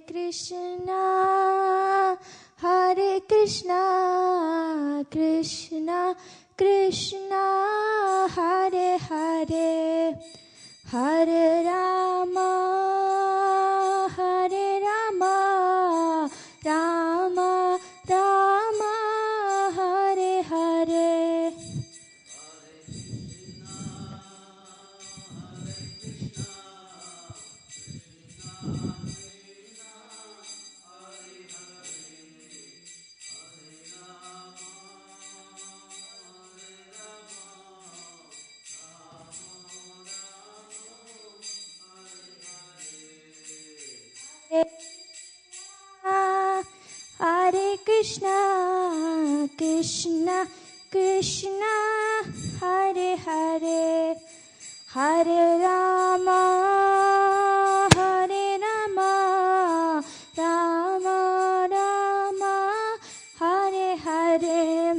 Krishna, Hare Krishna, Krishna Krishna, Hare Hare, Hare Rama, Hare Rama, Rama Rama, Hare Hare. Hare Krishna, Krishna Krishna, Hare Hare, Hare Rama, Hare Rama, Rama Rama, Hare Hare.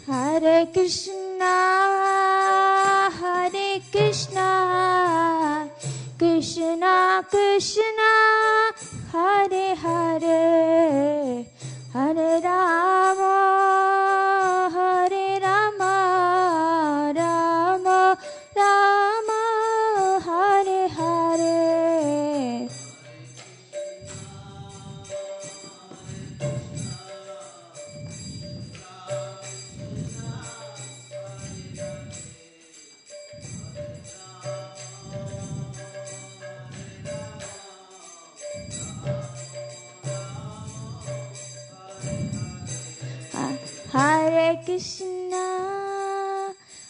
Hare Krishna, Hare Krishna, Krishna Krishna, Hare Hare, Hare Rama, Hare Rama, Rama Rama, Hare Hare. Hare Krishna,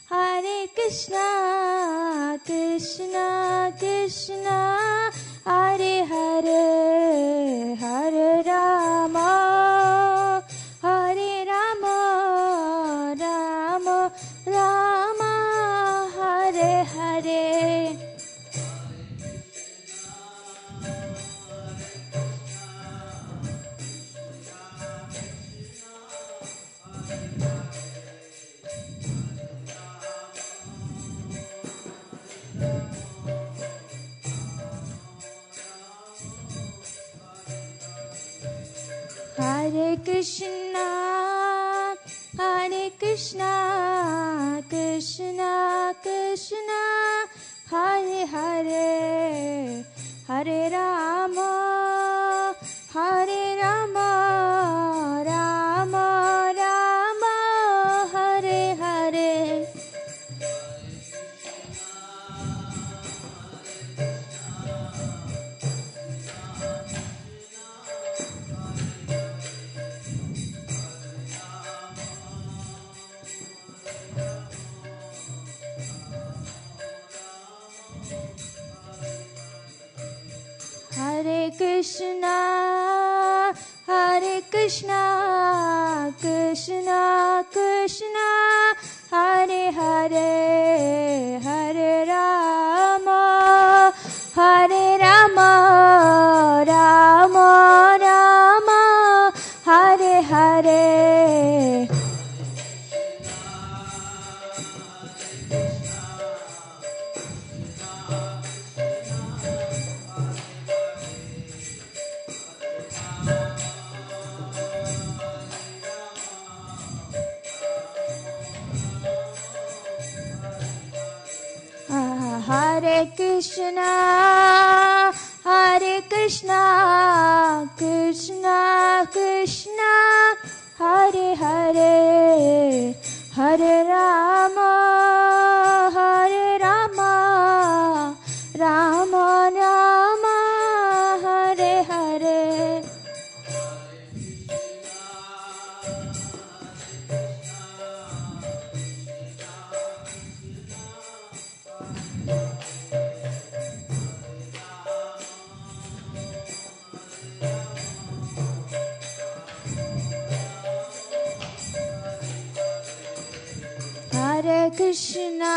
Hare Krishna, Krishna Krishna, Hare Hare, Hare Rama, Hare Rama, Rama Rama, Hare Hare. Hare Krishna, Hare Krishna, Krishna Krishna, Hare Hare, Hare Rama, Hare Rama, Rama Rama, Hare Hare. Hare Krishna, Hare Krishna, Krishna Krishna, Hare Hare, Hare Rama, Hare Rama, Rama Rama, Hare Hare. Hare Krishna, Hare Krishna, Krishna Krishna, Hare Hare, Hare Rama, Hare Rama, Rama Rama, Hare Hare. Hare Krishna,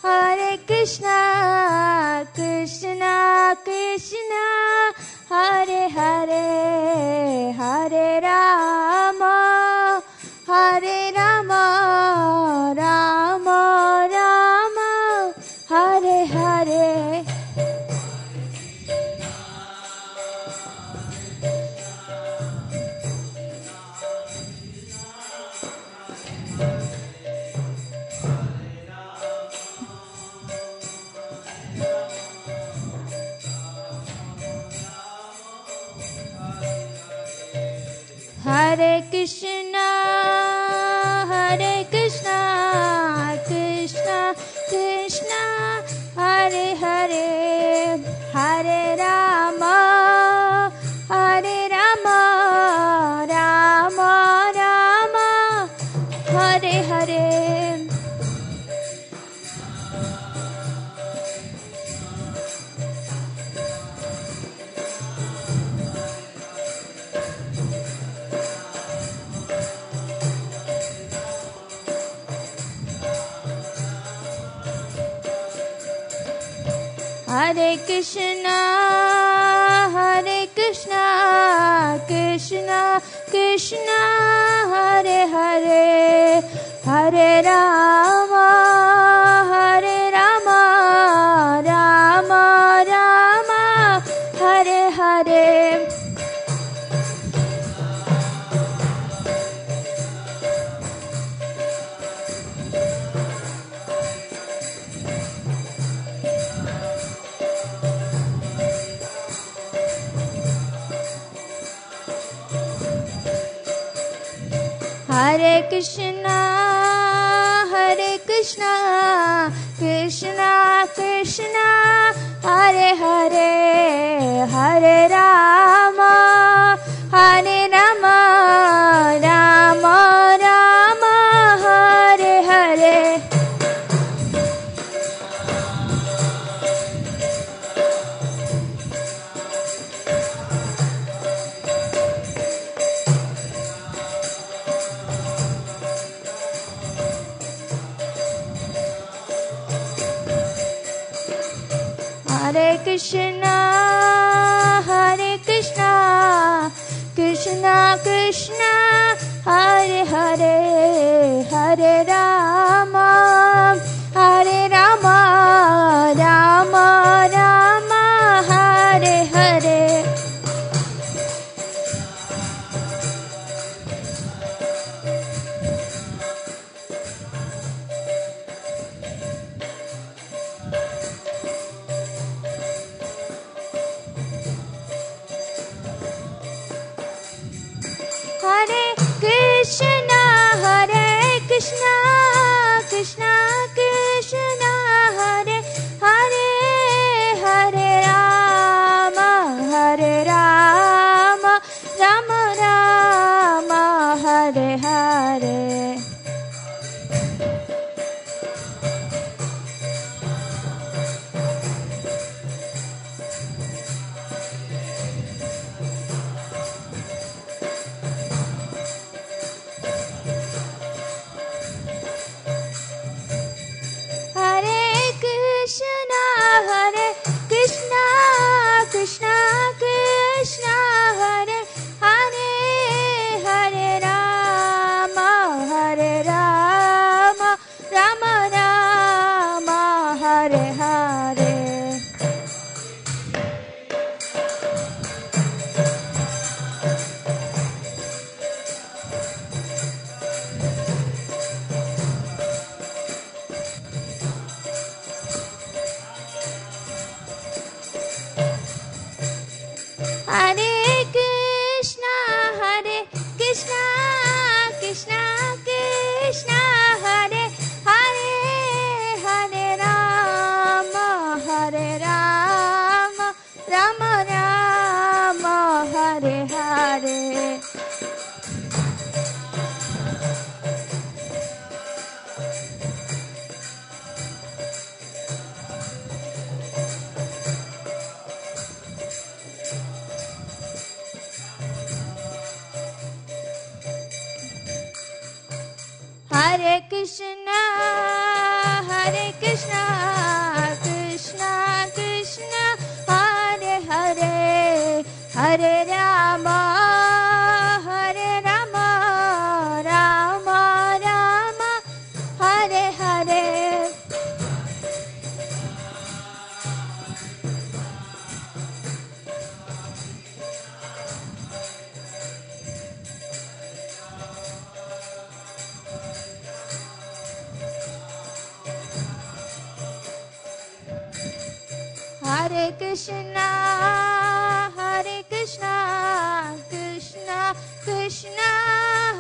Hare Krishna, Krishna Krishna, Hare Hare, Hare Rama, Hare Rama, Rama Rama, Hare Hare. Hare Krishna, Krishna Krishna, Hare Hare, Hare Rama, Rama Rama, Hare Hare. Hare Krishna, Krishna Krishna, Hare Hare, Hare Rama, Rama Rama, Hare Hare. Hare Krishna, Krishna Krishna, Hare Hare, Hare Rama, Rama Rama, Hare Hare. Hare Krishna, Krishna Krishna, Hare Hare, Hare Rama, Rama Rama, Hare Hare. Hare Krishna, Krishna Krishna, Hare Hare, Hare Rama, Rama Rama, Hare Hare. Krishna Krishna, Hare Hare, Hare Rama, Rama Rama, Hare Hare. Hare Krishna, Krishna Krishna, Hare Hare, Hare Rama, Rama Rama, Hare Hare. Hare Krishna, Hare Krishna, Krishna Krishna, Hare Hare, Hare Rama, Hare Rama, Rama Rama, Hare Hare. Hare Krishna, Krishna Krishna,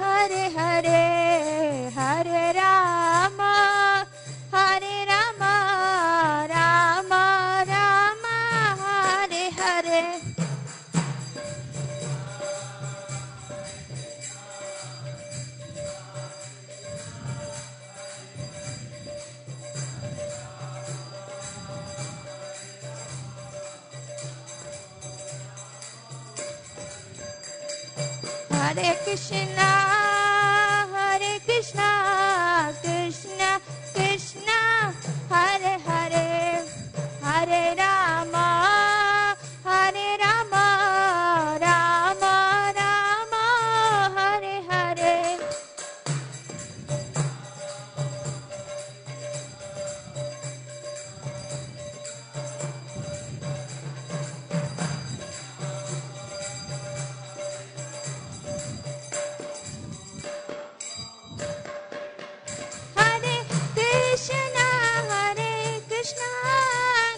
Hare Hare, Hare Rama, Hare Rama, Rama Rama, Hare Hare. Hare Krishna, Krishna Krishna, Hare Hare, Hare Rama, Hare Rama, Rama Rama, Hare Hare.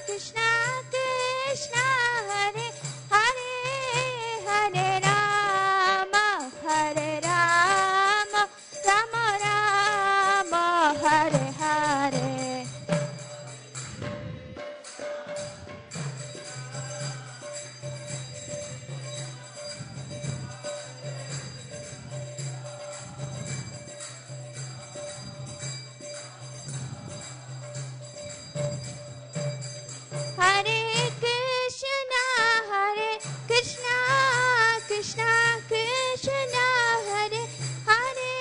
Krishna Krishna, Hare Hare, Hare Rama, Hare Rama, Rama Rama, Hare Hare. Hare Krishna, Krishna Krishna, Hare Hare,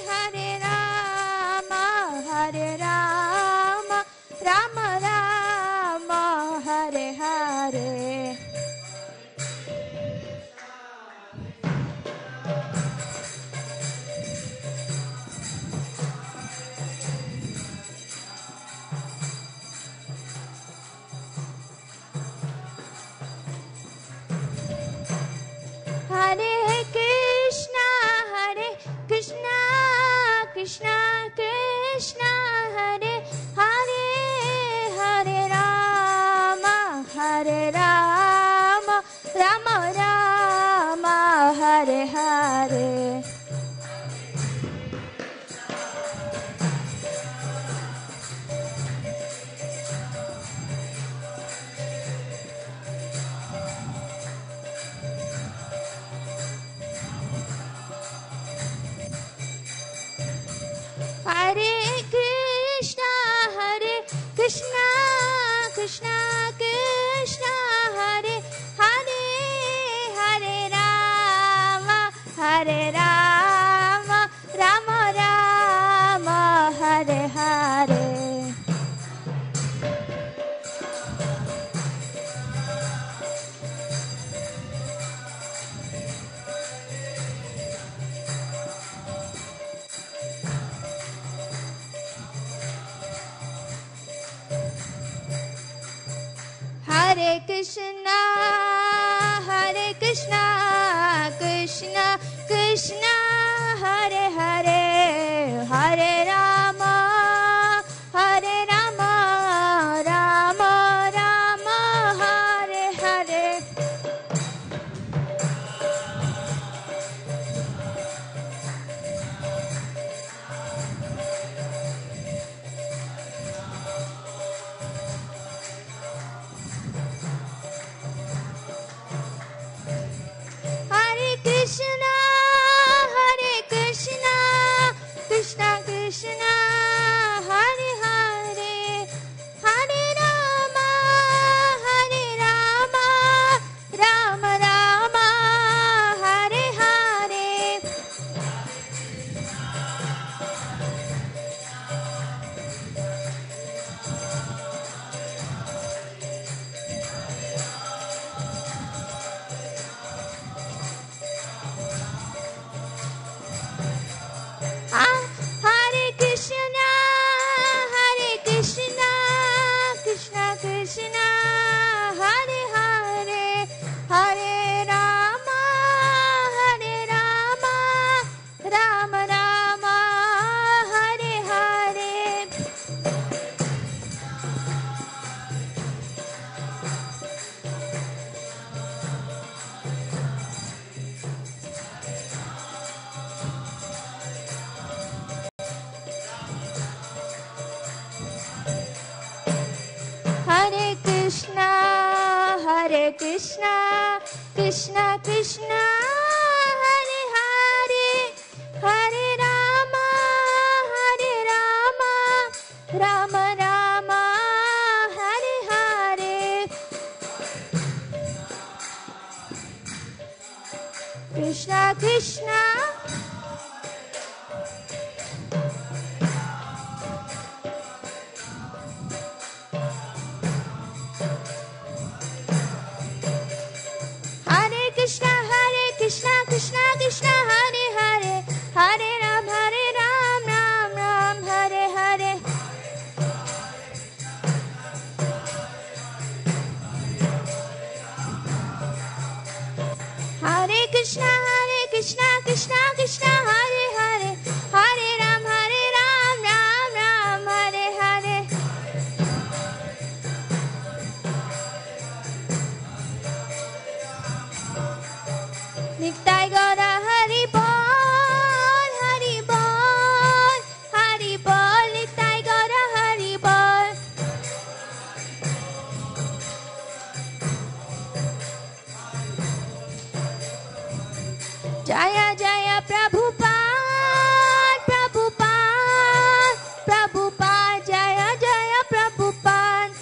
Hare Rama, Hare Rama, Rama Rama, Hare Hare. Hare Krishna, Krishna Krishna, Hare Hare, Hare Rama, Hare Rama, Rama Rama, Hare Hare. Hare Krishna, Krishna Krishna, Hare Hare, Hare Rama, Hare Rama, Rama Rama, Hare Hare. Hare Krishna, Krishna Krishna, Hare Hare, Hare Rama, Hare Rama, Rama Rama, Hare Hare. Krishna Krishna, Krishna Krishna, Hare Hare, Hare Rama, Hare Rama, Rama Rama, Hare Hare. Krishna Krishna, Hare Krishna, Krishna Krishna, Hare Hare, Hare Ram, Ram Ram, Hare Hare. Hare Krishna, Krishna Krishna, Hare Hare, Hare Ram, Ram Ram, Hare Hare. Nittai Gaura Hari Bol, Hari Bol, Hari Bol, Nittai Gaura Hari Bol. Jaya Jaya Prabhupada, Prabhupada, Prabhupada, Jaya Jaya Prabhupada.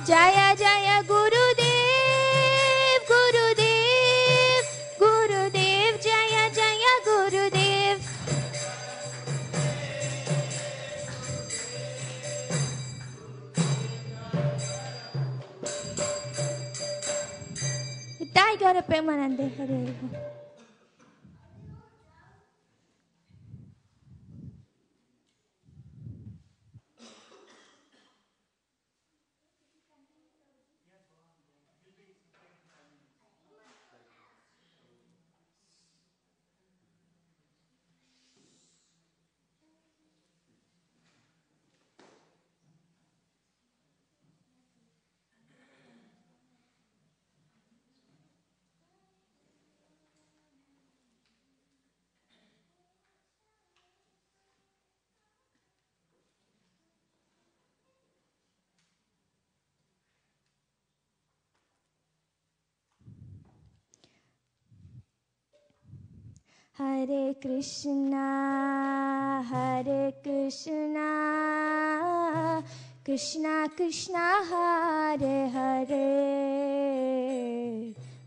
Jaya Jaya Gurudev, Gurudev, Gurudev, Jaya Jaya Gurudev. Nitai Gaura Premanande, Hare Hare. Hare Krishna, Krishna Krishna, Hare Hare,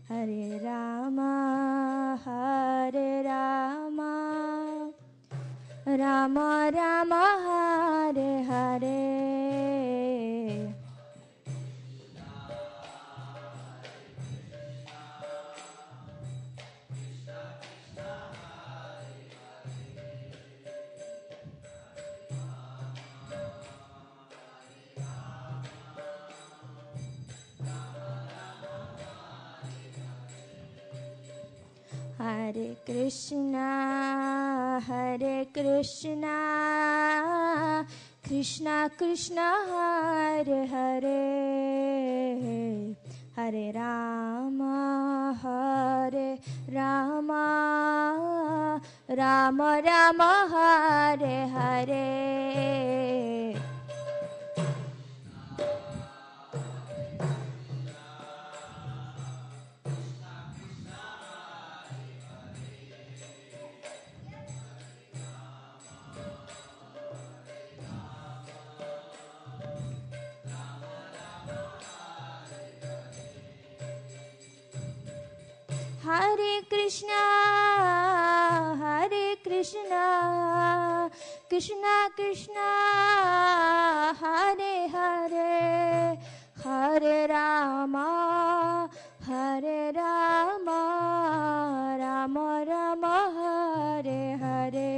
Hare Rama, Rama Rama, Hare Hare. Hare Krishna, Krishna Krishna, Hare Hare, Hare Rama, Rama Rama, Hare Hare. Hare Krishna, Krishna Krishna, Hare Hare, Hare Rama, Rama Rama, Hare Hare.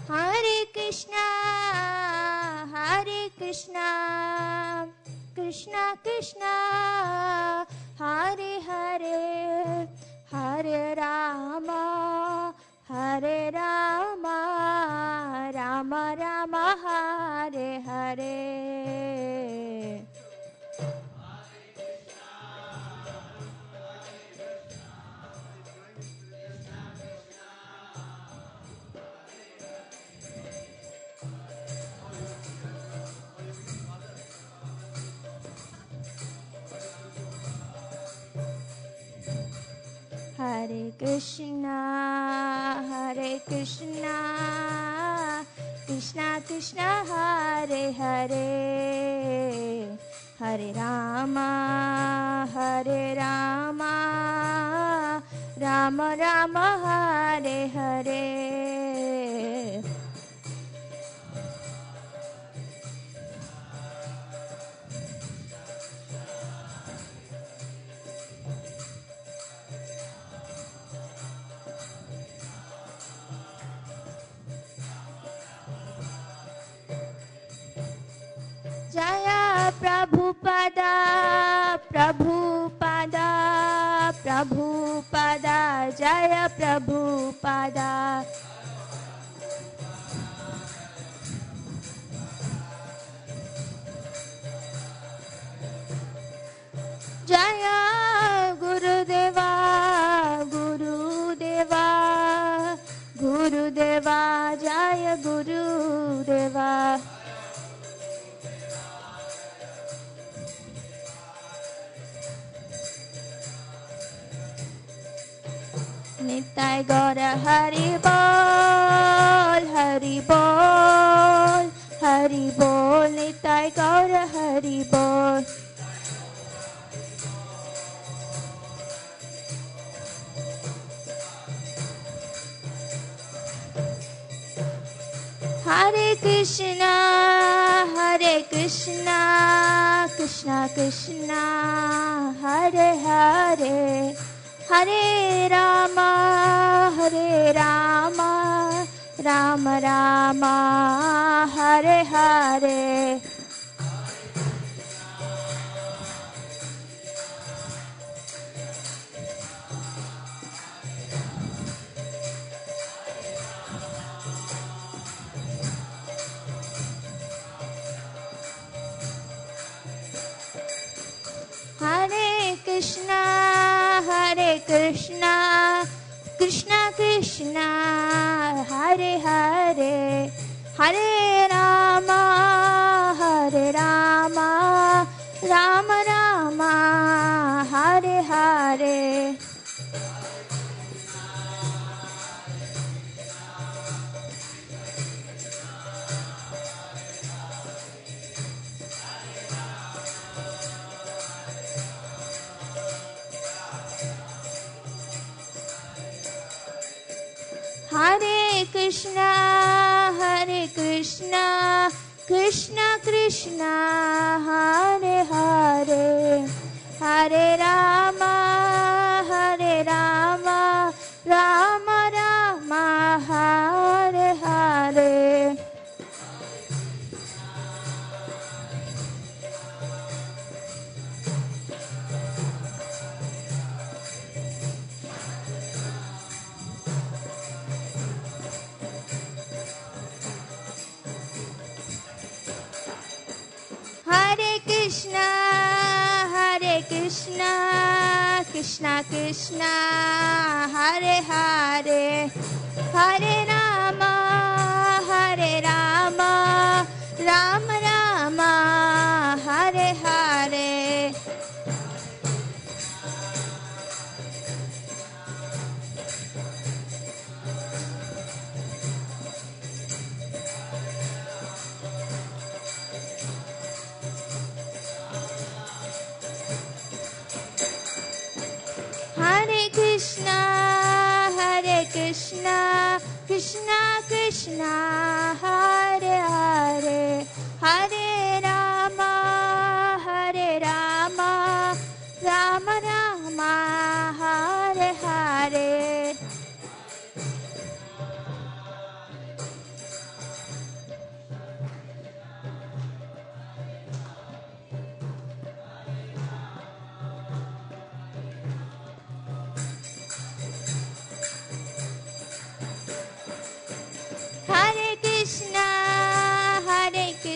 Hare Krishna, Krishna Krishna, Hare Hare, Hare Rama, Hare Rama, Rama Rama, Hare Hare. Hare Krishna, Krishna Krishna, Hare Hare, Hare Rama, Rama Rama, Hare Hare. Jaya Prabhupada, Prabhupada, Prabhupada, Jaya Prabhupada. Jaya Gurudeva, Gurudeva, Gurudeva, Jaya Gurudeva. Nitai Gaura Hari Bol, Hari Bol, Hari Bol, Nitai Gaura Hari Bol. Hare Krishna, Krishna Krishna, Hare Hare, Hare Rama, Rama Rama, Hare Hare. Hare Krishna, Krishna Krishna, Hare Hare, Hare Rama, Rama Rama, Hare Hare. Hare Krishna, Krishna Krishna, Hare Hare, Hare Rama, Rama Rama, Hare Hare. Hare Krishna, Krishna Krishna, Hare Hare, Hare Rama, Rama Rama, Hare Hare. Hare Krishna, Krishna Krishna, Hare Hare, Hare Rama, Rama Rama, Hare Hare.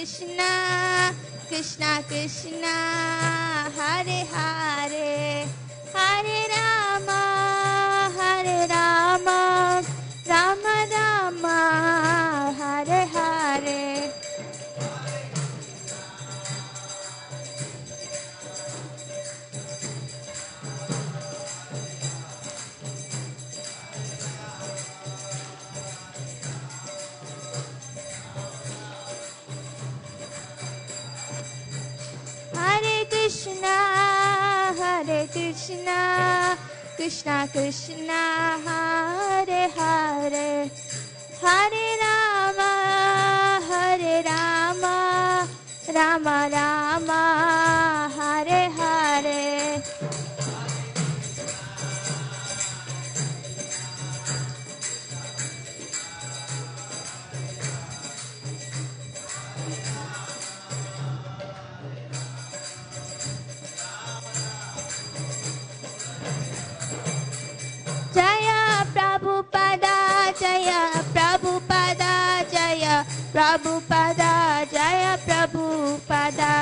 Krishna, Krishna Krishna, Hare Hare, Hare Rama, Hare Rama, Rama Rama, Hare Hare. Hare Krishna, Hare Krishna, Krishna Krishna, Hare Hare, Hare Rama, Hare Rama, Rama Rama, Hare Hare. Jaya Prabhupada, Jaya Prabhupada, Jaya Prabhupada, Jaya Prabhupada.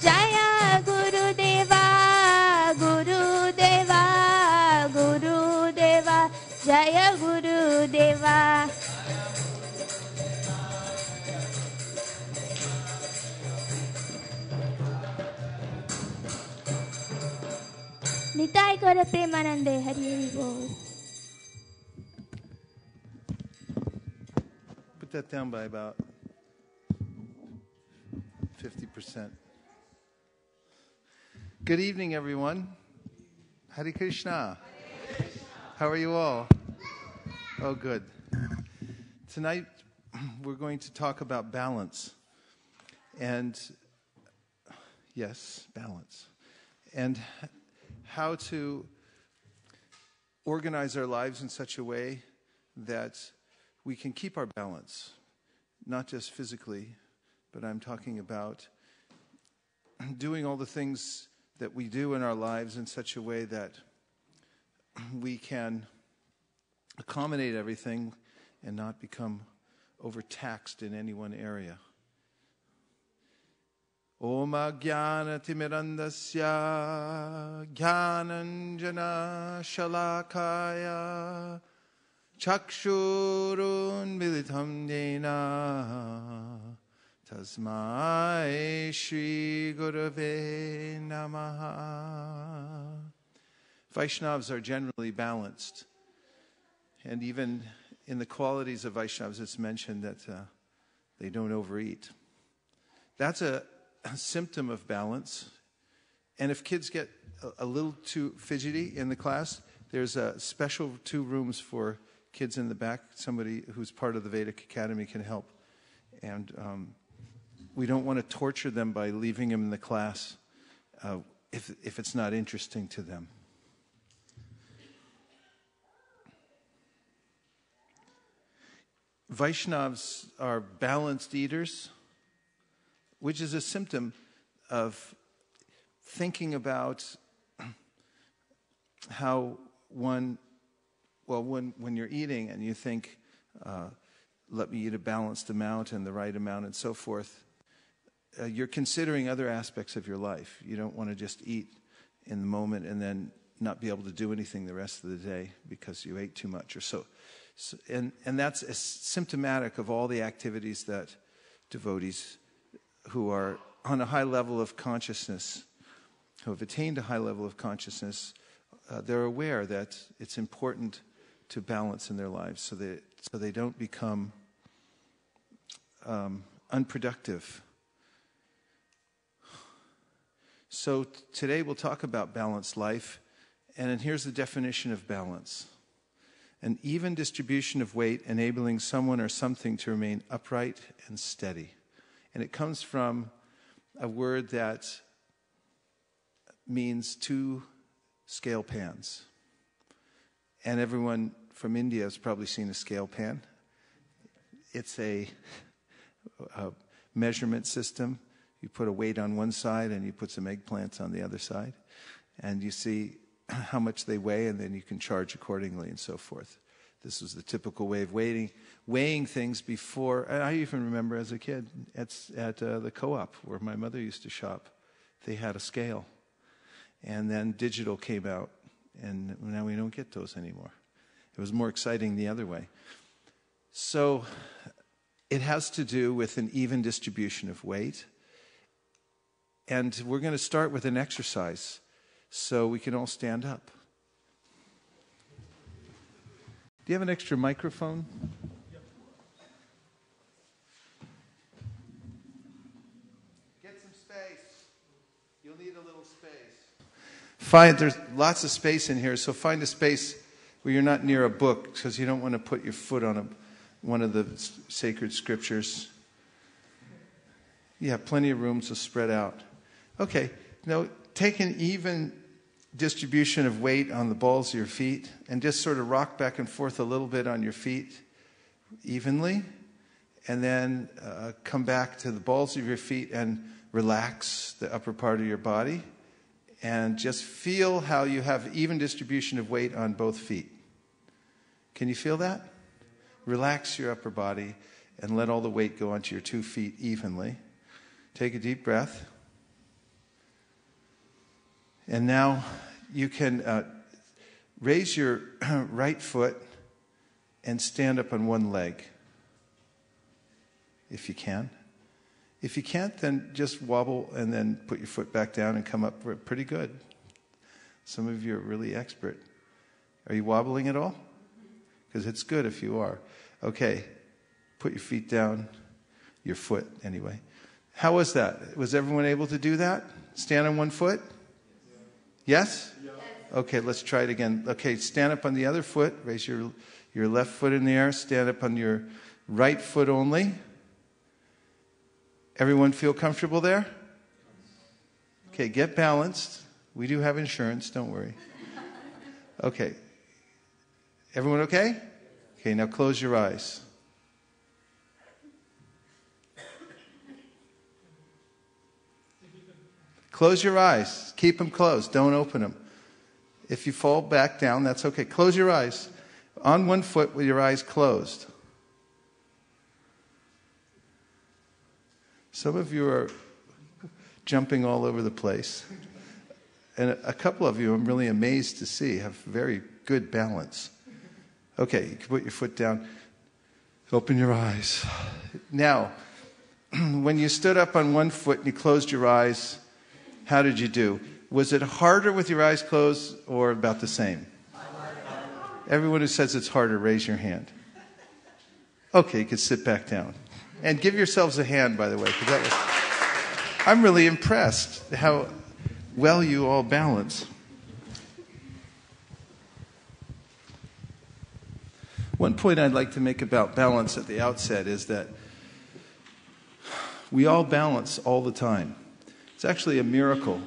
Jaya Gurudeva, Gurudeva, Gurudeva, Jaya Gurudeva. Nitai Gaura Premanande, Hari Hari Bol. Put that down by about 50%. Good evening, everyone. Hare Krishna. How are you all? Oh, good. Tonight, we're going to talk about balance. And, yes, balance. And how to organize our lives in such a way that we can keep our balance, not just physically, but I'm talking about doing all the things that we do in our lives in such a way that we can accommodate everything and not become overtaxed in any one area. Om Jnana Timirandasya Jnananjana Shalakaya Chakshurun Militam Dena Tasmai Shri Gurave Namaha. Vaishnavas are generally balanced, and even in the qualities of Vaishnavas it's mentioned that they don't overeat. That's a symptom of balance. And if kids get a little too fidgety in the class, there's a special 2 rooms for kids in the back. Somebody who's part of the Vedic Academy can help. And we don't want to torture them by leaving them in the class if it's not interesting to them. Vaishnavas are balanced eaters, which is a symptom of thinking about how when you're eating and you think, let me eat a balanced amount and the right amount and so forth, you're considering other aspects of your life. You don't want to just eat in the moment and then not be able to do anything the rest of the day because you ate too much or so. And that's symptomatic of all the activities that devotees who are on a high level of consciousness, who have attained a high level of consciousness, they're aware that it's important to balance in their lives so they don't become unproductive. So today we'll talk about balanced life, and here's the definition of balance. An even distribution of weight enabling someone or something to remain upright and steady. And it comes from a word that means 2 scale pans. And everyone from India has probably seen a scale pan. It's a measurement system. You put a weight on one side and you put some eggplants on the other side. And you see how much they weigh, and then you can charge accordingly and so forth. This was the typical way of weighing things before. And I even remember as a kid at the co-op where my mother used to shop, they had a scale. And then digital came out, and now we don't get those anymore. It was more exciting the other way. So it has to do with an even distribution of weight. And we're going to start with an exercise so we can all stand up. Do you have an extra microphone? Get some space. You'll need a little space. There's lots of space in here, so find a space where you're not near a book, because you don't want to put your foot on one of the sacred scriptures. You have plenty of room, so spread out. Okay, now take an even distribution of weight on the balls of your feet and just sort of rock back and forth a little bit on your feet evenly, and then come back to the balls of your feet and relax the upper part of your body and just feel how you have even distribution of weight on both feet. Can you feel that? Relax your upper body and let all the weight go onto your 2 feet evenly. Take a deep breath. And now you can raise your right foot and stand up on one leg, if you can. If you can't, then just wobble and then put your foot back down and come up pretty good. Some of you are really expert. Are you wobbling at all? Because it's good if you are. Okay, put your feet down, your foot anyway. How was that? Was everyone able to do that? Stand on one foot? Yes? Okay, let's try it again. Okay, stand up on the other foot. Raise your left foot in the air. Stand up on your right foot only. Everyone feel comfortable there? Okay, get balanced. We do have insurance, don't worry. Okay. Everyone okay? Okay, now close your eyes. Close your eyes. Keep them closed. Don't open them. If you fall back down, that's okay. Close your eyes. On one foot with your eyes closed. Some of you are jumping all over the place. And a couple of you, I'm really amazed to see, have very good balance. Okay, you can put your foot down. Open your eyes. Now, when you stood up on one foot and you closed your eyes, how did you do? Was it harder with your eyes closed or about the same? Everyone who says it's harder, raise your hand. Okay, you can sit back down. And give yourselves a hand, by the way, because I'm really impressed how well you all balance. One point I'd like to make about balance at the outset is that we all balance all the time. It's actually a miracle,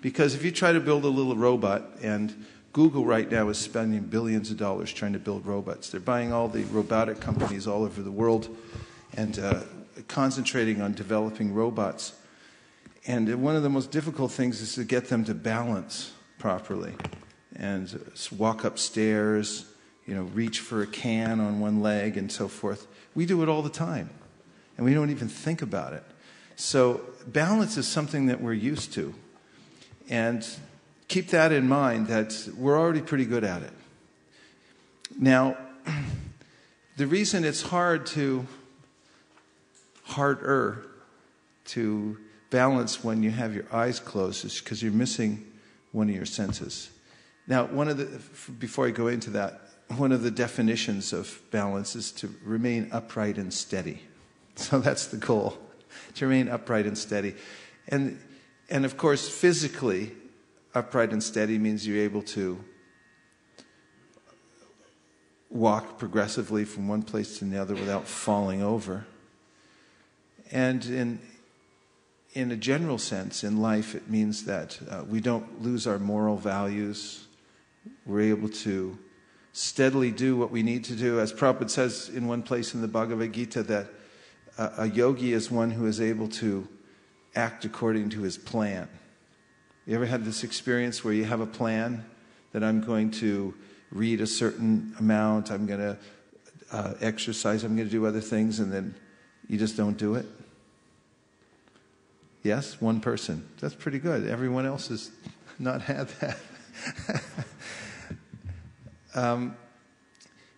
because if you try to build a little robot, and Google right now is spending billions of dollars trying to build robots. They're buying all the robotic companies all over the world and concentrating on developing robots. And one of the most difficult things is to get them to balance properly and walk upstairs, reach for a can on one leg and so forth. We do it all the time, and we don't even think about it. So balance is something that we're used to. And keep that in mind, that we're already pretty good at it. Now, the reason it's harder to balance when you have your eyes closed is because you're missing one of your senses. Now, before I go into that, one of the definitions of balance is to remain upright and steady. So that's the goal, to remain upright and steady. And of course, physically, upright and steady means you're able to walk progressively from one place to the other without falling over. And in a general sense, in life, it means that we don't lose our moral values. We're able to steadily do what we need to do. As Prabhupada says in one place in the Bhagavad Gita, that a yogi is one who is able to act according to his plan. You ever had this experience where you have a plan that I'm going to read a certain amount, I'm going to exercise, I'm going to do other things, and then you just don't do it? Yes, one person. That's pretty good. Everyone else has not had that.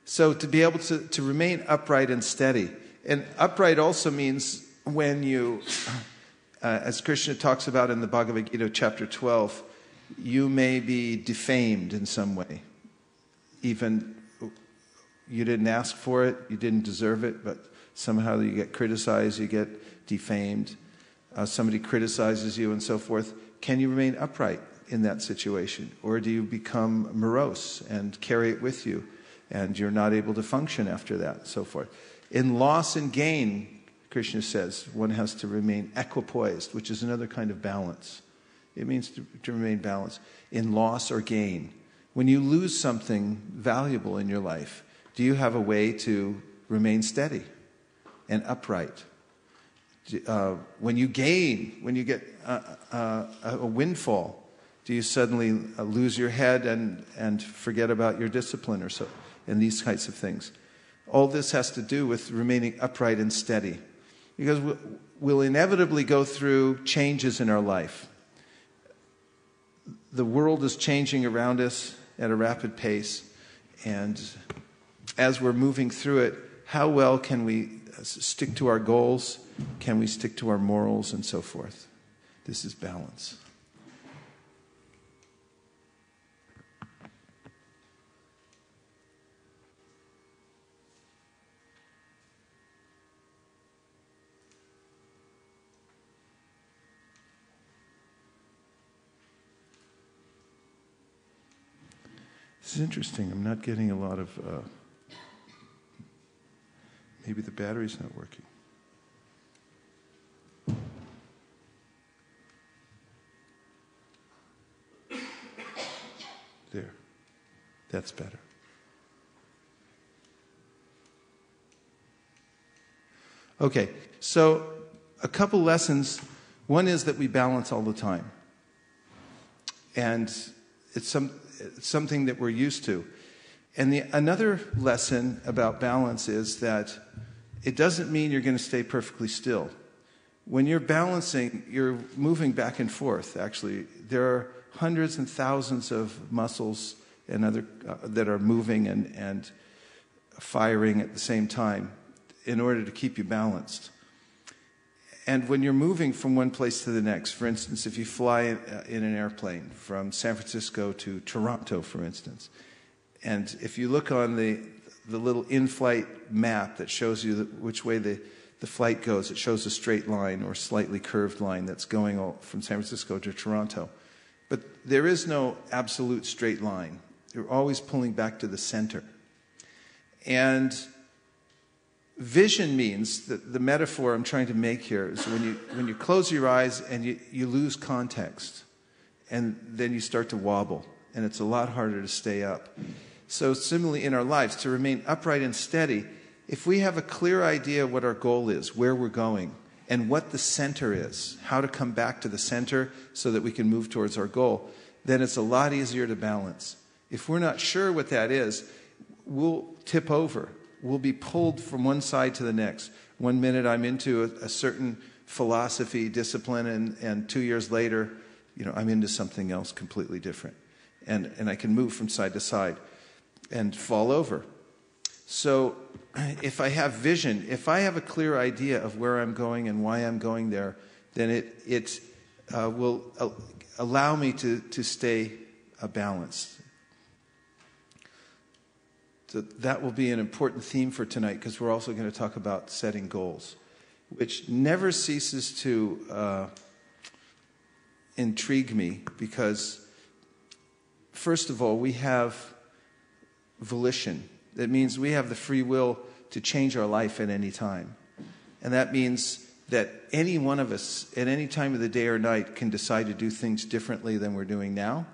So to be able to remain upright and steady. And upright also means when you, as Krishna talks about in the Bhagavad Gita, chapter 12, you may be defamed in some way. Even you didn't ask for it, you didn't deserve it, but somehow you get criticized, you get defamed. Somebody criticizes you and so forth. Can you remain upright in that situation? Or do you become morose and carry it with you, and you're not able to function after that, and so forth? In loss and gain, Krishna says, one has to remain equipoised, which is another kind of balance. It means to remain balanced in loss or gain. When you lose something valuable in your life, do you have a way to remain steady and upright? When you gain, when you get a windfall, do you suddenly lose your head and forget about your discipline or so, and these kinds of things? All this has to do with remaining upright and steady, because we'll inevitably go through changes in our life. The world is changing around us at a rapid pace, and as we're moving through it, how well can we stick to our goals? Can we stick to our morals and so forth? This is balance. This is interesting. I'm not getting a lot of... maybe the battery's not working. There. That's better. Okay, so a couple lessons. One is that we balance all the time. And it's something that we're used to. And another lesson about balance is that it doesn't mean you're going to stay perfectly still. When you're balancing, you're moving back and forth, actually. There are hundreds and thousands of muscles and other that are moving and firing at the same time in order to keep you balanced. And when you're moving from one place to the next, for instance, if you fly in an airplane from San Francisco to Toronto, for instance, and if you look on the little in-flight map that shows you which way the flight goes, it shows a straight line or slightly curved line that's going from San Francisco to Toronto. But there is no absolute straight line. You're always pulling back to the center. And vision means that the metaphor I'm trying to make here is when you close your eyes and you lose context, and then you start to wobble, and it's a lot harder to stay up. So similarly in our lives, to remain upright and steady, if we have a clear idea what our goal is, where we're going, and what the center is, how to come back to the center so that we can move towards our goal, then it's a lot easier to balance. If we're not sure what that is, we'll tip over. We'll be pulled from one side to the next. 1 minute I'm into a certain philosophy, discipline, and 2 years later, I'm into something else completely different. And I can move from side to side and fall over. So if I have vision, if I have a clear idea of where I'm going and why I'm going there, then it will allow me to stay balanced. So that will be an important theme for tonight, because we're also going to talk about setting goals, which never ceases to intrigue me, because first of all, we have volition. That means we have the free will to change our life at any time. And that means that any one of us at any time of the day or night can decide to do things differently than we're doing now,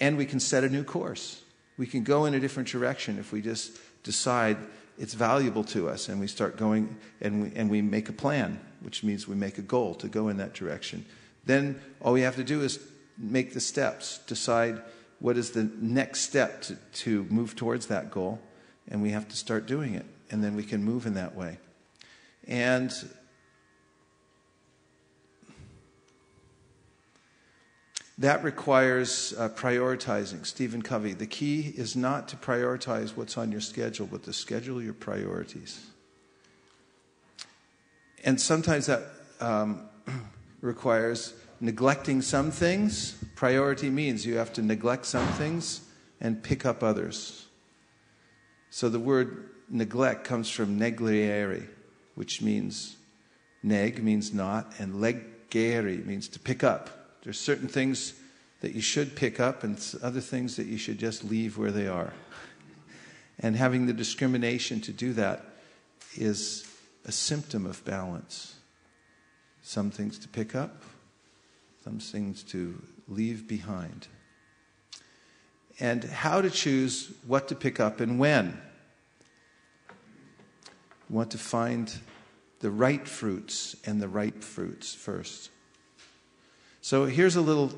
and we can set a new course. We can go in a different direction if we just decide it's valuable to us, and we start going and we make a plan, which means we make a goal to go in that direction. Then all we have to do is make the steps, decide what is the next step to move towards that goal, and we have to start doing it, and then we can move in that way. And that requires prioritizing. Stephen Covey, the key is not to prioritize what's on your schedule, but to schedule your priorities. And sometimes that requires neglecting some things. Priority means you have to neglect some things and pick up others. So the word neglect comes from negliere, which means neg means not, and leggere means to pick up. There's certain things that you should pick up and other things that you should just leave where they are. And having the discrimination to do that is a symptom of balance. Some things to pick up, some things to leave behind. And how to choose what to pick up and when. You want to find the right fruits and the ripe fruits first. So here's a little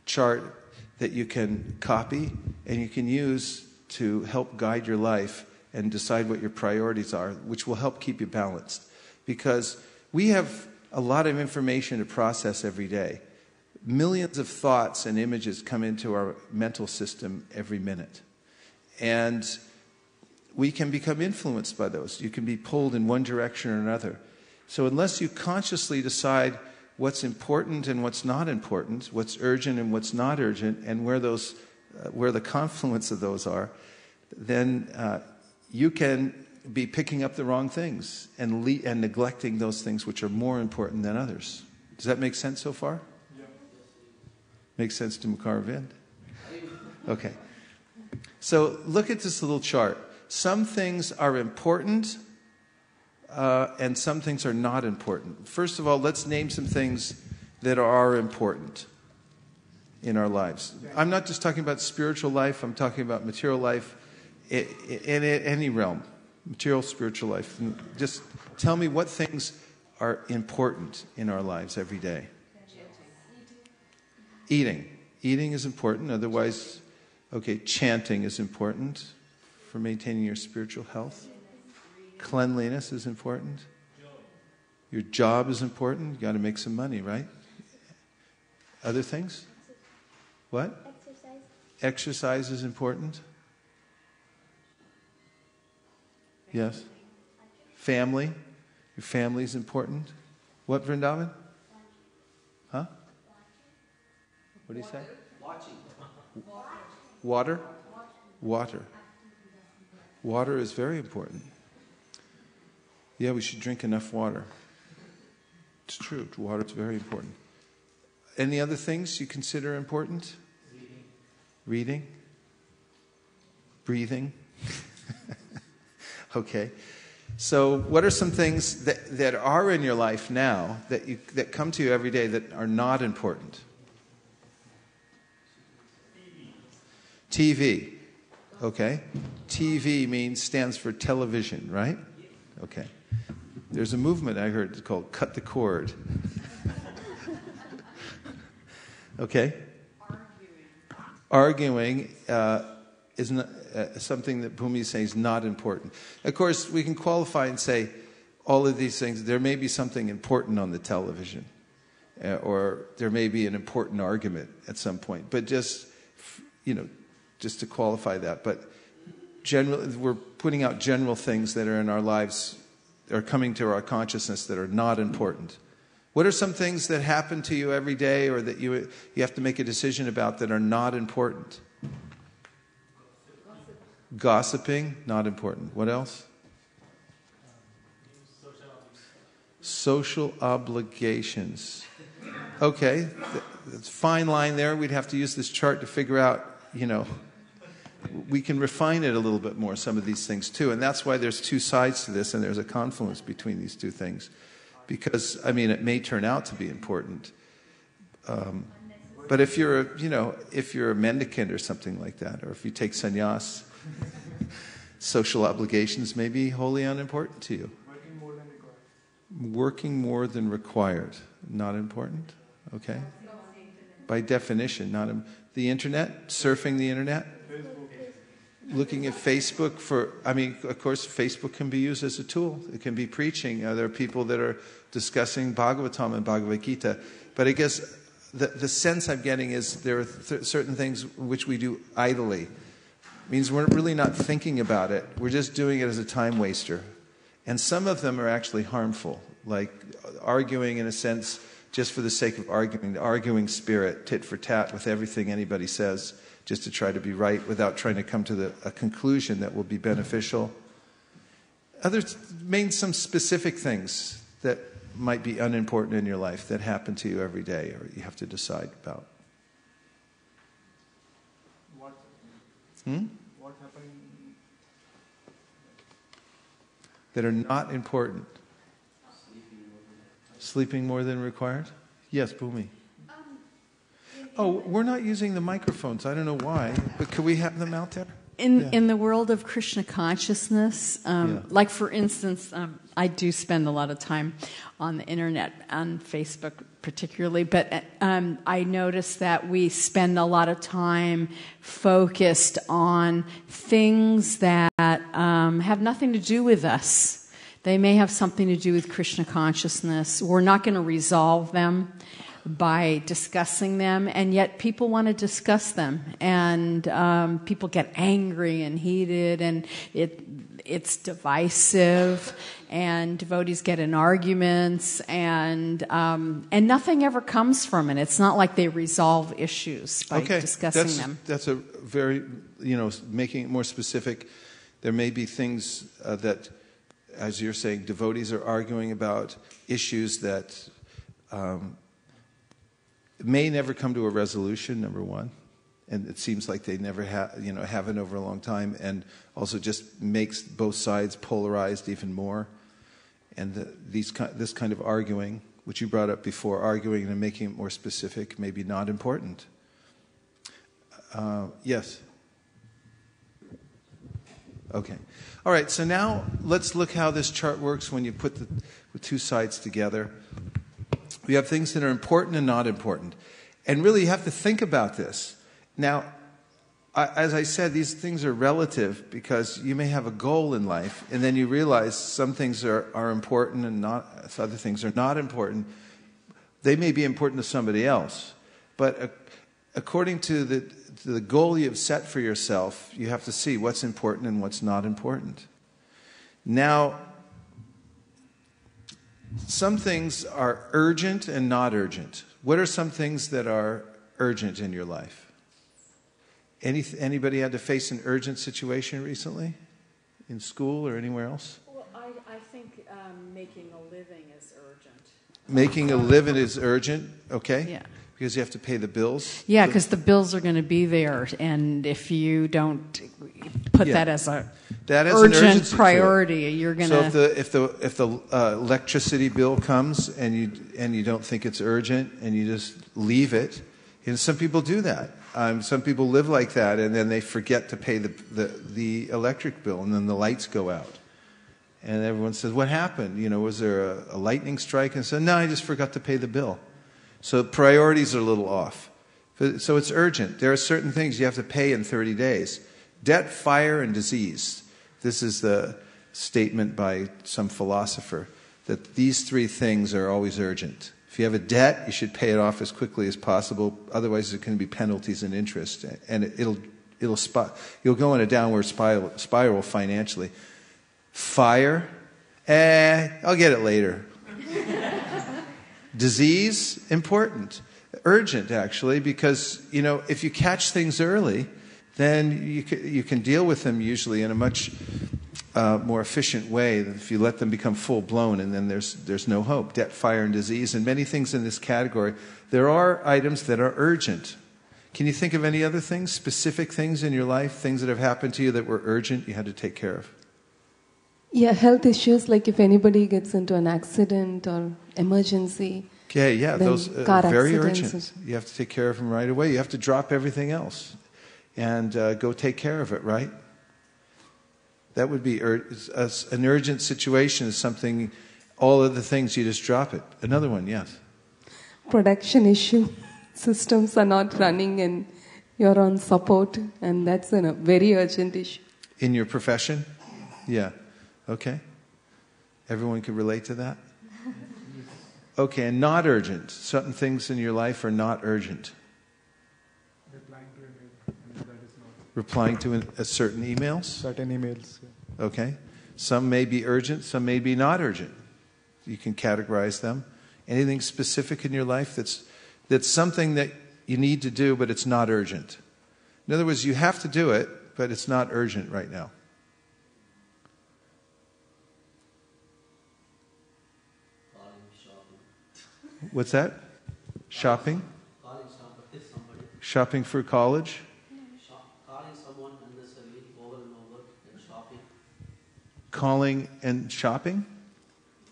chart that you can copy and you can use to help guide your life and decide what your priorities are, which will help keep you balanced. Because we have a lot of information to process every day. Millions of thoughts and images come into our mental system every minute. And we can become influenced by those. You can be pulled in one direction or another. So unless you consciously decide what's important and what's not important, what's urgent and what's not urgent, and where the confluence of those are, then you can be picking up the wrong things and neglecting those things which are more important than others. Does that make sense so far? Yeah. Makes sense to Mukaravind? Okay. So look at this little chart. Some things are important and some things are not important. First of all, let's name some things that are important in our lives. I'm not just talking about spiritual life. I'm talking about material life in any realm. Material, spiritual life. Just tell me what things are important in our lives every day. Eating. Eating is important. Otherwise, chanting is important for maintaining your spiritual health. Cleanliness is important. Your job is important. You got to make some money, right? Other things? What? Exercise is important. Yes. Family. Your family is important. What, Vrindavan? Huh? What do you say? Water? Water. Water is very important. Yeah, we should drink enough water. It's true. Water is very important. Any other things you consider important? Reading. Breathing. Okay. So what are some things that are in your life now that come to you every day that are not important? TV. Okay. TV stands for television, right? Okay. There's a movement I heard called Cut the Cord. Okay. Arguing is not, something that Bhumi is saying is not important. Of course, we can qualify and say all of these things. There may be something important on the television, or there may be an important argument at some point. But just to qualify that. But generally, we're putting out general things that are in our lives, are coming to our consciousness that are not important. What are some things that happen to you every day, or that you have to make a decision about that are not important? Gossiping, not important. What else? Social obligations. Okay, that's a fine line there. We'd have to use this chart to figure out, we can refine it a little bit more, some of these things too. And that's why there's two sides to this, and there's a confluence between these two things. Because, it may turn out to be important. But if you're a mendicant or something like that, or if you take sannyas, social obligations may be wholly unimportant to you. Working more than required. Not important? Okay. By definition, the internet, surfing the internet, looking at Facebook of course, Facebook can be used as a tool. It can be preaching. There are people that are discussing Bhagavatam and Bhagavad Gita. But I guess the sense I'm getting is there are certain things which we do idly. It means we're really not thinking about it. We're just doing it as a time waster. And some of them are actually harmful, like arguing in a sense just for the sake of arguing, the arguing spirit, tit for tat with everything anybody says, just to try to be right without trying to come to a conclusion that will be beneficial. Others mean some specific things that might be unimportant in your life that happen to you every day or you have to decide about. What happened? That are not important. Sleeping more than required? Yes, Bhumi. Oh, we're not using the microphones. I don't know why, but could we have them out there? In the world of Krishna consciousness, like for instance, I do spend a lot of time on the internet, on Facebook particularly, but I notice that we spend a lot of time focused on things that have nothing to do with us. They may have something to do with Krishna consciousness. We're not going to resolve them by discussing them, and yet people want to discuss them, and people get angry and heated, and it's divisive, and devotees get in arguments, and nothing ever comes from it. It's not like they resolve issues by discussing them. That's a very, making it more specific. There may be things that, as you're saying, devotees are arguing about issues that may never come to a resolution, number one. And it seems like they never haven't over a long time, and also just makes both sides polarized even more. And this kind of arguing, which you brought up before, arguing and making it more specific, maybe not important. Yes? Okay. All right, so now let's look how this chart works when you put the two sides together. We have things that are important and not important. And really, you have to think about this. Now, as I said, these things are relative because you may have a goal in life, and then you realize some things are important and other things are not important. They may be important to somebody else. But according to the goal you have set for yourself, you have to see what's important and what's not important. Now, some things are urgent and not urgent. What are some things that are urgent in your life? Anybody had to face an urgent situation recently? In school or anywhere else? Well, I think making a living is urgent. Making a living is urgent, okay? Yeah. Because you have to pay the bills? Yeah, because the bills are going to be there, and if you don't put that as a urgent priority, you're going to. So if the electricity bill comes and you don't think it's urgent and you just leave it, some people do that. Some people live like that, and then they forget to pay the electric bill, and then the lights go out, and everyone says, "What happened? Was there a lightning strike?" And said, "No, I just forgot to pay the bill." So priorities are a little off. So it's urgent. There are certain things you have to pay in 30 days. Debt, fire, and disease. This is the statement by some philosopher, that these three things are always urgent. If you have a debt, you should pay it off as quickly as possible. Otherwise, there can be penalties and interest, and you'll go in a downward spiral financially. Fire, I'll get it later. Disease, important. Urgent, actually, because, if you catch things early, then you can deal with them usually in a much more efficient way than if you let them become full-blown, and then there's no hope. Debt, fire, and disease, and many things in this category. There are items that are urgent. Can you think of any other things, specific things in your life, things that have happened to you that were urgent you had to take care of? Yeah, health issues, like if anybody gets into an accident or emergency. Okay, yeah, those are very urgent. Accidents. You have to take care of them right away. You have to drop everything else and go take care of it, right? That would be an urgent situation is something, all of the things, you just drop it. Another one, yes. Production issue. Systems are not running and you're on support, and that's a very urgent issue. In your profession? Yeah. Okay. Everyone can relate to that? Okay, and not urgent. Certain things in your life are not urgent. Replying to certain emails? Certain emails. Yeah. Okay. Some may be urgent, some may be not urgent. You can categorize them. Anything specific in your life that's something that you need to do, but it's not urgent? In other words, you have to do it, but it's not urgent right now. What's that? Shopping? Shopping for college? Calling someone unnecessarily over and over and shopping. Calling and shopping?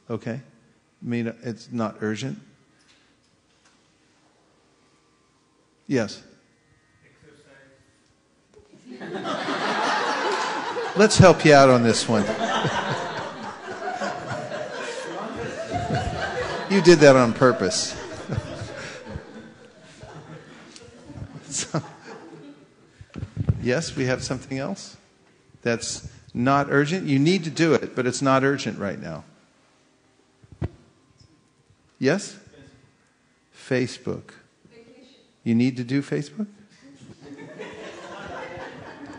Okay. I mean, it's not urgent. Yes. Let's help you out on this one. You did that on purpose. So, yes, we have something else that's not urgent. You need to do it, but it's not urgent right now. Yes? Facebook. You need to do Facebook?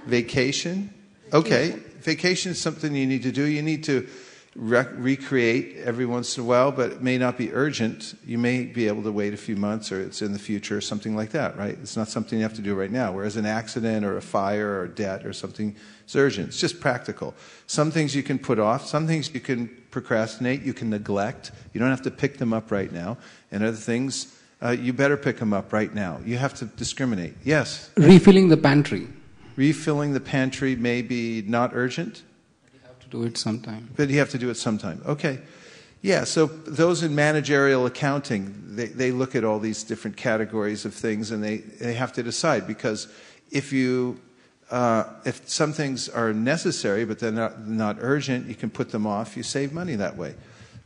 Vacation? Okay. Vacation is something you need to do. You need to recreate every once in a while, but it may not be urgent. You may be able to wait a few months, or it's in the future or something like that, right? It's not something you have to do right now. Whereas an accident or a fire or debt or something is urgent. It's just practical. Some things you can put off. Some things you can procrastinate. You can neglect. You don't have to pick them up right now. And other things, you better pick them up right now. You have to discriminate. Yes? Refilling the pantry. Refilling the pantry may be not urgent. Do it sometime. But you have to do it sometime. Okay. Yeah, so those in managerial accounting, they look at all these different categories of things, and they have to decide, because if some things are necessary but they're not urgent, you can put them off. You save money that way.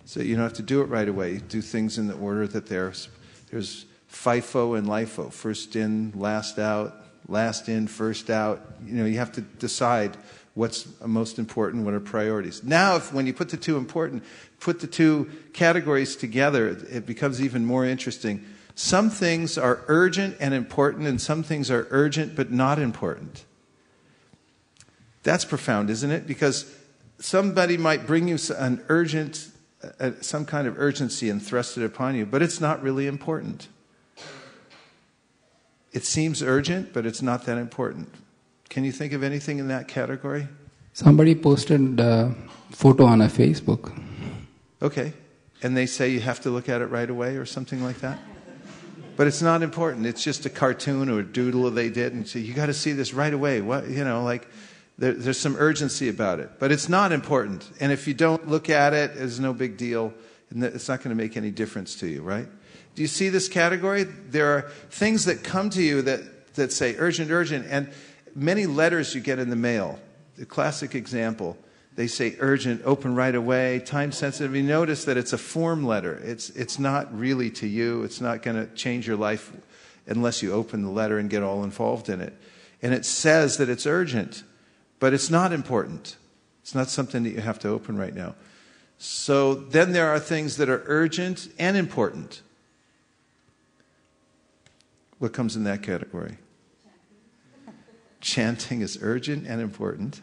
So you don't have to do it right away. You do things in the order that there's FIFO and LIFO, first in, last out, last in, first out. You have to decide what's most important, what are priorities. Now, when you put the two categories together, it becomes even more interesting. Some things are urgent and important, and some things are urgent but not important. That's profound, isn't it? Because somebody might bring you some kind of urgency and thrust it upon you, but it's not really important. It seems urgent, but it's not that important. Can you think of anything in that category? Somebody posted a photo on a Facebook. Okay. And they say you have to look at it right away or something like that? But it's not important. It's just a cartoon or a doodle they did, and say, you got to see this right away. What, there's some urgency about it. But it's not important. And if you don't look at it, it's no big deal. And it's not going to make any difference to you, right? Do you see this category? There are things that come to you that say urgent, urgent, and many letters you get in the mail. The classic example, they say urgent, open right away, time sensitive. You notice that it's a form letter. It's not really to you. It's not going to change your life unless you open the letter and get all involved in it. And it says that it's urgent, but it's not important. It's not something that you have to open right now. So then there are things that are urgent and important. What comes in that category? Chanting is urgent and important.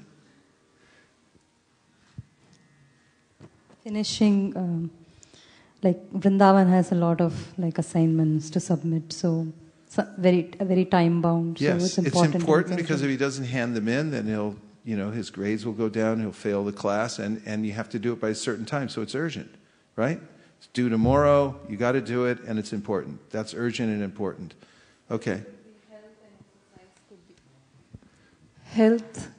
Finishing, Vrindavan has a lot of assignments to submit, so very time bound. Yes, so it's important because if he doesn't hand them in, then he'll, his grades will go down. He'll fail the class, and you have to do it by a certain time. So it's urgent, right? It's due tomorrow. You got to do it, and it's important. That's urgent and important. Okay. Health,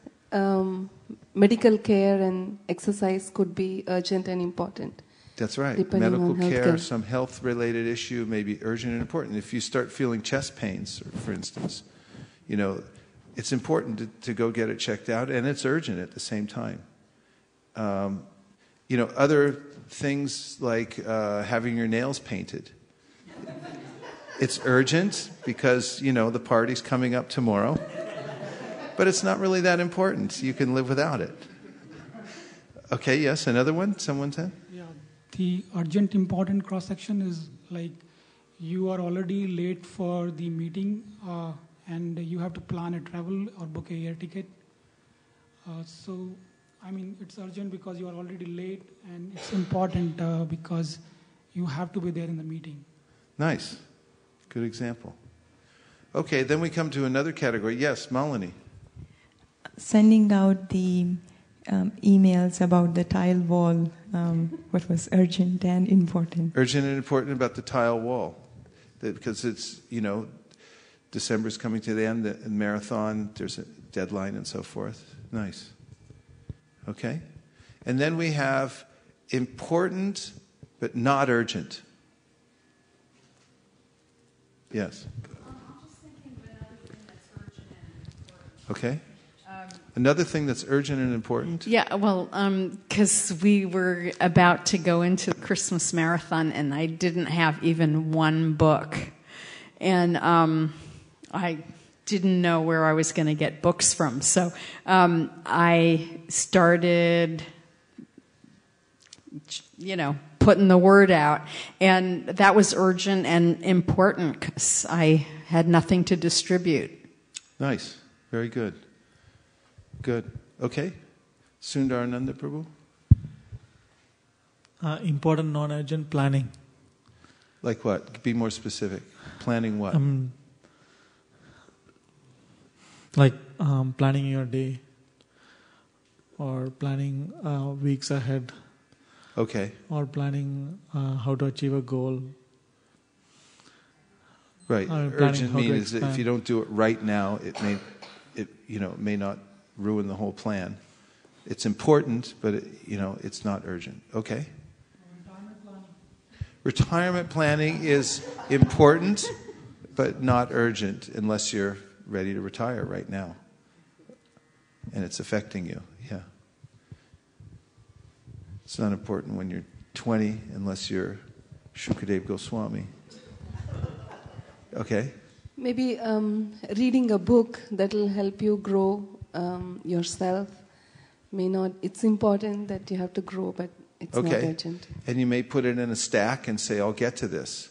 medical care and exercise could be urgent and important. That's right. Depending Medical on care, healthcare. some health-related issue may be urgent and important. If you start feeling chest pains, for instance, it's important to go get it checked out, and it's urgent at the same time. Other things like having your nails painted. It's urgent because, the party's coming up tomorrow. But it's not really that important. You can live without it. Okay, yes, another one? Someone said? Yeah, the urgent important cross-section is like you are already late for the meeting and you have to plan a travel or book a air ticket. It's urgent because you are already late, and it's important because you have to be there in the meeting. Nice. Good example. Okay, then we come to another category. Yes, Malini. Sending out the emails about the tile wall, what was urgent and important. Urgent and important about the tile wall. Because it's, December's coming to the end, the marathon, there's a deadline and so forth. Nice. Okay? And then we have important but not urgent. Yes. Okay. Another thing that's urgent and important? Yeah, well, because we were about to go into the Christmas marathon, and I didn't have even one book. And I didn't know where I was going to get books from. So I started, putting the word out. And that was urgent and important because I had nothing to distribute. Nice. Very good. Good. Okay. Sundarananda Prabhu? Important non-urgent planning. Like what? Be more specific. Planning what? Planning your day or planning weeks ahead. Okay. Or planning how to achieve a goal. Right. Urgent means that if you don't do it right now, it may not ruin the whole plan. It's important, but it's not urgent. Okay. Retirement planning is important, but not urgent unless you're ready to retire right now. And it's affecting you. Yeah. It's not important when you're 20 unless you're Shukadev Goswami. Okay. Maybe reading a book that will help you grow yourself. It's important that you have to grow, but it's not urgent. And you may put it in a stack and say, I'll get to this.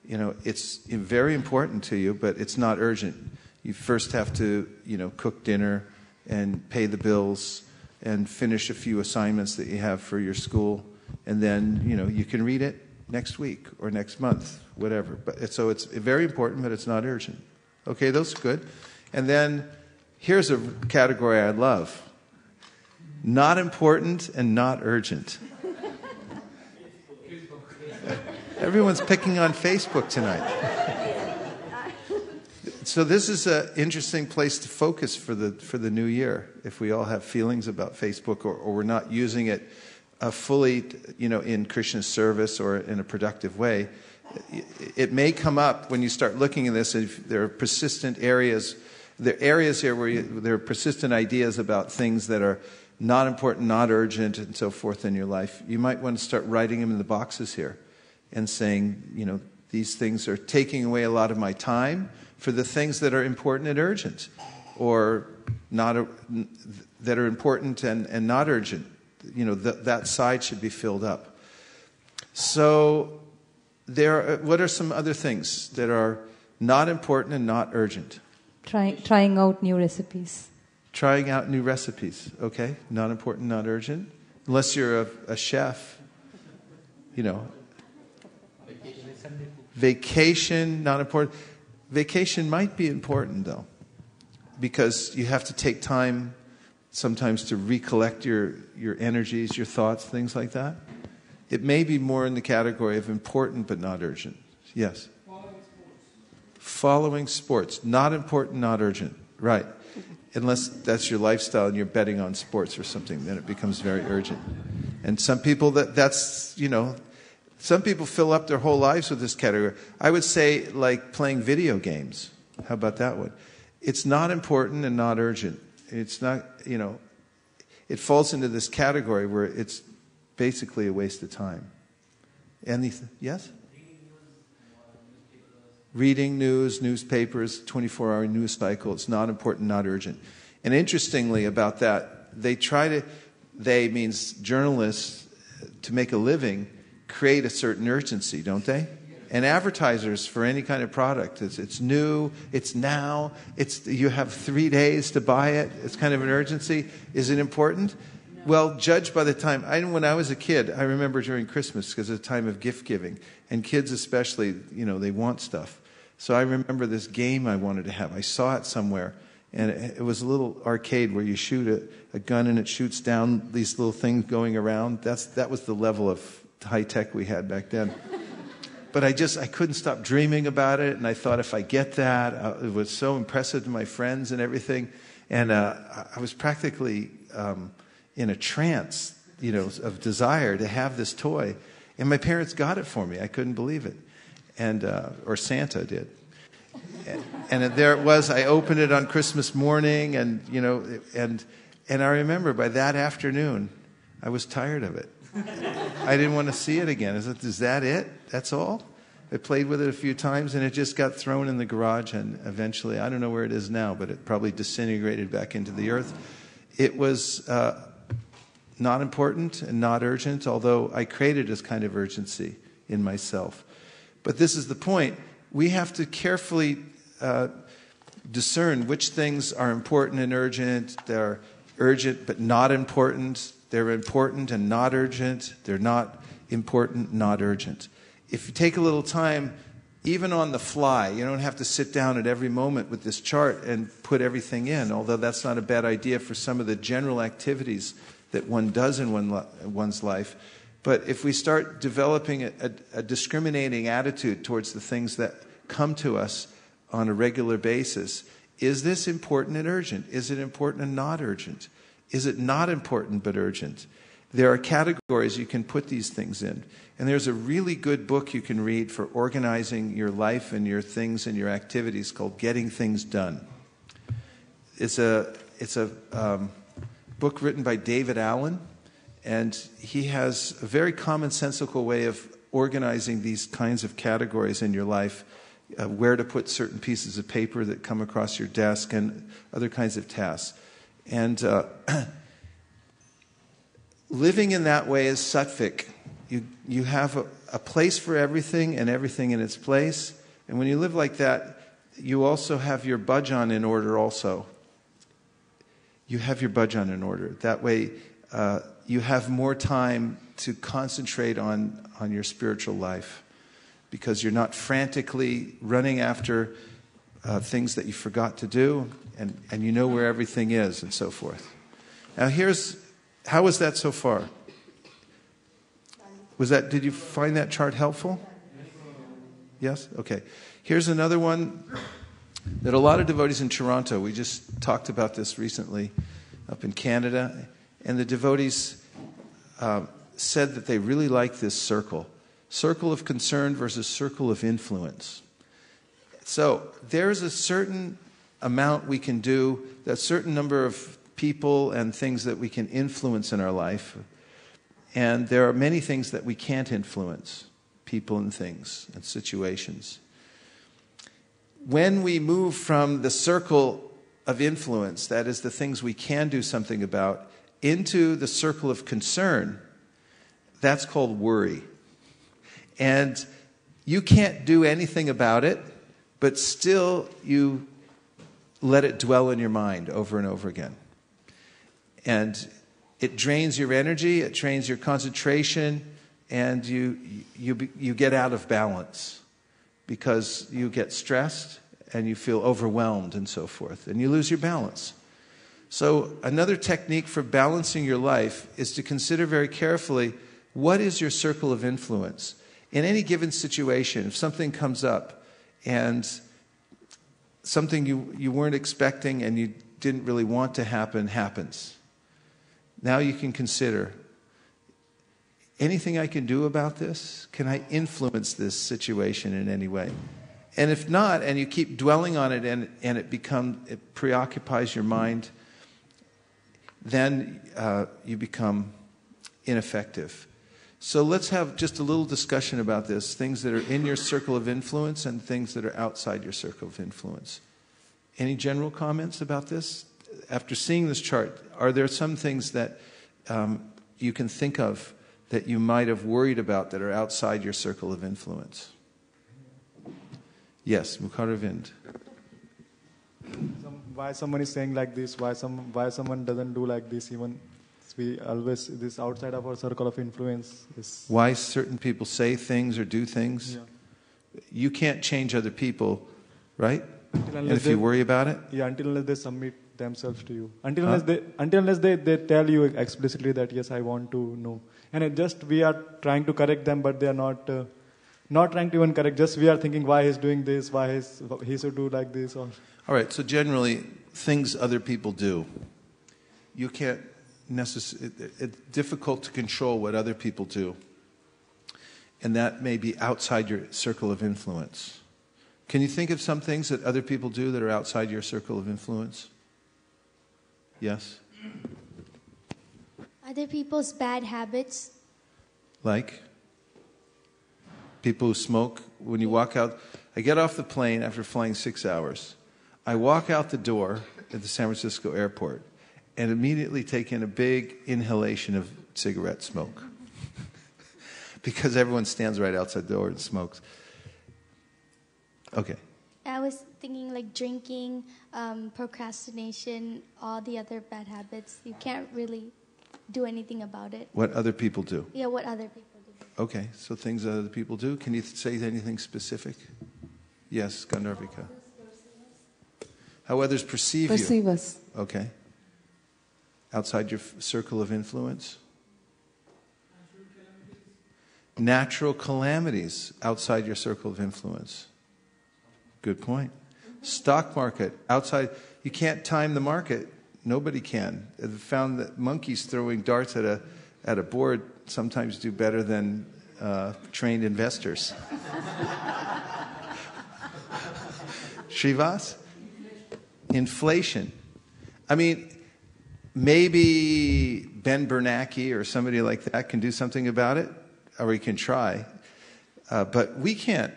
It's very important to you, but it's not urgent. You first have to, cook dinner and pay the bills and finish a few assignments that you have for your school. And then, you can read it next week or next month, whatever. So it's very important, but it's not urgent. Okay, those are good. And then here's a category I love. Not important and not urgent. Everyone's picking on Facebook tonight. So this is an interesting place to focus for the new year. If we all have feelings about Facebook or we're not using it fully, in Krishna's service or in a productive way, it may come up when you start looking at this. If there are persistent areas, there are areas here where there are persistent ideas about things that are not important, not urgent, and so forth in your life. You might want to start writing them in the boxes here and saying, these things are taking away a lot of my time for the things that are important and urgent, or not that are important and not urgent. That side should be filled up. So what are some other things that are not important and not urgent? Trying out new recipes. Trying out new recipes, okay? Not important, not urgent. Unless you're a chef, Vacation, not important. Vacation might be important, though, because you have to take time sometimes to recollect your energies, your thoughts, things like that. It may be more in the category of important but not urgent. Yes? Following sports. Not important, not urgent. Right. Unless that's your lifestyle and you're betting on sports or something, then it becomes very urgent. And some people, some people fill up their whole lives with this category. I would say like playing video games. How about that one? It's not important and not urgent. It's not, it falls into this category where it's basically a waste of time. Anything? Yes? Reading news, newspapers, 24-hour news cycle, it's not important, not urgent. And interestingly about that, they means journalists, to make a living, create a certain urgency, don't they? And advertisers for any kind of product, it's new, it's now, you have 3 days to buy it, it's kind of an urgency. Is it important? No. Well, judged by the time, when I was a kid, I remember during Christmas, because it's a time of gift giving, and kids especially, they want stuff. So I remember this game I wanted to have. I saw it somewhere, and it was a little arcade where you shoot a gun and it shoots down these little things going around. That was the level of high tech we had back then. But I couldn't stop dreaming about it, and I thought if I get that, it was so impressive to my friends and everything. And I was practically in a trance, of desire to have this toy. And my parents got it for me. I couldn't believe it. Or Santa did. And there it was. I opened it on Christmas morning, and I remember by that afternoon, I was tired of it. I didn't want to see it again. Is that it? That's all? I played with it a few times, and it just got thrown in the garage, and eventually, I don't know where it is now, but it probably disintegrated back into the earth. It was not important and not urgent, although I created this kind of urgency in myself. But this is the point. We have to carefully discern which things are important and urgent. They're urgent but not important. They're important and not urgent. They're not important, not urgent. If you take a little time, even on the fly, you don't have to sit down at every moment with this chart and put everything in, although that's not a bad idea for some of the general activities that one does in one's life. But if we start developing a discriminating attitude towards the things that come to us on a regular basis, is this important and urgent? Is it important and not urgent? Is it not important but urgent? There are categories you can put these things in. And there's a really good book you can read for organizing your life and your things and your activities called Getting Things Done. It's a book written by David Allen, and he has a very commonsensical way of organizing these kinds of categories in your life, where to put certain pieces of paper that come across your desk and other kinds of tasks. And living in that way is sattvic. You have a place for everything and everything in its place. And when you live like that, you also have your bhajan in order also. You have your bhajan in order. That way you have more time to concentrate on your spiritual life, because you're not frantically running after things that you forgot to do, and you know where everything is and so forth. Now how was that so far? Did you find that chart helpful? Yes? Okay. Here's another one that a lot of devotees in Toronto, we just talked about this recently up in Canada, and the devotees said that they really like this circle of concern versus circle of influence. So there's a certain amount we can do, a certain number of people and things that we can influence in our life. And there are many things that we can't influence, people and things and situations. When we move from the circle of influence, that is the things we can do something about, into the circle of concern, that's called worry. And you can't do anything about it, but still you let it dwell in your mind over and over again. And it drains your energy, it drains your concentration, and you get out of balance because you get stressed and you feel overwhelmed and so forth, and you lose your balance. So another technique for balancing your life is to consider very carefully, what is your circle of influence? In any given situation, if something comes up and something you weren't expecting and you didn't really want to happen happens, now you can consider, anything I can do about this? Can I influence this situation in any way? And if not, and you keep dwelling on it and it preoccupies your mind, then you become ineffective. So let's have just a little discussion about this, things that are in your circle of influence and things that are outside your circle of influence. Any general comments about this? After seeing this chart, are there some things that you can think of that you might have worried about that are outside your circle of influence? Yes, Mukharavind. Why someone is saying like this, why someone doesn't do like this, even we always, this outside of our circle of influence is... Why certain people say things or do things? Yeah. You can't change other people, right? And if you worry about it? Yeah, until unless they submit themselves to you. Until unless they tell you explicitly that, yes, I want to know. And we are trying to correct them, but they are not trying to even correct. Just we are thinking why he's doing this, why he should do like this. Or... All right, so generally, things other people do. You can't it's difficult to control what other people do. And that may be outside your circle of influence. Can you think of some things that other people do that are outside your circle of influence? Yes? Other people's bad habits. Like? People who smoke. When you walk out, I get off the plane after flying 6 hours. I walk out the door at the San Francisco airport and immediately take in a big inhalation of cigarette smoke. Because everyone stands right outside the door and smokes. Okay. I was thinking like drinking, procrastination, all the other bad habits. You can't really do anything about it. What other people do? Yeah, what other people do. Okay, so things that other people do. Can you say anything specific? Yes, Gandharvika. How others perceive you. Perceive us. Okay. Outside your circle of influence? Natural calamities outside your circle of influence. Good point. Stock market, outside. You can't time the market. Nobody can. I've found that monkeys throwing darts at a board sometimes do better than trained investors. Srivas? Inflation. I mean, maybe Ben Bernanke or somebody like that can do something about it, or we can try. But we can't.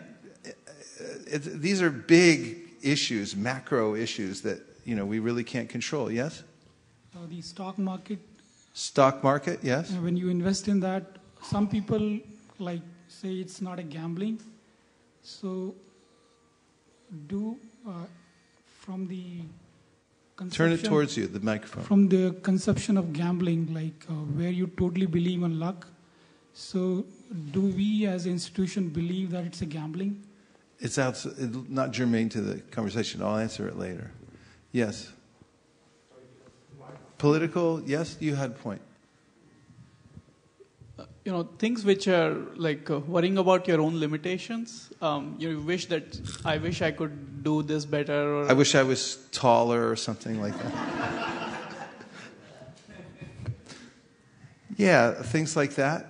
These are big issues, macro issues that, we really can't control. Yes? The stock market. Stock market, yes. When you invest in that, some people say it's not a gambling. So from the conception... Turn it towards you, the microphone. From the conception of gambling, where you totally believe in luck. So do we as an institution believe that it's a gambling? It's not germane to the conversation. I'll answer it later. Yes. Political, yes, you had a point. Things which are worrying about your own limitations. You wish that, I wish I could do this better. Or I wish I was taller or something like that. Yeah, things like that.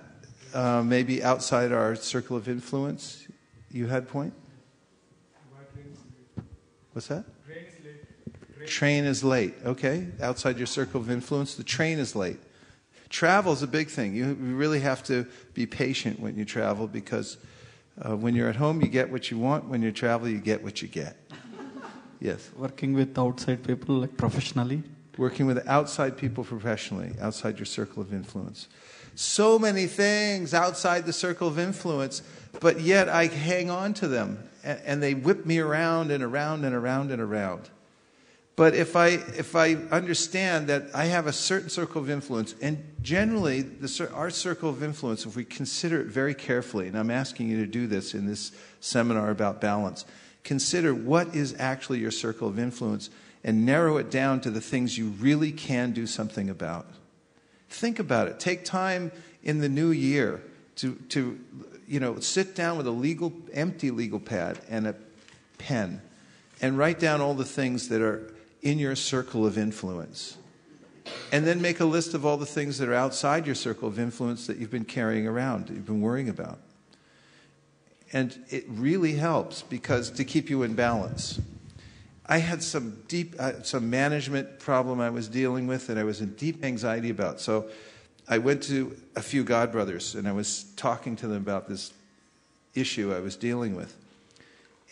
Maybe outside our circle of influence. You had a point? What's that? Train is late. Okay. Outside your circle of influence, the train is late. Travel is a big thing. You really have to be patient when you travel because when you're at home, you get what you want. When you travel, you get what you get. Yes. Working with outside people, professionally. Working with outside people professionally, outside your circle of influence. So many things outside the circle of influence, but yet I hang on to them, and they whip me around and around and around and around. But if I understand that I have a certain circle of influence, and generally our circle of influence, if we consider it very carefully, and I'm asking you to do this in this seminar about balance, consider what is actually your circle of influence and narrow it down to the things you really can do something about. Think about it. Take time in the new year to sit down with a empty legal pad and a pen and write down all the things that are in your circle of influence. And then make a list of all the things that are outside your circle of influence that you've been carrying around, that you've been worrying about. And it really helps to keep you in balance. I had some management problem I was dealing with that I was in deep anxiety about. So I went to a few godbrothers, and I was talking to them about this issue I was dealing with.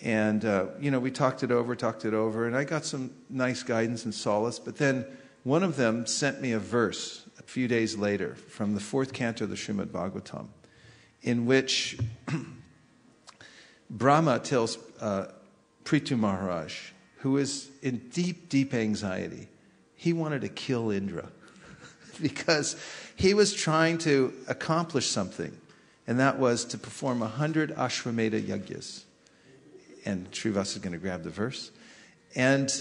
And, we talked it over, and I got some nice guidance and solace. But then one of them sent me a verse a few days later from the 4th canto of the Srimad Bhagavatam, in which Brahma tells Prithu Maharaj, who is in deep, deep anxiety, he wanted to kill Indra because he was trying to accomplish something, and that was to perform 100 Ashwamedha Yagyas. And Srivas is going to grab the verse. And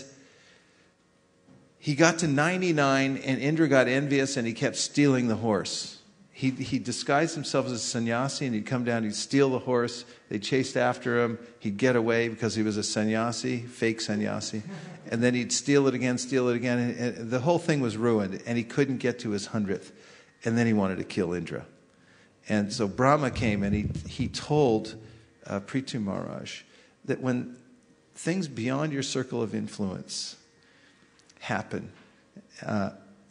he got to 99, and Indra got envious, and he kept stealing the horse. He disguised himself as a sannyasi, and he'd come down, he'd steal the horse. They chased after him. He'd get away because he was a sannyasi, fake sannyasi. And then he'd steal it again. And the whole thing was ruined, and he couldn't get to his 100th. And then he wanted to kill Indra. And so Brahma came, and he told Prithu Maharaj that when things beyond your circle of influence happen,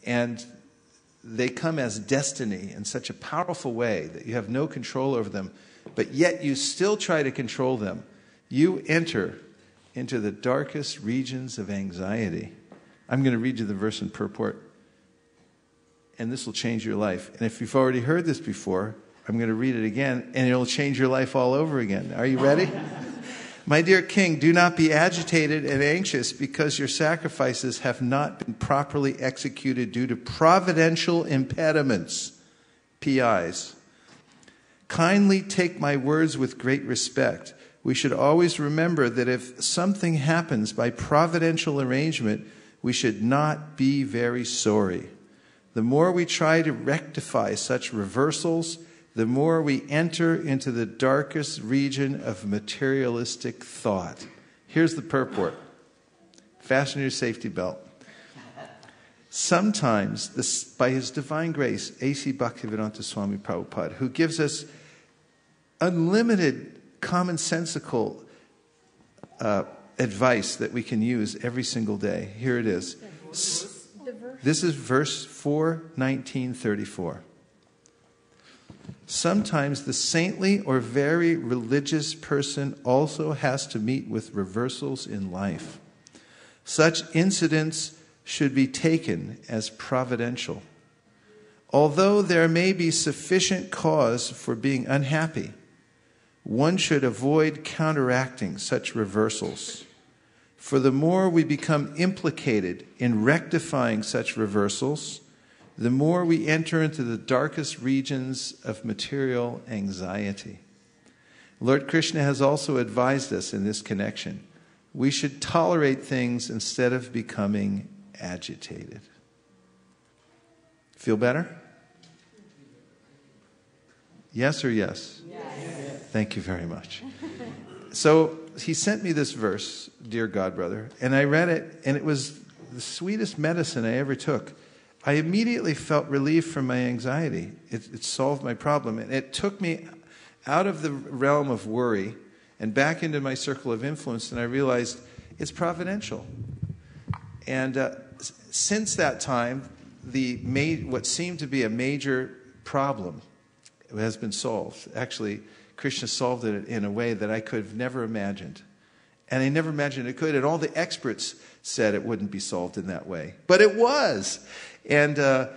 and they come as destiny in such a powerful way that you have no control over them, but yet you still try to control them, you enter into the darkest regions of anxiety. I'm going to read you the verse in purport, and this will change your life. And if you've already heard this before, I'm going to read it again, and it'll change your life all over again. Are you ready? My dear king, do not be agitated and anxious because your sacrifices have not been properly executed due to providential impediments, PIs. Kindly take my words with great respect. We should always remember that if something happens by providential arrangement, we should not be very sorry. The more we try to rectify such reversals, the more we enter into the darkest region of materialistic thought. Here's the purport. Fasten your safety belt. Sometimes, by His divine grace, A.C. Bhaktivedanta Swami Prabhupada, who gives us unlimited commonsensical advice that we can use every single day. Here it is. This is verse 4:1934. Sometimes the saintly or very religious person also has to meet with reversals in life. Such incidents should be taken as providential. Although there may be sufficient cause for being unhappy, one should avoid counteracting such reversals. For the more we become implicated in rectifying such reversals, the more we enter into the darkest regions of material anxiety. Lord Krishna has also advised us in this connection. We should tolerate things instead of becoming agitated. Feel better? Yes or yes? Yes. Thank you very much. So he sent me this verse, dear Godbrother, and I read it, and it was the sweetest medicine I ever took. I immediately felt relief from my anxiety. It solved my problem. And it took me out of the realm of worry and back into my circle of influence, and I realized it's providential. And since that time, what seemed to be a major problem has been solved. Actually, Krishna solved it in a way that I could have never imagined. And I never imagined it could. And all the experts said it wouldn't be solved in that way. But it was. And the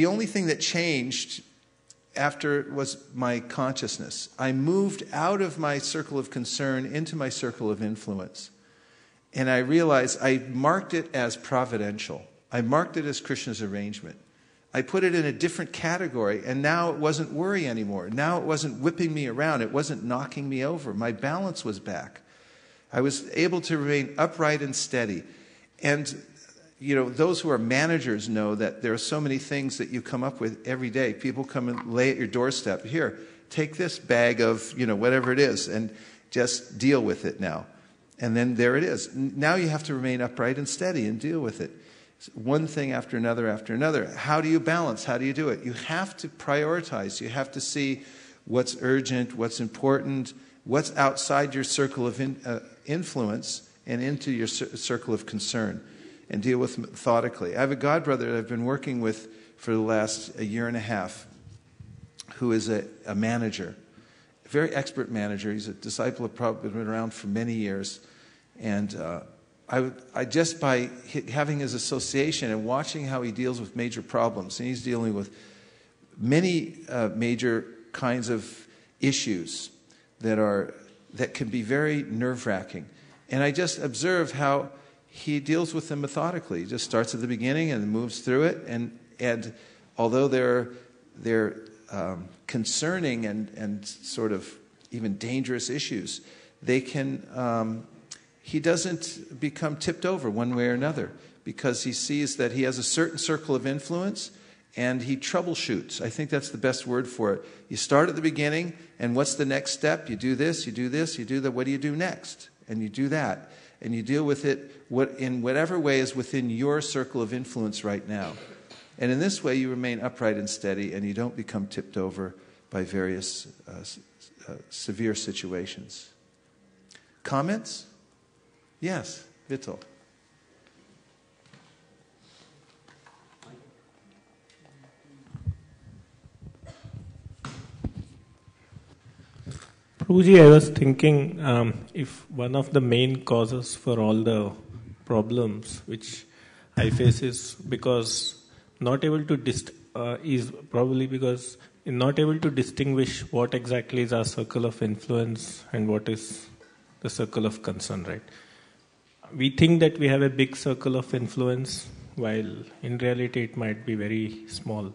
only thing that changed after was my consciousness. I moved out of my circle of concern into my circle of influence. And I realized I marked it as providential. I marked it as Krishna's arrangement. I put it in a different category, and now it wasn't worry anymore. Now it wasn't whipping me around. It wasn't knocking me over. My balance was back. I was able to remain upright and steady. And, those who are managers know that there are so many things that you come up with every day. People come and lay at your doorstep. Here, take this bag of, whatever it is, and just deal with it now. And then there it is. Now you have to remain upright and steady and deal with it. One thing after another after another. How do you balance? How do you do it? You have to prioritize. You have to see what's urgent, what's important, what's outside your circle of influence and into your circle of concern. and deal with them methodically. I have a godbrother that I've been working with for the last a year and a half who is a manager, a very expert manager. He's a disciple of Prabhupada, been around for many years. And I just by having his association and watching how he deals with major problems, and he's dealing with many major kinds of issues that can be very nerve-wracking. And I just observe how he deals with them methodically. He just starts at the beginning and moves through it. And although they're concerning and sort of even dangerous issues, they can. He doesn't become tipped over one way or another because he sees that he has a certain circle of influence and he troubleshoots. I think that's the best word for it. You start at the beginning, and what's the next step? You do this, you do this, you do that. What do you do next? And you do that. And you deal with it in whatever way is within your circle of influence right now. And in this way, you remain upright and steady, and you don't become tipped over by various severe situations. Comments? Yes, Vittel. Prabhuji, I was thinking if one of the main causes for all the problems which I face is because not able to is probably because not able to distinguish what exactly is our circle of influence and what is the circle of concern, right? We think that we have a big circle of influence, while in reality it might be very small.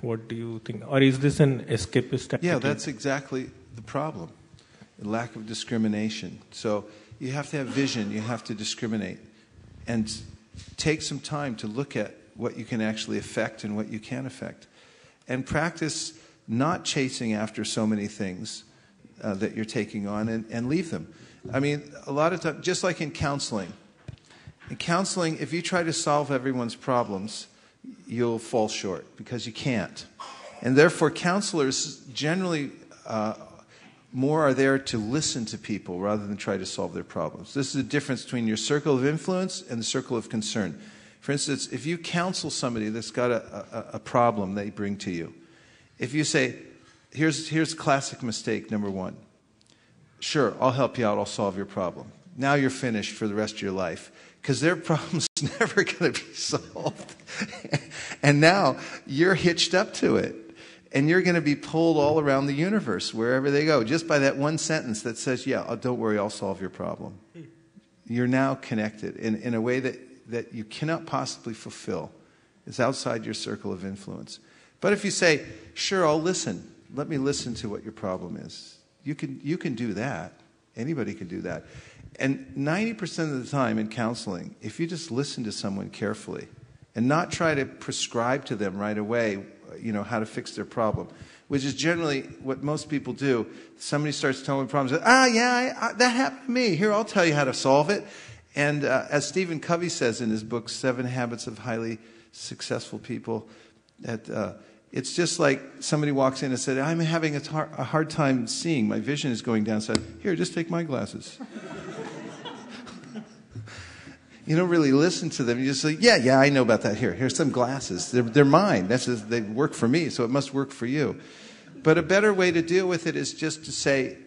What do you think? Or is this an escapist attitude? Yeah, that's exactly the problem. The lack of discrimination. So you have to have vision, you have to discriminate. And take some time to look at what you can actually affect and what you can't affect. And practice not chasing after so many things that you're taking on and leave them. I mean, a lot of times, just like in counseling, if you try to solve everyone's problems, you'll fall short because you can't. And therefore, counselors generally more are there to listen to people rather than try to solve their problems. This is the difference between your circle of influence and the circle of concern. For instance, if you counsel somebody that's got a problem they bring to you, if you say, here's classic mistake number one. Sure, I'll help you out, I'll solve your problem. Now you're finished for the rest of your life. Because their problem's never going to be solved. And now you're hitched up to it. And you're going to be pulled all around the universe, wherever they go, just by that one sentence that says, yeah, don't worry, I'll solve your problem. You're now connected in a way that you cannot possibly fulfill. It's outside your circle of influence. But if you say, sure, I'll listen. Let me listen to what your problem is. You can do that. Anybody can do that. And 90% of the time in counseling, if you just listen to someone carefully and not try to prescribe to them right away, how to fix their problem, which is generally what most people do. Somebody starts telling problems, that happened to me. Here, I'll tell you how to solve it. And as Stephen Covey says in his book, 7 Habits of Highly Successful People, that it's just like somebody walks in and said, I'm having a hard time seeing. My vision is going down. So here, just take my glasses. You don't really listen to them. You just say, yeah, I know about that. Here's some glasses. They're mine. They work for me, so it must work for you. But a better way to deal with it is just to say,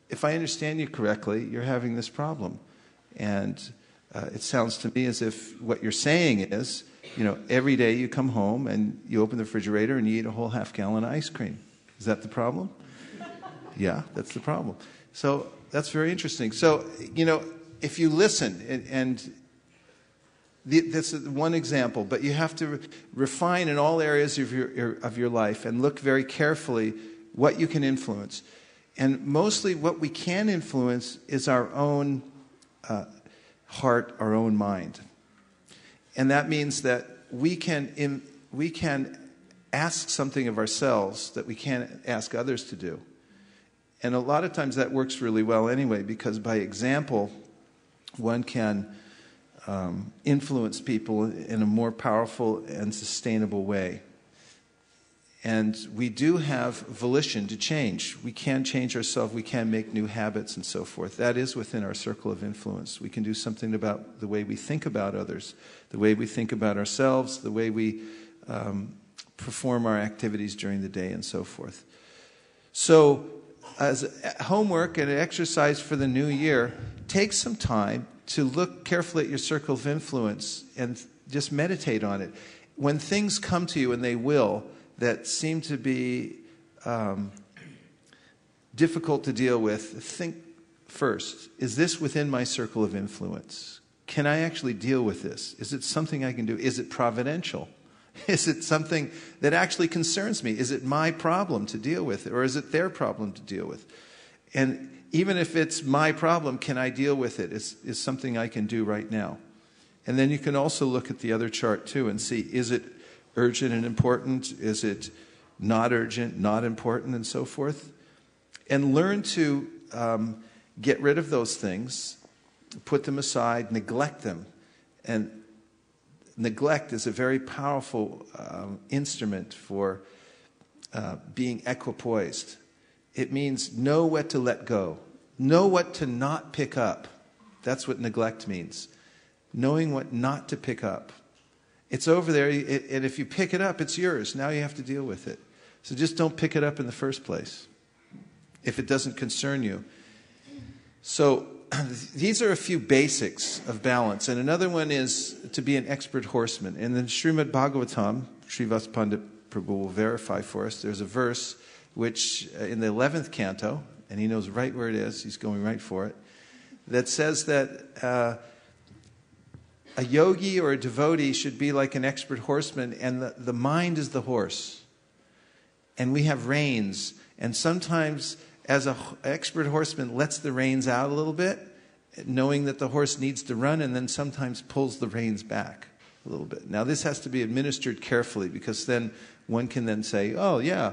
if I understand you correctly, you're having this problem. And it sounds to me as if what you're saying is, every day you come home and you open the refrigerator and you eat a whole half-gallon of ice cream. Is that the problem? Yeah, that's the problem. So that's very interesting. So, if you listen, and this is one example, but you have to refine in all areas of your life and look very carefully what you can influence. And mostly what we can influence is our own heart, our own mind. And that means that we can ask something of ourselves that we can't ask others to do. And a lot of times that works really well anyway, because by example, one can influence people in a more powerful and sustainable way. And we do have volition to change. We can change ourselves. We can make new habits and so forth. That is within our circle of influence. We can do something about the way we think about others, the way we think about ourselves, the way we perform our activities during the day and so forth. So as homework and an exercise for the new year, take some time to look carefully at your circle of influence and just meditate on it. When things come to you, and they will, that seem to be difficult to deal with, think first, is this within my circle of influence? Can I actually deal with this? Is it something I can do? Is it providential? Is it something that actually concerns me? Is it my problem to deal with, or is it their problem to deal with? And even if it's my problem, can I deal with it? Is something I can do right now? And then you can also look at the other chart too and see, is it urgent and important? Is it not urgent, not important, and so forth? And learn to get rid of those things, put them aside, neglect them. And neglect is a very powerful instrument for being equipoised. It means know what to let go. Know what to not pick up. That's what neglect means. Knowing what not to pick up. It's over there, and if you pick it up, it's yours. Now you have to deal with it. So just don't pick it up in the first place if it doesn't concern you. So these are a few basics of balance. And another one is to be an expert horseman. In the Srimad Bhagavatam, Srivas Pandit Prabhu will verify for us, there's a verse which in the 11th canto, and he knows right where it is, he's going right for it, that says that a yogi or a devotee should be like an expert horseman, and the mind is the horse. And we have reins. And sometimes, as an expert horseman lets the reins out a little bit, knowing that the horse needs to run, and then sometimes pulls the reins back a little bit. Now, this has to be administered carefully, because then one can then say, oh, yeah,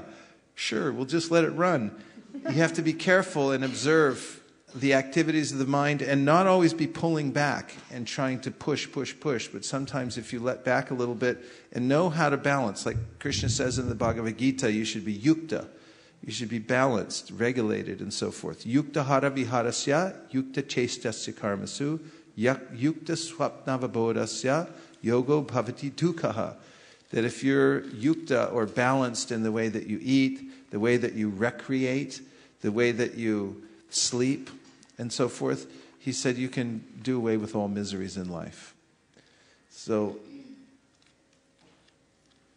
sure, we'll just let it run. You have to be careful and observe the activities of the mind and not always be pulling back and trying to push. But sometimes if you let back a little bit and know how to balance, like Krishna says in the Bhagavad Gita, you should be yukta. You should be balanced, regulated, and so forth. Yukta hara viharasya, yukta chestasya karmasu, yukta swapnavabodhasya, yogo bhavati dukkha. That if you're yukta, or balanced in the way that you eat, the way that you recreate, the way that you sleep, and so forth, he said you can do away with all miseries in life. So,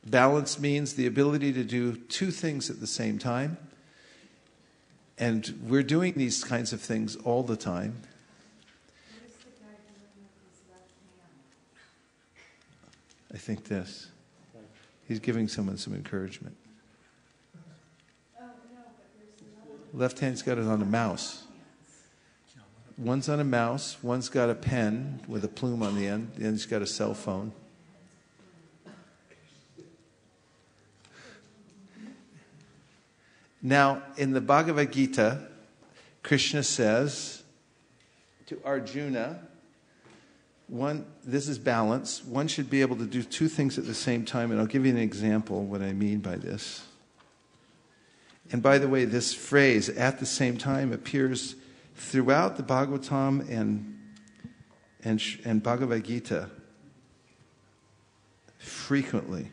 balance means the ability to do two things at the same time. And we're doing these kinds of things all the time. I think this. He's giving someone some encouragement. Left hand's got it on a mouse. One's on a mouse, one's got a pen with a plume on the end, the other's got a cell phone. Now, in the Bhagavad Gita, Krishna says to Arjuna, this is balance. One should be able to do two things at the same time, and I'll give you an example of what I mean by this. And by the way, this phrase, at the same time, appears throughout the Bhagavatam and Bhagavad Gita frequently.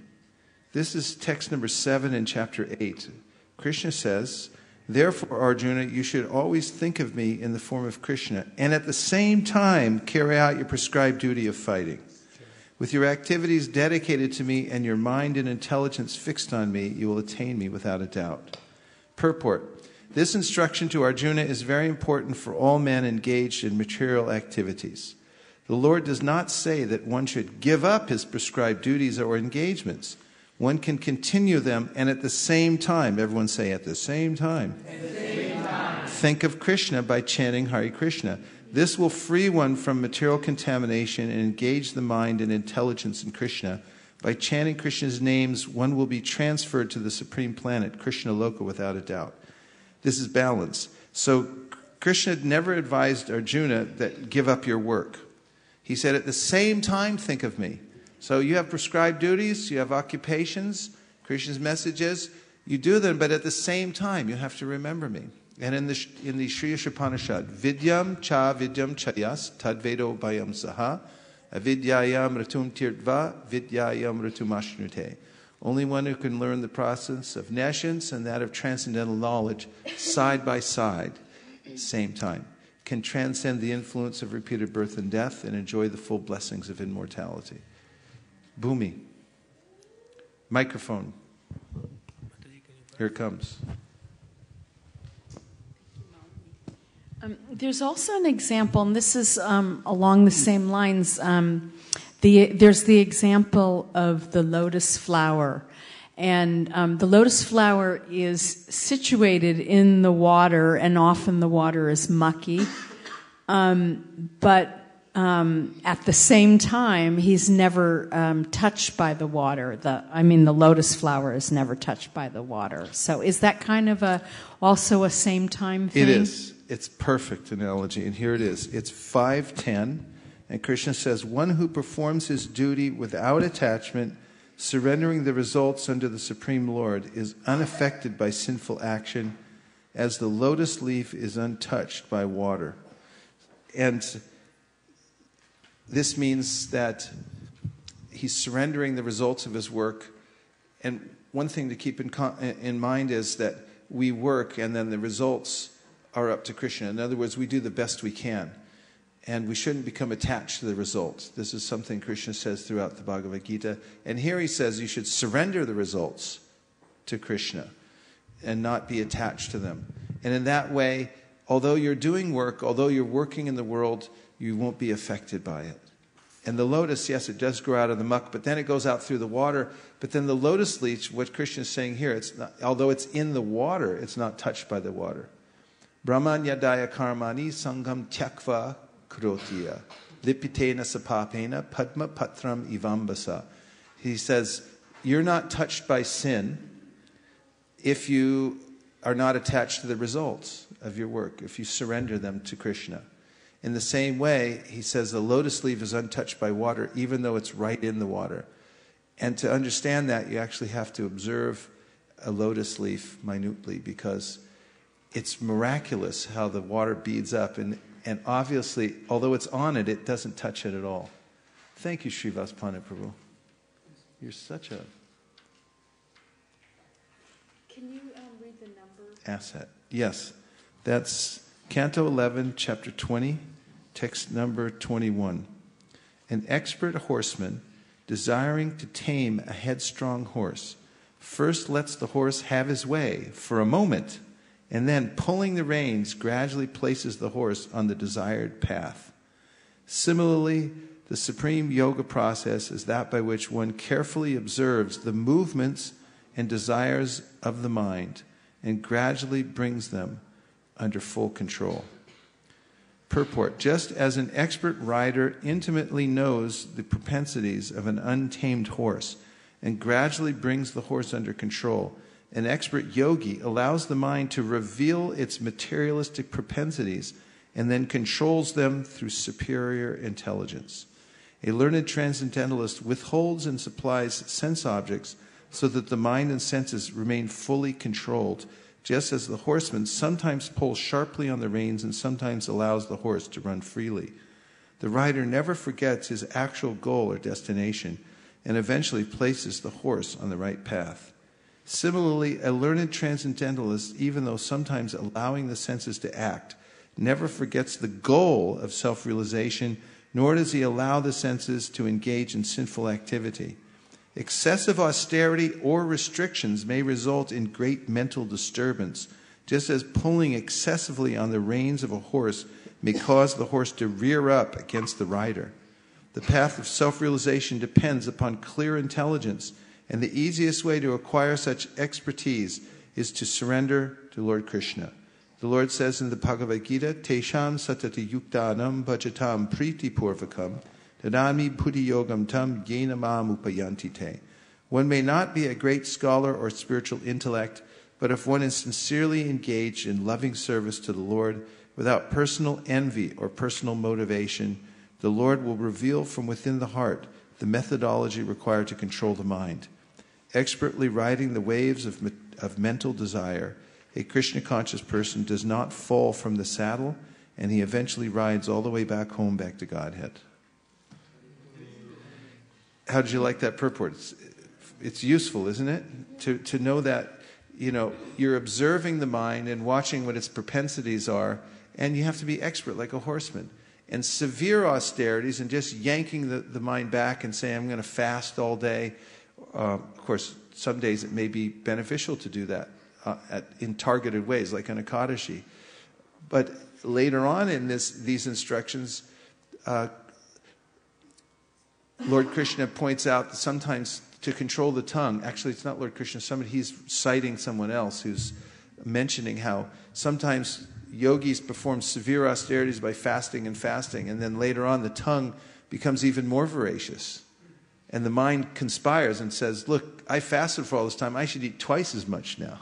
This is text number 7 in chapter 8. Krishna says, therefore, Arjuna, you should always think of me in the form of Krishna, and at the same time carry out your prescribed duty of fighting. With your activities dedicated to me and your mind and intelligence fixed on me, you will attain me without a doubt. Purport. This instruction to Arjuna is very important for all men engaged in material activities. The Lord does not say that one should give up his prescribed duties or engagements. One can continue them, and at the same time, everyone say, at the same time, think of Krishna by chanting Hare Krishna. This will free one from material contamination and engage the mind and intelligence in Krishna. By chanting Krishna's names, one will be transferred to the supreme planet, Krishna Loka, without a doubt. This is balance. So Krishna never advised Arjuna that give up your work. He said, at the same time, think of me. So you have prescribed duties, you have occupations, Krishna's message is, you do them, but at the same time, you have to remember me. And in the Shri Upanishad, Vidyam cha vidyam chayas tadvedo bayam saha avidyayam ratum tirtva vidyayam ratumashnute. Only one who can learn the process of nescience and that of transcendental knowledge side by side, same time, can transcend the influence of repeated birth and death and enjoy the full blessings of immortality. Bhumi. Microphone. Here it comes. There's also an example, and this is along the same lines. There's the example of the lotus flower. And the lotus flower is situated in the water, and often the water is mucky. But at the same time, he's never touched by the water. The lotus flower is never touched by the water. So is that kind of also a same time thing? It is. It's perfect analogy, and here it is. It's 5:10, and Krishna says, one who performs his duty without attachment, surrendering the results unto the Supreme Lord, is unaffected by sinful action, as the lotus leaf is untouched by water. And this means that he's surrendering the results of his work. And one thing to keep in mind is that we work, and then the results are up to Krishna. In other words, we do the best we can. And we shouldn't become attached to the results. This is something Krishna says throughout the Bhagavad Gita. And here he says you should surrender the results to Krishna and not be attached to them. And in that way, although you're doing work, although you're working in the world, you won't be affected by it. And the lotus, yes, it does grow out of the muck, but then it goes out through the water. But then the lotus leaf, what Krishna is saying here, it's not, although it's in the water, it's not touched by the water. Brahman yadaya karmani sangam tyakva krotiya lipitena sapapena padma patram ivambasa. He says, you're not touched by sin if you are not attached to the results of your work, if you surrender them to Krishna. In the same way, he says the lotus leaf is untouched by water, even though it's right in the water. And to understand that, you actually have to observe a lotus leaf minutely, because it's miraculous how the water beads up. And obviously, although it's on it, it doesn't touch it at all. Thank you, Srivas Pandit Prabhu. You're such a... Can you read the number? Asset. Yes. That's Canto 11, Chapter 20, text number 21. An expert horseman, desiring to tame a headstrong horse, first lets the horse have his way for a moment, and then, pulling the reins, gradually places the horse on the desired path. Similarly, the supreme yoga process is that by which one carefully observes the movements and desires of the mind and gradually brings them under full control. Purport: just as an expert rider intimately knows the propensities of an untamed horse and gradually brings the horse under control, an expert yogi allows the mind to reveal its materialistic propensities and then controls them through superior intelligence. A learned transcendentalist withholds and supplies sense objects so that the mind and senses remain fully controlled, just as the horseman sometimes pulls sharply on the reins and sometimes allows the horse to run freely. The rider never forgets his actual goal or destination and eventually places the horse on the right path. Similarly, a learned transcendentalist, even though sometimes allowing the senses to act, never forgets the goal of self-realization, nor does he allow the senses to engage in sinful activity. Excessive austerity or restrictions may result in great mental disturbance, just as pulling excessively on the reins of a horse may cause the horse to rear up against the rider. The path of self-realization depends upon clear intelligence, and the easiest way to acquire such expertise is to surrender to Lord Krishna. The Lord says in the Bhagavad Gita, Tesham satati yuktanam bhajatam priti purvakam tadami buddhi yogam tam yena mam upayanti te. One may not be a great scholar or spiritual intellect, but if one is sincerely engaged in loving service to the Lord without personal envy or personal motivation, the Lord will reveal from within the heart the methodology required to control the mind. expertly riding the waves of mental desire, a Krishna-conscious person does not fall from the saddle, and he eventually rides all the way back home, back to Godhead. How did you like that purport? It's useful, isn't it? To know that, you're observing the mind and watching what its propensities are, and you have to be expert like a horseman. And severe austerities and just yanking the mind back and saying, I'm going to fast all day. Of course, some days it may be beneficial to do that in targeted ways, like an Ekadashi. But later on in these instructions, Lord Krishna points out that sometimes to control the tongue, actually it's not Lord Krishna, he's citing someone else who's mentioning how sometimes yogis perform severe austerities by fasting, and then later on the tongue becomes even more voracious. And the mind conspires and says, look, I fasted for all this time, I should eat twice as much now.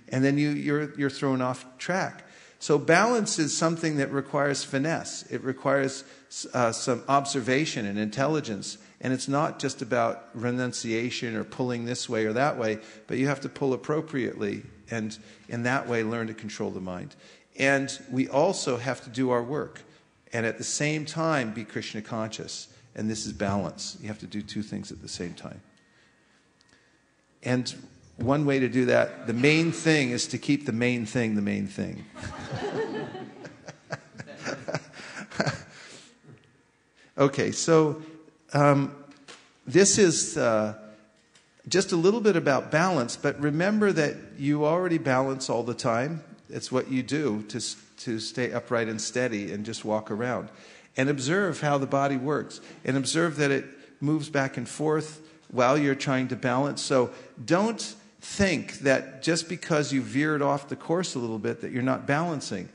And then you're thrown off track. So balance is something that requires finesse. It requires some observation and intelligence. And it's not just about renunciation or pulling this way or that way, but you have to pull appropriately and in that way learn to control the mind. And we also have to do our work and at the same time be Krishna conscious. And this is balance. You have to do two things at the same time. And one way to do that, the main thing is to keep the main thing the main thing. Okay, so this is just a little bit about balance, but remember that you already balance all the time. It's what you do to stay upright and steady and just walk around. And observe how the body works. And observe that it moves back and forth while you're trying to balance. So don't think that just because you veered off the course a little bit that you're not balancing.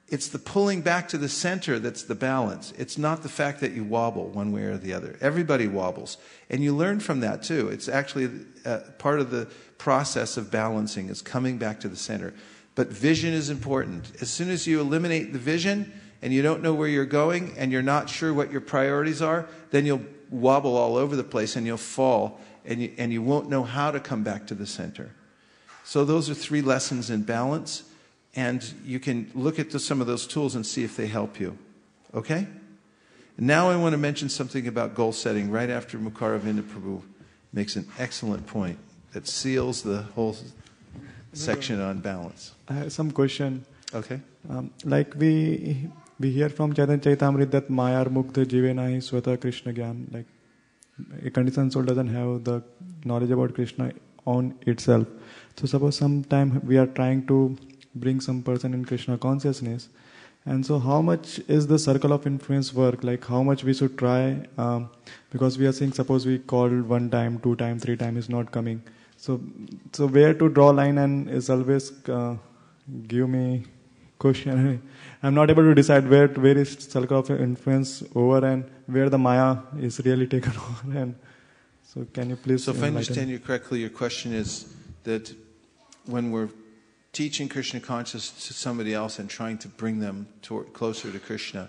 It's the pulling back to the center that's the balance. It's not the fact that you wobble one way or the other. Everybody wobbles. And you learn from that too. It's actually part of the process of balancing is coming back to the center. But vision is important. As soon as you eliminate the vision and you don't know where you're going and you're not sure what your priorities are, then you'll wobble all over the place and you'll fall and you won't know how to come back to the center. So those are 3 lessons in balance, and you can look at some of those tools and see if they help you. Okay? Now I want to mention something about goal setting right after Mukaravinda Prabhu makes an excellent point that seals the whole section on balance. I have some question. Okay. Like we hear from Chaitanya Chaitamrita that Mayar Mukta Jive Nahi Swata Krishna Gyan. Like a conditioned soul doesn't have the knowledge about Krishna on itself. So suppose sometime we are trying to bring some person in Krishna consciousness, and so how much is the circle of influence work? Like how much we should try? Because we are saying suppose we called 1 time, 2 time, 3 time is not coming. So where to draw line and is always give me question. I'm not able to decide where is circle of influence over and where the Maya is really taken over. And so can you please So if I understand you correctly, your question is that when we're teaching Krishna consciousness to somebody else and trying to bring them closer to Krishna,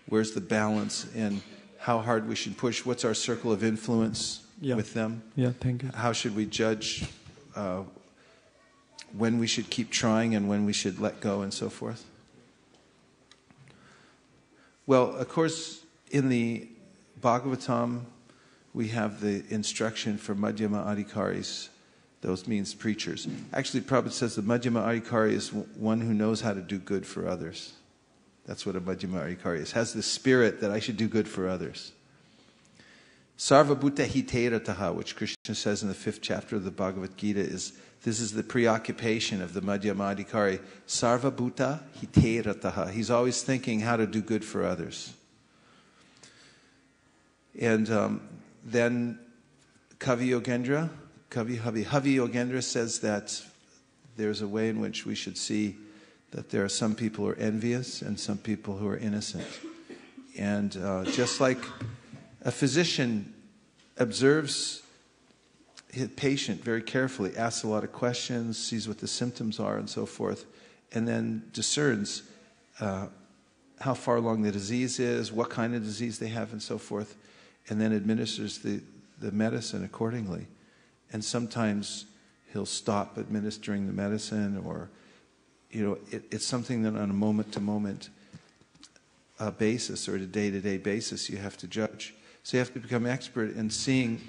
where's the balance in how hard we should push? What's our circle of influence with them? Yeah, thank you. How should we judge when we should keep trying and when we should let go and so forth? Well, of course, in the Bhagavatam, we have the instruction for Madhyama Adhikaris. Those means preachers. Actually, Prabhupada says the Madhyama Adhikari is one who knows how to do good for others. That's what a Madhyama Adhikari is. Has the spirit that I should do good for others. Sarva Bhuta Hiterataha, which Krishna says in the 5th chapter of the Bhagavad Gita, this is the preoccupation of the Madhyama Adhikari. Sarva Bhuta Hiterataha. He's always thinking how to do good for others. And then Kavi Yogendra says that there's a way in which we should see that there are some people who are envious and some people who are innocent. And just like a physician observes his patient very carefully, asks a lot of questions, sees what the symptoms are and so forth, and then discerns how far along the disease is, what kind of disease they have and so forth, and then administers the medicine accordingly. And sometimes he'll stop administering the medicine, or, it's something that on a moment-to-moment basis or a day-to-day basis you have to judge. So you have to become expert in seeing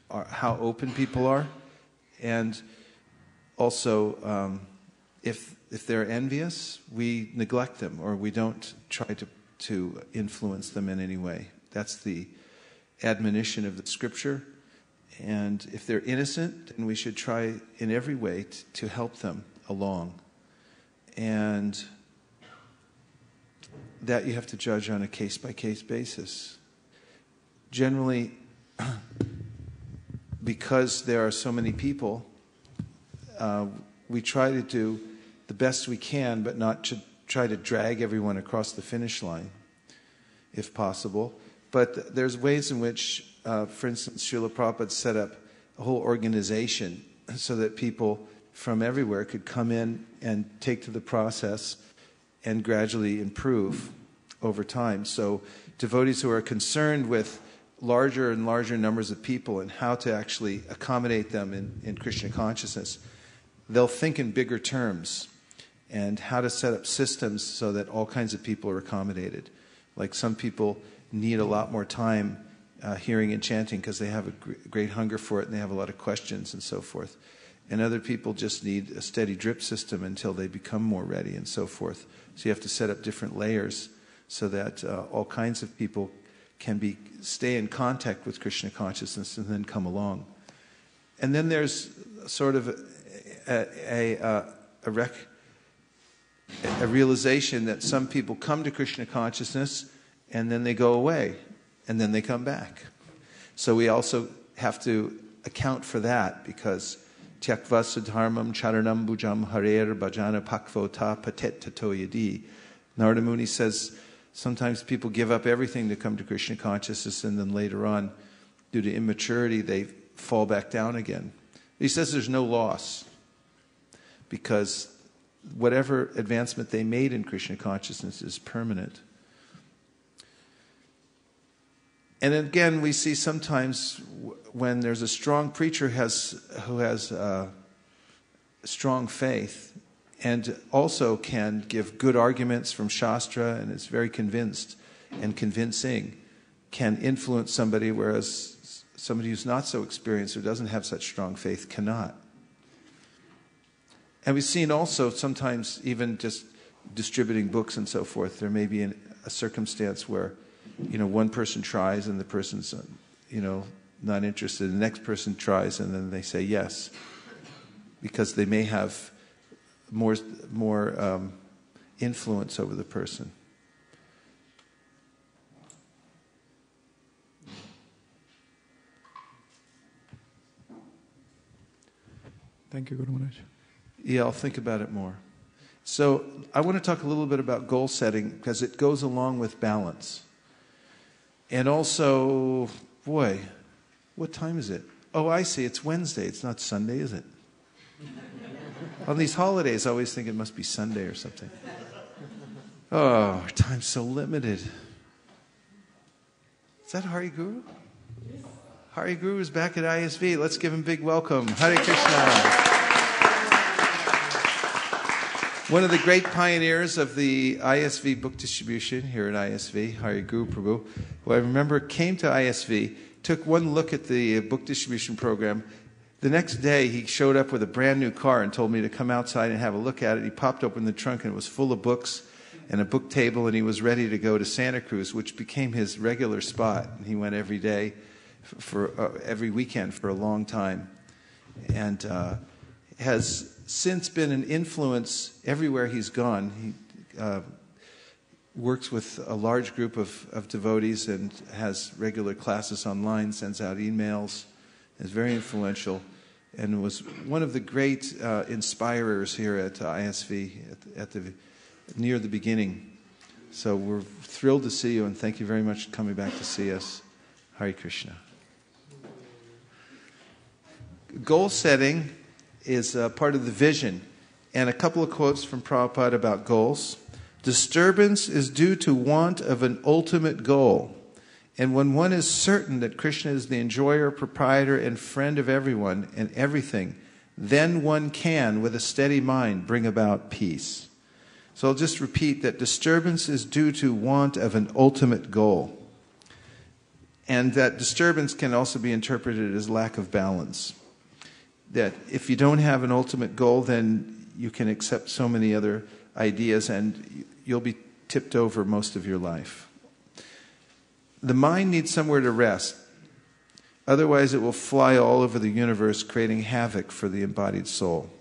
how open people are, and also if they're envious, we neglect them, or we don't try to influence them in any way. That's the admonition of the Scripture. And if they're innocent, then we should try in every way to help them along. And that you have to judge on a case-by-case basis. Generally, because there are so many people, we try to do the best we can, but not to try to drag everyone across the finish line, if possible. But there's ways in which, for instance, Srila Prabhupada set up a whole organization so that people from everywhere could come in and take to the process and gradually improve over time. So devotees who are concerned with larger and larger numbers of people and how to actually accommodate them in Krishna consciousness, they'll think in bigger terms and how to set up systems so that all kinds of people are accommodated. Like some people need a lot more time hearing and chanting because they have a great hunger for it and they have a lot of questions and so forth. And other people just need a steady drip system until they become more ready and so forth. So you have to set up different layers so that all kinds of people can stay in contact with Krishna consciousness and then come along. And then there's sort of a realization that some people come to Krishna consciousness and then they go away and then they come back. So we also have to account for that, because Tyakva sudharmam charanam bhujam harer bhajana pakvota patet tato yadi. Narada Muni says sometimes people give up everything to come to Krishna consciousness, and then later on, due to immaturity, they fall back down again. He says there's no loss, because whatever advancement they made in Krishna consciousness is permanent. And again, we see sometimes when there's a strong preacher who has strong faith and also can give good arguments from Shastra and is very convinced and convincing, can influence somebody, whereas somebody who's not so experienced or doesn't have such strong faith cannot. And we've seen also sometimes even just distributing books and so forth, there may be a circumstance where one person tries and the person's, not interested. The next person tries and then they say yes, because they may have more influence over the person. Thank you, Guru Maharaj. Yeah, I'll think about it more. So I want to talk a little bit about goal setting, because it goes along with balance. And also, boy, what time is it? Oh, I see, it's Wednesday. It's not Sunday, is it? On these holidays, I always think it must be Sunday or something. Oh, time's so limited. Is that Hari Guru? Hari Guru is back at ISV. Let's give him a big welcome. Hare Krishna. One of the great pioneers of the ISV book distribution here at ISV, Hari Guru Prabhu, who I remember came to ISV, took one look at the book distribution program. The next day, he showed up with a brand new car and told me to come outside and have a look at it. He popped open the trunk and it was full of books and a book table, and he was ready to go to Santa Cruz, which became his regular spot. And he went every day, for every weekend for a long time, and has since been an influence everywhere he's gone. He works with a large group of devotees and has regular classes online, sends out emails, is very influential, and was one of the great inspirers here at ISV near the beginning. So we're thrilled to see you, and thank you very much for coming back to see us. Hare Krishna. Goal setting is part of the vision. And a couple of quotes from Prabhupada about goals. Disturbance is due to want of an ultimate goal. And when one is certain that Krishna is the enjoyer, proprietor, and friend of everyone and everything, then one can, with a steady mind, bring about peace. So I'll just repeat that disturbance is due to want of an ultimate goal. And that disturbance can also be interpreted as lack of balance. That if you don't have an ultimate goal, then you can accept so many other ideas and you'll be tipped over most of your life. The mind needs somewhere to rest. Otherwise, it will fly all over the universe, creating havoc for the embodied soul.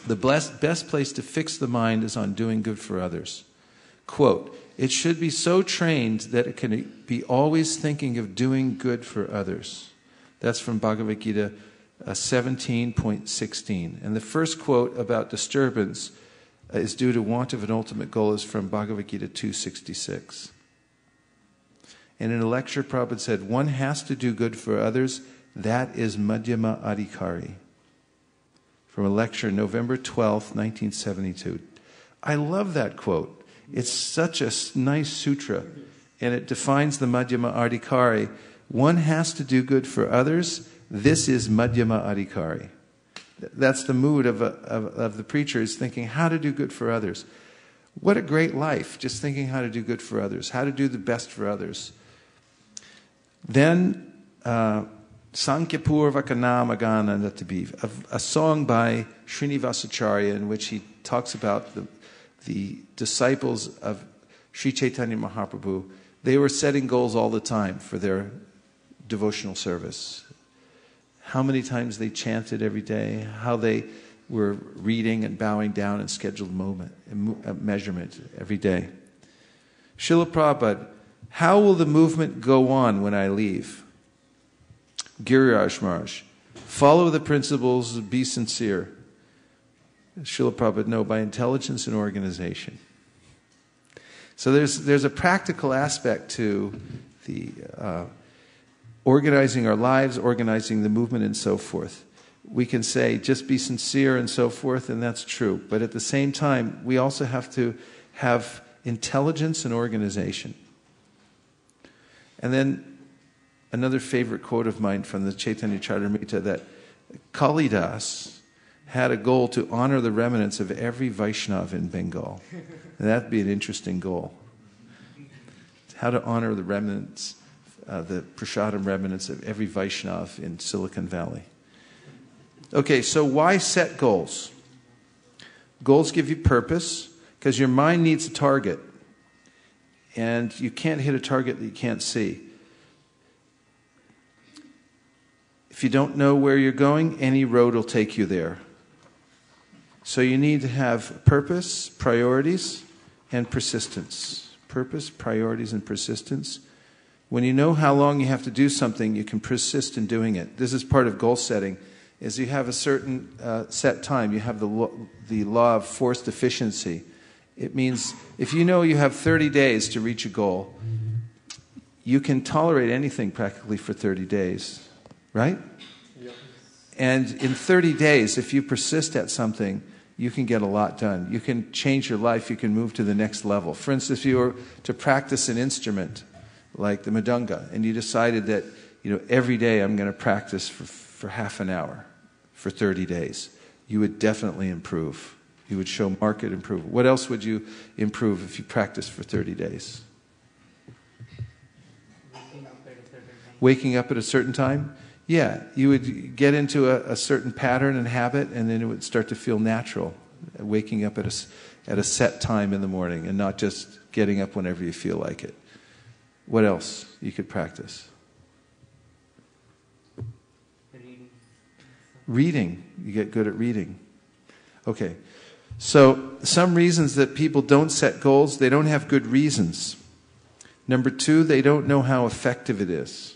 The best place to fix the mind is on doing good for others. Quote, "It should be so trained that it can be always thinking of doing good for others." That's from Bhagavad Gita 17.16. And the first quote about disturbance is due to want of an ultimate goal is from Bhagavad Gita 266. And in a lecture, Prabhupada said, one has to do good for others. That is Madhyama Adhikari. From a lecture, November 12th, 1972. I love that quote. It's such a nice sutra, and it defines the Madhyama Adhikari. One has to do good for others. This is Madhyama Adhikari. That's the mood of the preacher, is thinking how to do good for others. What a great life, just thinking how to do good for others, how to do the best for others. Then, Sankhya-purvaka-nama-gana Natabi, a song by Srinivasacharya in which he talks about the disciples of Sri Chaitanya Mahaprabhu. They were setting goals all the time for their devotional service. How many times they chanted every day, how they were reading and bowing down in scheduled measurement every day. Srila Prabhupada, how will the movement go on when I leave? Giriraj Maharaj, follow the principles, be sincere. Srila Prabhupada, no, by intelligence and organization. So there's a practical aspect to the organizing our lives, organizing the movement, and so forth. We can say, just be sincere and so forth, and that's true. But at the same time, we also have to have intelligence and organization. And then another favorite quote of mine from the Chaitanya Charitamrita, that Kalidas had a goal to honor the remnants of every Vaishnava in Bengal. And that'd be an interesting goal. How to honor the remnants, the Prasadam remnants of every Vaishnava in Silicon Valley. Okay, so why set goals? Goals give you purpose, because your mind needs a target. And you can't hit a target that you can't see. If you don't know where you're going, any road will take you there. So you need to have purpose, priorities, and persistence. Purpose, priorities, and persistence. When you know how long you have to do something, you can persist in doing it. This is part of goal setting, is you have a certain set time. You have the law of forced efficiency. It means if you know you have 30 days to reach a goal, you can tolerate anything practically for 30 days, right? Yeah. And in 30 days, if you persist at something, you can get a lot done. You can change your life. You can move to the next level. For instance, if you were to practice an instrument like the mridanga, and you decided that every day I'm going to practice for half an hour for 30 days, you would definitely improve. You would show marked improvement. What else would you improve if you practiced for 30 days? Waking up at a certain time? Yeah, you would get into a certain pattern and habit, and then it would start to feel natural. Waking up at a set time in the morning and not just getting up whenever you feel like it. What else you could practice? Reading. You get good at reading. Okay. So, some reasons that people don't set goals, they don't have good reasons. Number 2, they don't know how effective it is.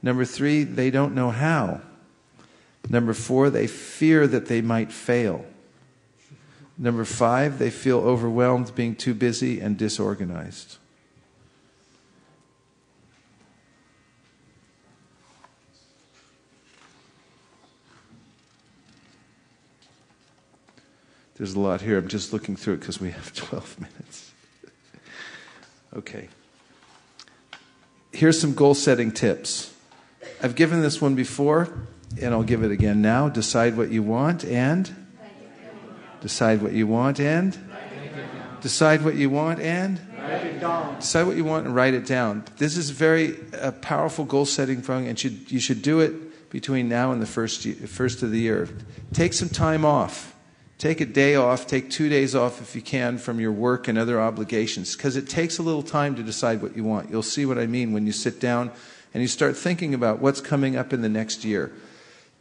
Number 3, they don't know how. Number 4, they fear that they might fail. Number 5, they feel overwhelmed being too busy and disorganized. There's a lot here. I'm just looking through it because we have 12 minutes. Okay. here's some goal-setting tips. I've given this one before, and I'll give it again now. Decide what you want and... Decide what you want and... Decide what you want and... Write it down. Decide what you want and write it down. This is very powerful goal-setting program, and you should do it between now and the first of the year. Take some time off. Take a day off. Take 2 days off if you can from your work and other obligations, because it takes a little time to decide what you want. You'll see what I mean when you sit down and you start thinking about what's coming up in the next year.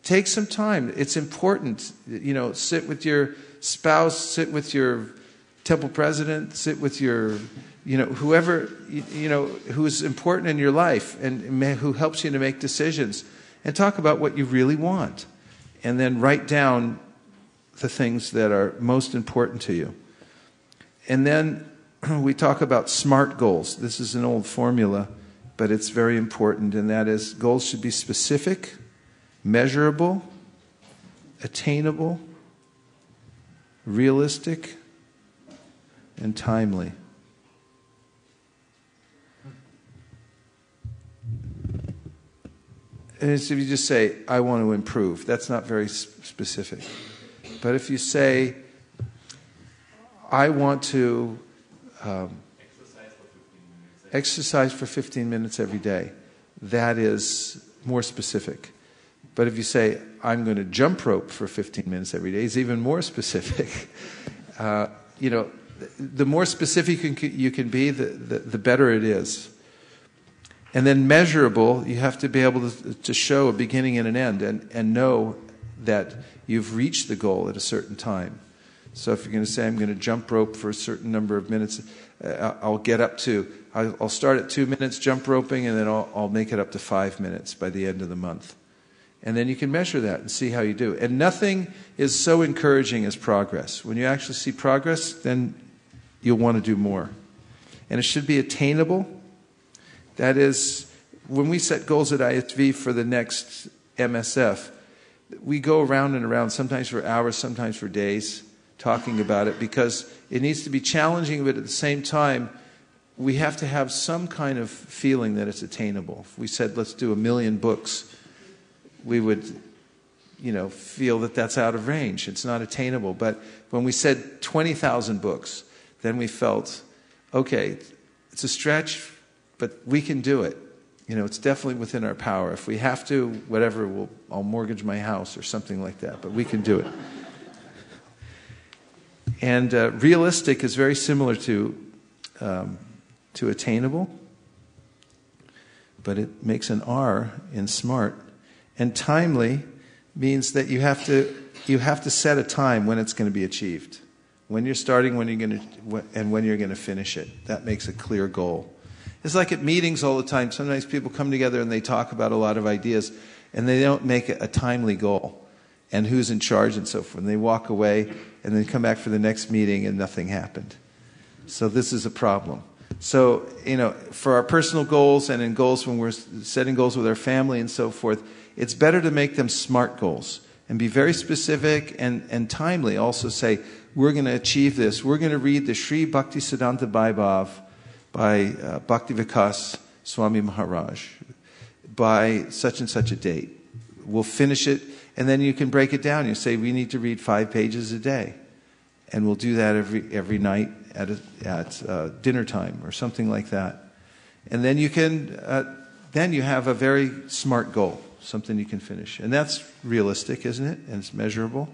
Take some time. It's important. Sit with your spouse, sit with your temple president, sit with your, whoever, who's important in your life and who helps you to make decisions, and talk about what you really want. And then write down the things that are most important to you. And then we talk about SMART goals. This is an old formula, but it's very important, and that is goals should be specific, measurable, attainable, realistic, and timely. And so if you just say, I want to improve, that's not very specific. But if you say, I want to exercise for 15 minutes every day, that is more specific. But if you say, I'm going to jump rope for 15 minutes every day, it's even more specific. The more specific you can be, the better it is. And then measurable, you have to be able to show a beginning and an end and know that you've reached the goal at a certain time. So if you're going to say, I'm going to jump rope for a certain number of minutes, I'll start at 2 minutes jump roping, and then I'll make it up to 5 minutes by the end of the month. And then you can measure that and see how you do. And nothing is so encouraging as progress. When you actually see progress, then you'll want to do more. And it should be attainable. That is, when we set goals at ISV for the next MSF, we go around and around, sometimes for hours, sometimes for days, talking about it, because it needs to be challenging, but at the same time, we have to have some kind of feeling that it's attainable. If we said, let's do 1 million books, we would, feel that that's out of range. It's not attainable. But when we said 20,000 books, then we felt, okay, it's a stretch, but we can do it. It's definitely within our power. If we have to, whatever, I'll mortgage my house or something like that, but we can do it. And realistic is very similar to attainable, but it makes an R in SMART. And timely means that you have to set a time when it's going to be achieved, when you're starting, when you're going to finish it. That makes a clear goal. It's like at meetings all the time. Sometimes people come together and they talk about a lot of ideas, and they don't make a timely goal and who's in charge and so forth. And they walk away and then come back for the next meeting and nothing happened. So this is a problem. So, for our personal goals and in goals when we're setting goals with our family and so forth, it's better to make them SMART goals and be very specific and timely. Also say, we're going to achieve this. We're going to read the Sri Bhaktisiddhanta Vaibhav by Bhaktivikas Swami Maharaj by such and such a date. We'll finish it, and then you can break it down. You say, we need to read 5 pages a day. And we'll do that every night at dinner time or something like that. And then you can, then you have a very SMART goal, something you can finish. And that's realistic, isn't it? And it's measurable.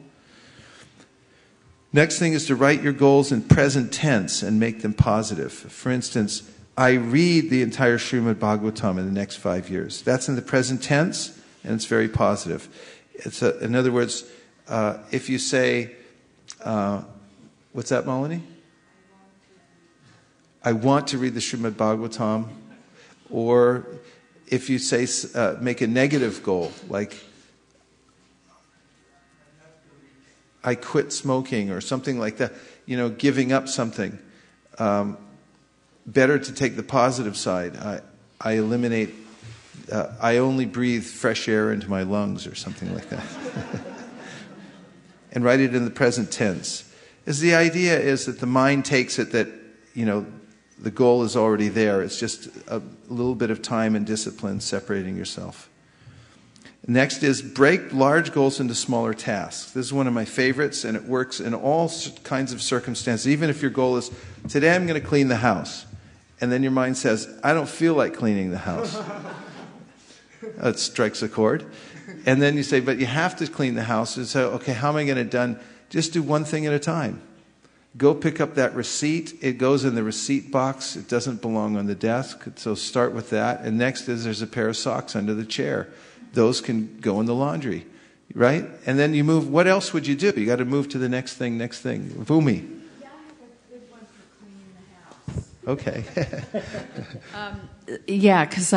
Next thing is to write your goals in present tense and make them positive. For instance, I read the entire Srimad Bhagavatam in the next 5 years. That's in the present tense, and it's very positive. In other words, if you say, what's that, Malini? I want to read the Srimad Bhagavatam. Or if you say, make a negative goal, like, I quit smoking or something like that, giving up something. Better to take the positive side. I eliminate, I only breathe fresh air into my lungs or something like that. And write it in the present tense. The idea is that the mind takes it that, The goal is already there. It's just a little bit of time and discipline separating yourself. Next is break large goals into smaller tasks. This is one of my favorites, and it works in all kinds of circumstances. Even if your goal is, today I'm going to clean the house. And then your mind says, I don't feel like cleaning the house. It strikes a chord. And then you say, but you have to clean the house. And so, okay, how am I going to done? Just do one thing at a time. Go pick up that receipt. It goes in the receipt box. It doesn't belong on the desk. So start with that. And next is there's a pair of socks under the chair. Those can go in the laundry, right? And then you move. What else would you do? You got to move to the next thing. Vumi. Yeah, I have a good one for cleaning the house. Okay. Yeah, because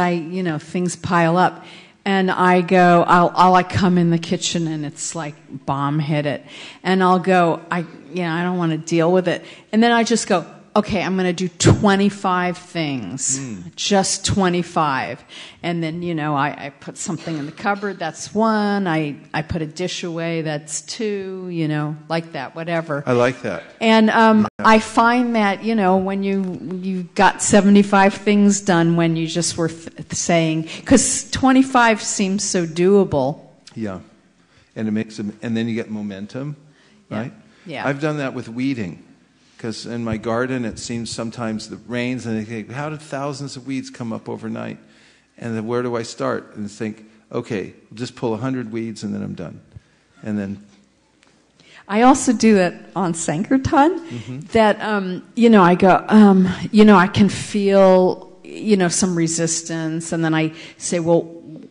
things pile up. And I go, I'll come in the kitchen and it's like bomb hit it. And I'll go, I don't want to deal with it. And then I just go, okay, I'm going to do 25 things. Just 25. And then, I put something in the cupboard, that's one. I put a dish away, that's two, like that, whatever. I like that. And I find that, when you got 75 things done when you just were saying, because 25 seems so doable. Yeah. And it makes them, and then you get momentum, right? Yeah. I've done that with weeding. Because in my garden, it seems sometimes it rains, and I think, how did thousands of weeds come up overnight? And then where do I start? And think, okay, just pull 100 weeds, and then I'm done. And then I also do it on Sankirtan. That I go, I can feel some resistance, and then I say, well,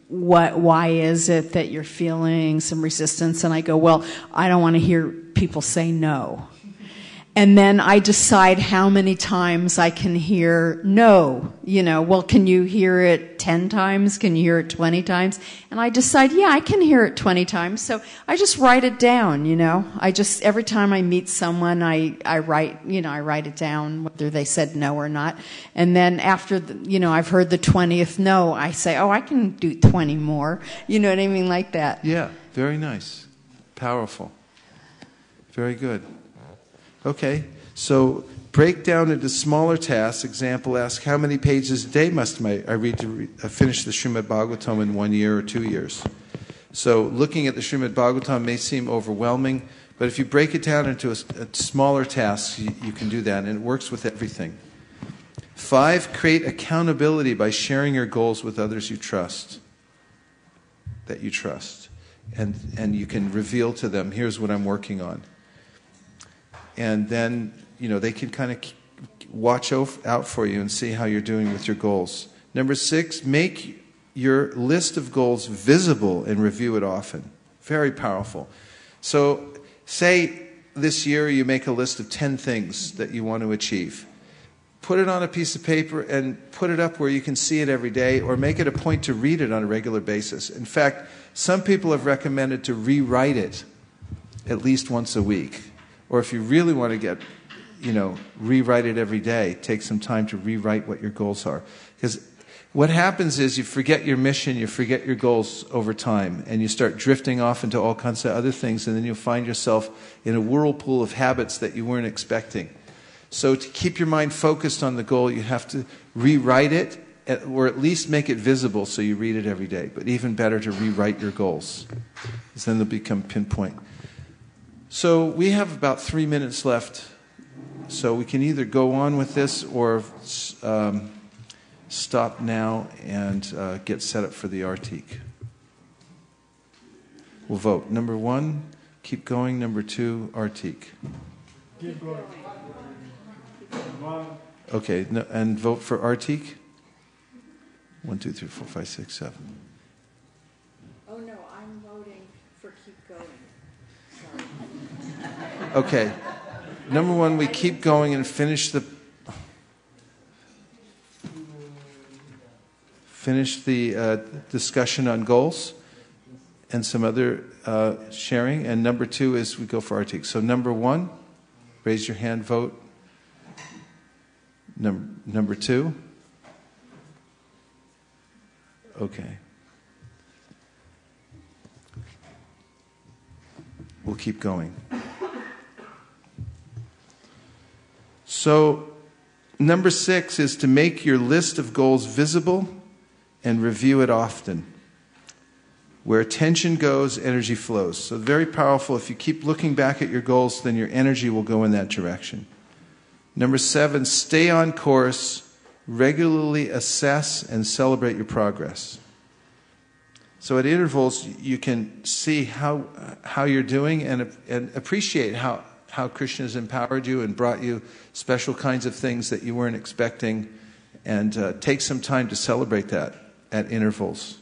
why is it that you're feeling some resistance? And I go, well, I don't want to hear people say no. And then I decide how many times I can hear no. Well, can you hear it 10 times? Can you hear it 20 times? And I decide, yeah, I can hear it 20 times. So I just write it down, every time I meet someone, I write it down, whether they said no or not. And then after, I've heard the 20th no, I say, oh, I can do 20 more. You know what I mean? Like that. Yeah, very nice. Powerful. Very good. Okay, so break down into smaller tasks. Example, ask how many pages a day must I read to finish the Srimad Bhagavatam in 1 year or 2 years? So looking at the Srimad Bhagavatam may seem overwhelming, but if you break it down into a smaller tasks, you can do that, and it works with everything. 5, create accountability by sharing your goals with others you trust, that you trust. And you can reveal to them, here's what I'm working on. And then, they can kind of watch out for you and see how you're doing with your goals. Number 6, make your list of goals visible and review it often. Very powerful. So, say this year you make a list of 10 things that you want to achieve. Put it on a piece of paper and put it up where you can see it every day, or make it a point to read it on a regular basis. In fact, some people have recommended to rewrite it at least once a week. Or if you really want to get, rewrite it every day, take some time to rewrite what your goals are. Because what happens is you forget your mission, you forget your goals over time, and you start drifting off into all kinds of other things, and then you'll find yourself in a whirlpool of habits that you weren't expecting. So to keep your mind focused on the goal, you have to rewrite it, or at least make it visible so you read it every day. But even better to rewrite your goals, because then they'll become pinpoint. So we have about 3 minutes left, so we can either go on with this or stop now and get set up for the Artik. We'll vote. Number 1, keep going. Number 2, Artik. Keep going. Okay, and vote for Artik. 1, 2, 3, 4, 5, 6, 7. Oh no, I'm voting for keep going. Okay. Number 1, we keep going and finish the discussion on goals and some other sharing. And number 2 is we go for Artik. So number 1, raise your hand, vote. Number 2. Okay. We'll keep going. So Number 6 is to make your list of goals visible and review it often. Where attention goes, energy flows. So very powerful. If you keep looking back at your goals, then your energy will go in that direction. Number 7, stay on course. Regularly assess and celebrate your progress. So at intervals, you can see how you're doing and appreciate how Krishna has empowered you and brought you special kinds of things that you weren't expecting, and take some time to celebrate that at intervals.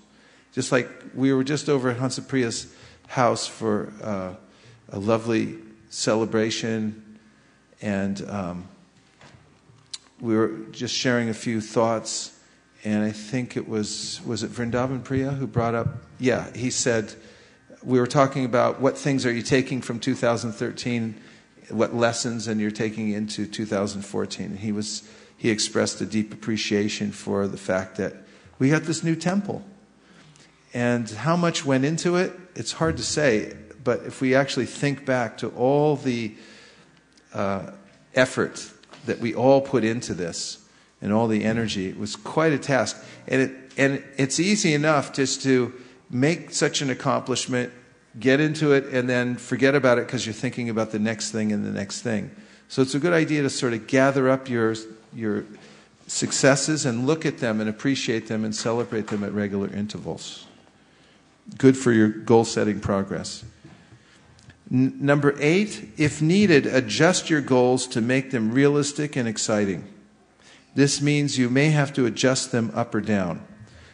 Just like we were just over at Hansapriya's house for a lovely celebration, and we were just sharing a few thoughts, and I think it was it Vrindavan Priya who brought up, he said, we were talking about what things are you taking from 2013, what lessons, and you're taking into 2014. And he expressed a deep appreciation for the fact that we got this new temple. And how much went into it, it's hard to say, but if we actually think back to all the effort that we all put into this and all the energy, it was quite a task. And it's easy enough just to make such an accomplishment, get into it, and then forget about it because you're thinking about the next thing and the next thing. So it's a good idea to sort of gather up your successes and look at them and appreciate them and celebrate them at regular intervals. Good for your goal-setting progress. Number 8, if needed, adjust your goals to make them realistic and exciting. This means you may have to adjust them up or down.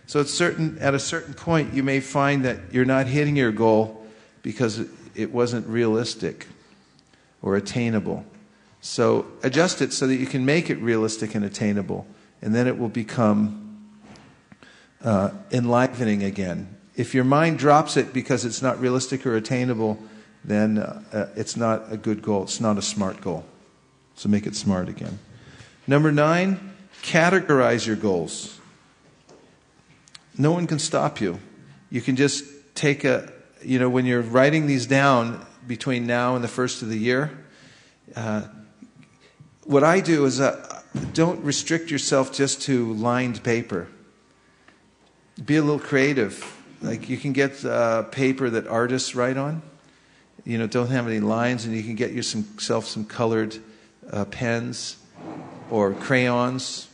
So at a certain point, you may find that you're not hitting your goal because it wasn't realistic or attainable. So adjust it so that you can make it realistic and attainable, and then it will become enlivening again. If your mind drops it because it's not realistic or attainable, then it's not a good goal. It's not a smart goal. So make it smart again. Number 9, categorize your goals. No one can stop you. You can just take when you're writing these down between now and the first of the year, what I do is don't restrict yourself just to lined paper. Be a little creative. Like you can get paper that artists write on. Don't have any lines, and you can get yourself some colored pens or crayons.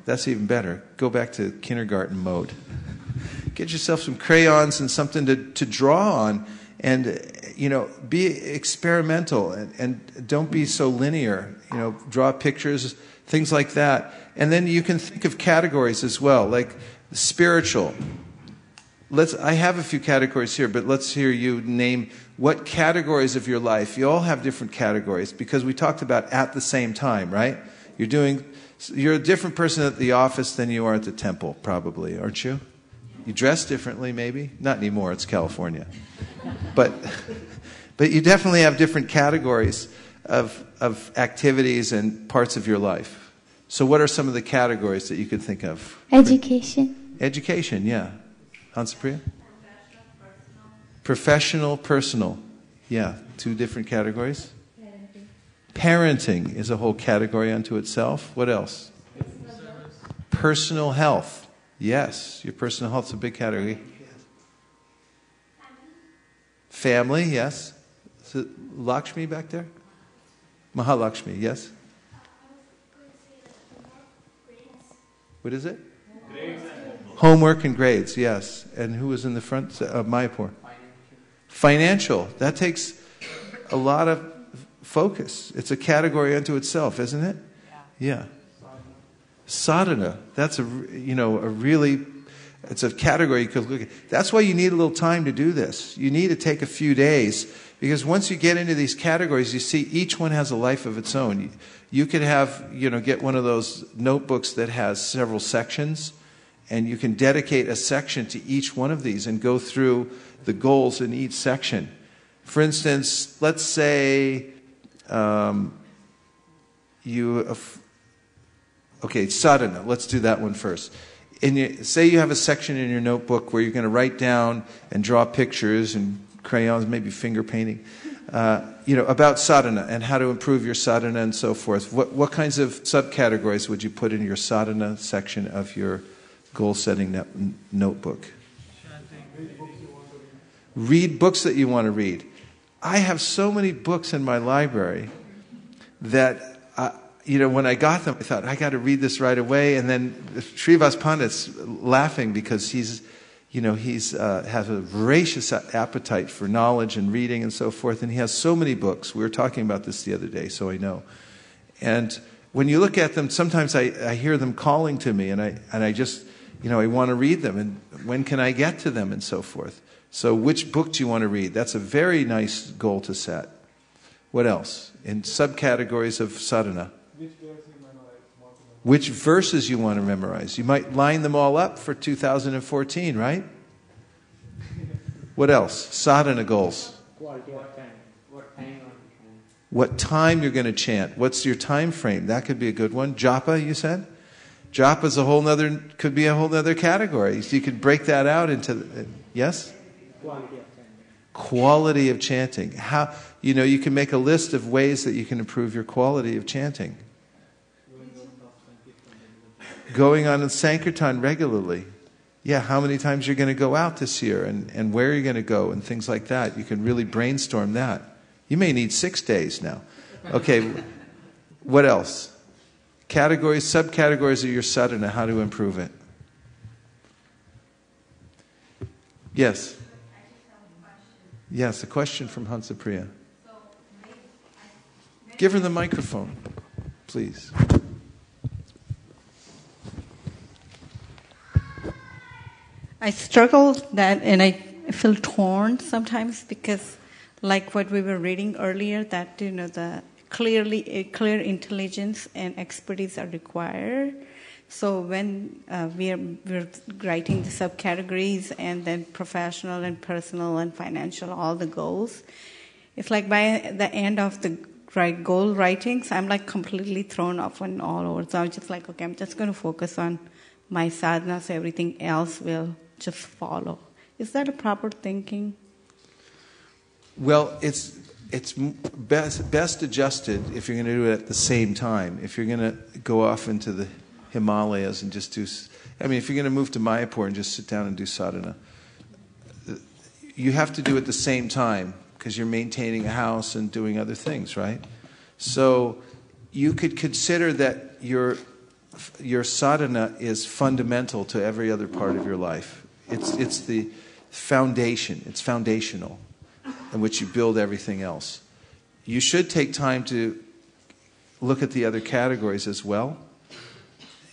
That's even better. Go back to kindergarten mode. Get yourself some crayons and something to draw on, and be experimental and don't be so linear. Draw pictures, things like that, and then you can think of categories as well, like spiritual. I have a few categories here, but let's hear you name what categories of your life. You all have different categories because we talked about at the same time, right? You're a different person at the office than you are at the temple, probably, aren't you? You dress differently, maybe? Not anymore, it's California. But you definitely have different categories of activities and parts of your life. So what are some of the categories that you could think of? Education. Education, yeah. Hansapriya? Professional, personal. Yeah, 2 different categories. Parenting is a whole category unto itself. What else? Personal health. Yes, your personal health is a big category. Family, yes. Is it Lakshmi back there? Mahalakshmi, yes. What is it? Homework and grades, yes. And who was in the front? Mayapur. Financial. That takes a lot of focus. It's a category unto itself, isn't it? Yeah. Sadhana. That's it's a category you could look at. That's why you need a little time to do this. You need to take a few days, because once you get into these categories, you see each one has a life of its own. You could have, get one of those notebooks that has several sections, and you can dedicate a section to each one of these and go through the goals in each section. For instance, let's say sadhana. Let's do that one first. Say you have a section in your notebook where you're going to write down and draw pictures and crayons, maybe finger painting, about sadhana and how to improve your sadhana and so forth. What kinds of subcategories would you put in your sadhana section of your goal-setting notebook? Read books that you want to read. I have so many books in my library that, when I got them, I thought, I got to read this right away. And then Srivas Pandit's laughing because he's has a voracious appetite for knowledge and reading and so forth. And he has so many books. We were talking about this the other day, so I know. And when you look at them, sometimes I hear them calling to me, and I just, I want to read them. And when can I get to them and so forth? So which book do you want to read? That's a very nice goal to set. What else? In subcategories of sadhana. Which verses you want to memorize. You might line them all up for 2014, right? What else? Sadhana goals. What time you're going to chant. What's your time frame? That could be a good one. Japa, you said? Japa is could be a whole other category. So you could break that out into, yes? Quality of chanting. How, you can make a list of ways that you can improve your quality of chanting. Going on in Sankirtan regularly. Yeah, how many times you're going to go out this year and where you're going to go and things like that. You can really brainstorm that. You may need 6 days now. Okay, what else? Categories, subcategories of your sadhana, how to improve it. Yes. Yes, a question from Hansapriya. Give her the microphone, please. I struggle that, and I feel torn sometimes because, like what we were reading earlier, that the clear intelligence and expertise are required. So when we're writing the subcategories and then professional and personal and financial, all the goals, it's like by the end of the goal writings, I'm like completely thrown off and all over. So I'm just like, okay, I'm just going to focus on my sadhana, so everything else will just follow. Is that a proper thinking? Well, it's best adjusted if you're going to do it at the same time. If you're going to go off into the Himalayas and just do, if you're going to move to Mayapur and just sit down and do sadhana, you have to do it at the same time because you're maintaining a house and doing other things, right? So you could consider that your sadhana is fundamental to every other part of your life. It's the foundation. It's foundational in which you build everything else. You should take time to look at the other categories as well.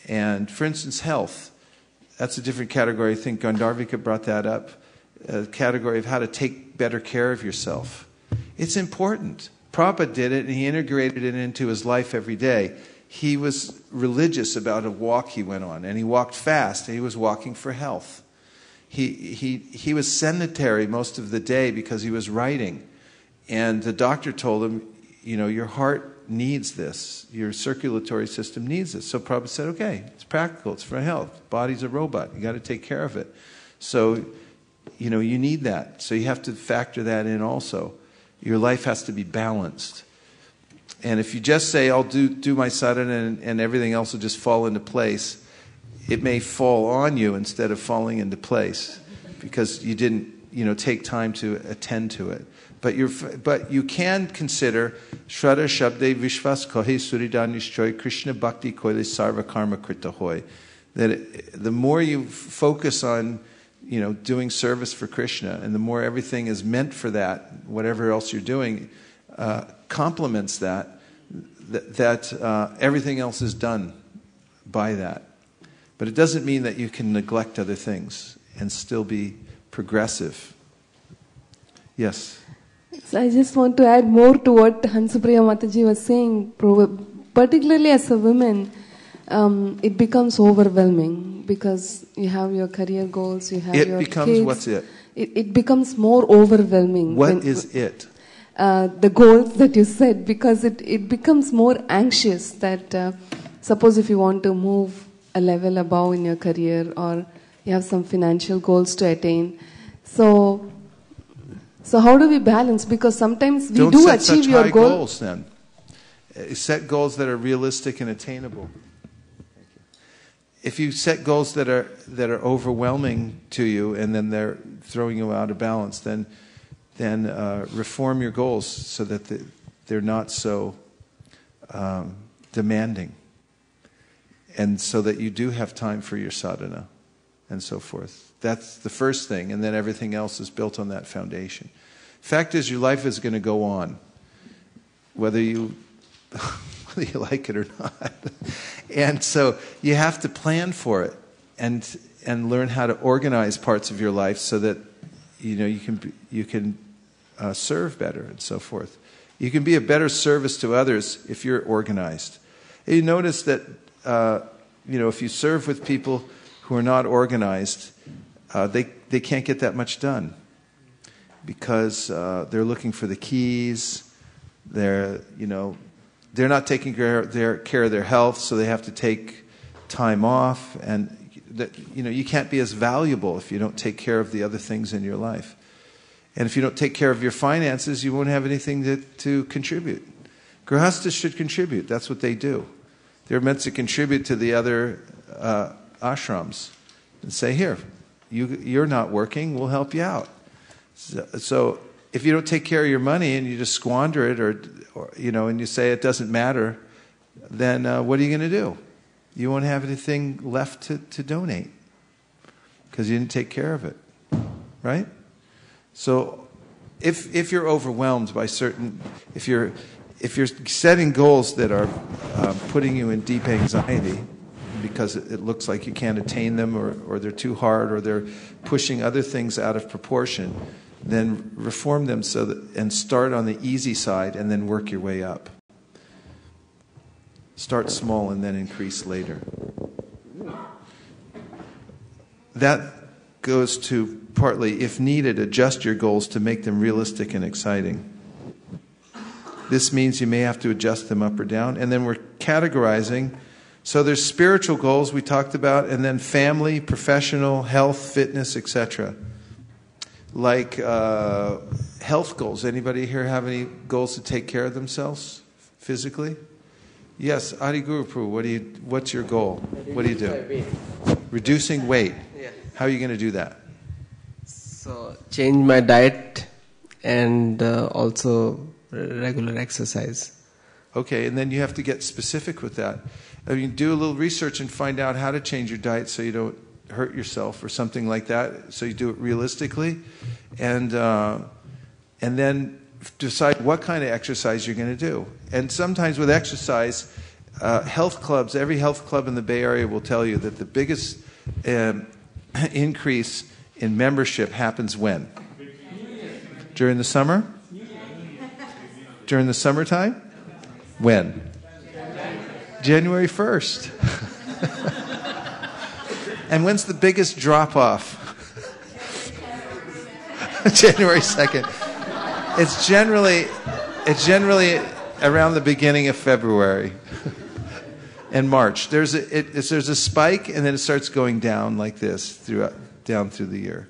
And for instance, health. That's a different category. I think Gandharvika brought that up. A category of how to take better care of yourself. It's important. Prabhupada did it and he integrated it into his life every day. He was religious about a walk he went on, and he walked fast, and he was walking for health. He was sedentary most of the day because he was writing. And the doctor told him, your heart needs this. Your circulatory system needs this. So Prabhupada said, okay, it's practical. It's for health. Body's a robot. You got to take care of it. So, you need that. So you have to factor that in also. Your life has to be balanced. And if you just say, I'll do my sadhana and everything else will just fall into place, it may fall on you instead of falling into place because you didn't, take time to attend to it. But you can consider Shraddha Shabde Vishwas Kohe Surida Nishchoy Krishna Bhakti Koile Sarva Karma Krita Hoy. That the more you focus on, doing service for Krishna, and the more everything is meant for that, whatever else you're doing, complements that everything else is done by that. But it doesn't mean that you can neglect other things and still be progressive. Yes? So I just want to add more to what Hansapriya Mataji was saying. Particularly as a woman, it becomes overwhelming because you have your career goals, you have your kids. What's it? It becomes more overwhelming. What is it? The goals that you set, because it becomes more anxious that suppose if you want to move a level above in your career or you have some financial goals to attain. So So how do we balance? Because sometimes we Don't do set achieve such your high goal. goals then. Set goals that are realistic and attainable. If you set goals that are overwhelming to you and then they're throwing you out of balance, then reform your goals so that they're not so demanding, and so that you do have time for your sadhana and so forth. That's the first thing, and then everything else is built on that foundation. Fact is, your life is going to go on, whether you like it or not. And so you have to plan for it and learn how to organize parts of your life so that you can serve better and so forth. You can be a better service to others if you're organized. And you notice that if you serve with people who are not organized, they can't get that much done because they're looking for the keys. They're not taking care of their health, so they have to take time off, and you can't be as valuable if you don't take care of the other things in your life. And if you don't take care of your finances, you won't have anything to contribute. Grihastas should contribute. That's what they do. They're meant to contribute to the other ashrams and say, here, you're not working, we'll help you out. So if you don't take care of your money and you just squander it or and you say it doesn't matter, then what are you going to do? You won't have anything left to donate because you didn't take care of it, right? So if you're overwhelmed by if you're setting goals that are putting you in deep anxiety because it looks like you can't attain them or they're too hard or they're pushing other things out of proportion, then reform them and start on the easy side and then work your way up. Start small and then increase later. That goes to partly, if needed, adjust your goals to make them realistic and exciting. This means you may have to adjust them up or down. And then we're categorizing. So there's spiritual goals we talked about, and then family, professional, health, fitness, etc. Like health goals. Anybody here have any goals to take care of themselves physically? Yes, Adi Guru Prabhu, what's your goal? What do you do? Reducing weight. Yeah. How are you going to do that? So change my diet and also regular exercise. Okay, and then you have to get specific with that. I mean, do a little research and find out how to change your diet so you don't hurt yourself or something like that. So you do it realistically, and then decide what kind of exercise you're going to do. And sometimes with exercise, health clubs, every health club in the Bay Area will tell you that the biggest increase in membership happens when? During the summer? During the summertime? When? January 1st. And when's the biggest drop-off? January 2nd. It's generally around the beginning of February and March. There's a spike, and then it starts going down like this down through the year,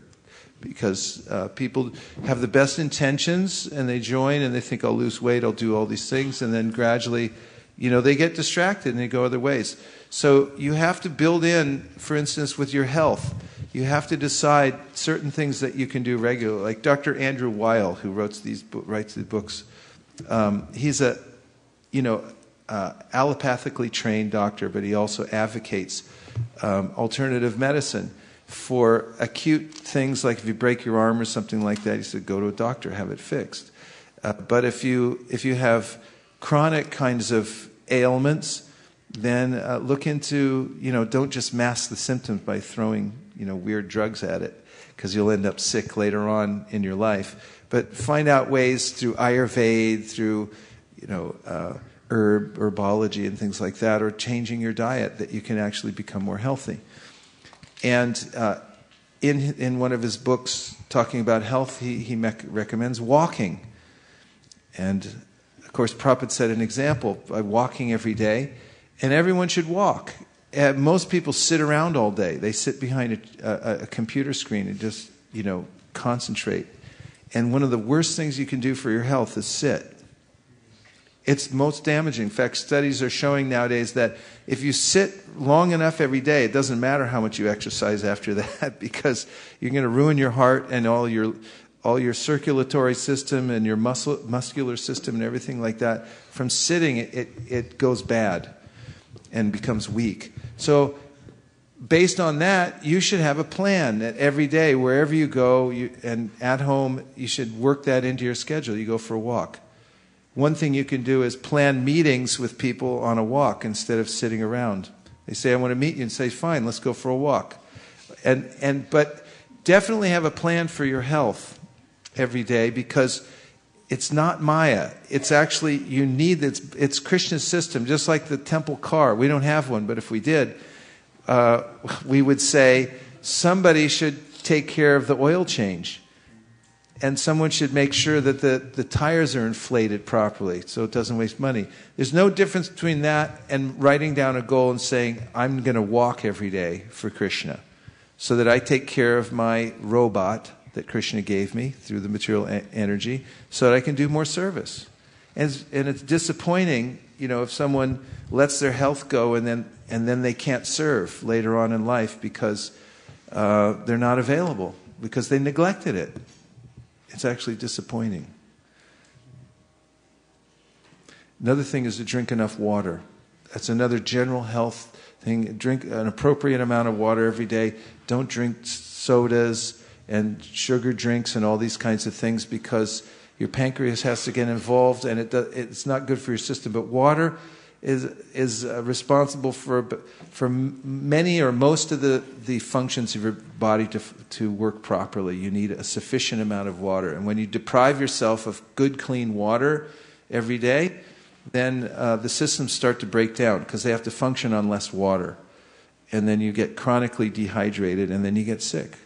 because people have the best intentions and they join and they think, I'll lose weight, I'll do all these things, and then gradually, they get distracted and they go other ways. So you have to build in, for instance, with your health, you have to decide certain things that you can do regularly. Like Dr. Andrew Weil, who writes these books, he's a allopathically trained doctor, but he also advocates alternative medicine for acute things like if you break your arm or something like that. He said, go to a doctor, have it fixed. But if you have chronic kinds of ailments, then look into, don't just mask the symptoms by throwing, weird drugs at it, because you'll end up sick later on in your life. But find out ways through Ayurveda, through, herbology and things like that, or changing your diet, that you can actually become more healthy. And in one of his books talking about health, he recommends walking. And of course, Prabhupada set an example by walking every day, and everyone should walk. Most people sit around all day. They sit behind a computer screen and just, concentrate. And one of the worst things you can do for your health is sit. It's most damaging. In fact, studies are showing nowadays that if you sit long enough every day, it doesn't matter how much you exercise after that, because you're going to ruin your heart and all your circulatory system and your muscular system and everything like that. From sitting, it goes bad and becomes weak. So based on that, you should have a plan that every day, wherever you go, and at home, you should work that into your schedule. You go for a walk. One thing you can do is plan meetings with people on a walk instead of sitting around. They say, I want to meet you, and say, fine, let's go for a walk. But definitely have a plan for your health every day, because it's not Maya. It's actually, you need, it's Krishna's system, just like the temple car. We don't have one, but if we did, we would say somebody should take care of the oil change. And someone should make sure that the tires are inflated properly so it doesn't waste money. There's no difference between that and writing down a goal and saying, I'm going to walk every day for Krishna so that I take care of my robot that Krishna gave me through the material energy so that I can do more service. And it's disappointing, if someone lets their health go and then they can't serve later on in life because they're not available, because they neglected it. It's actually disappointing. Another thing is to drink enough water. That's another general health thing. Drink an appropriate amount of water every day. Don't drink sodas and sugar drinks and all these kinds of things, because your pancreas has to get involved, and it's not good for your system. But water is responsible for many or most of the functions of your body to work properly. You need a sufficient amount of water. And when you deprive yourself of good, clean water every day, then the systems start to break down because they have to function on less water. And then you get chronically dehydrated, and then you get sick.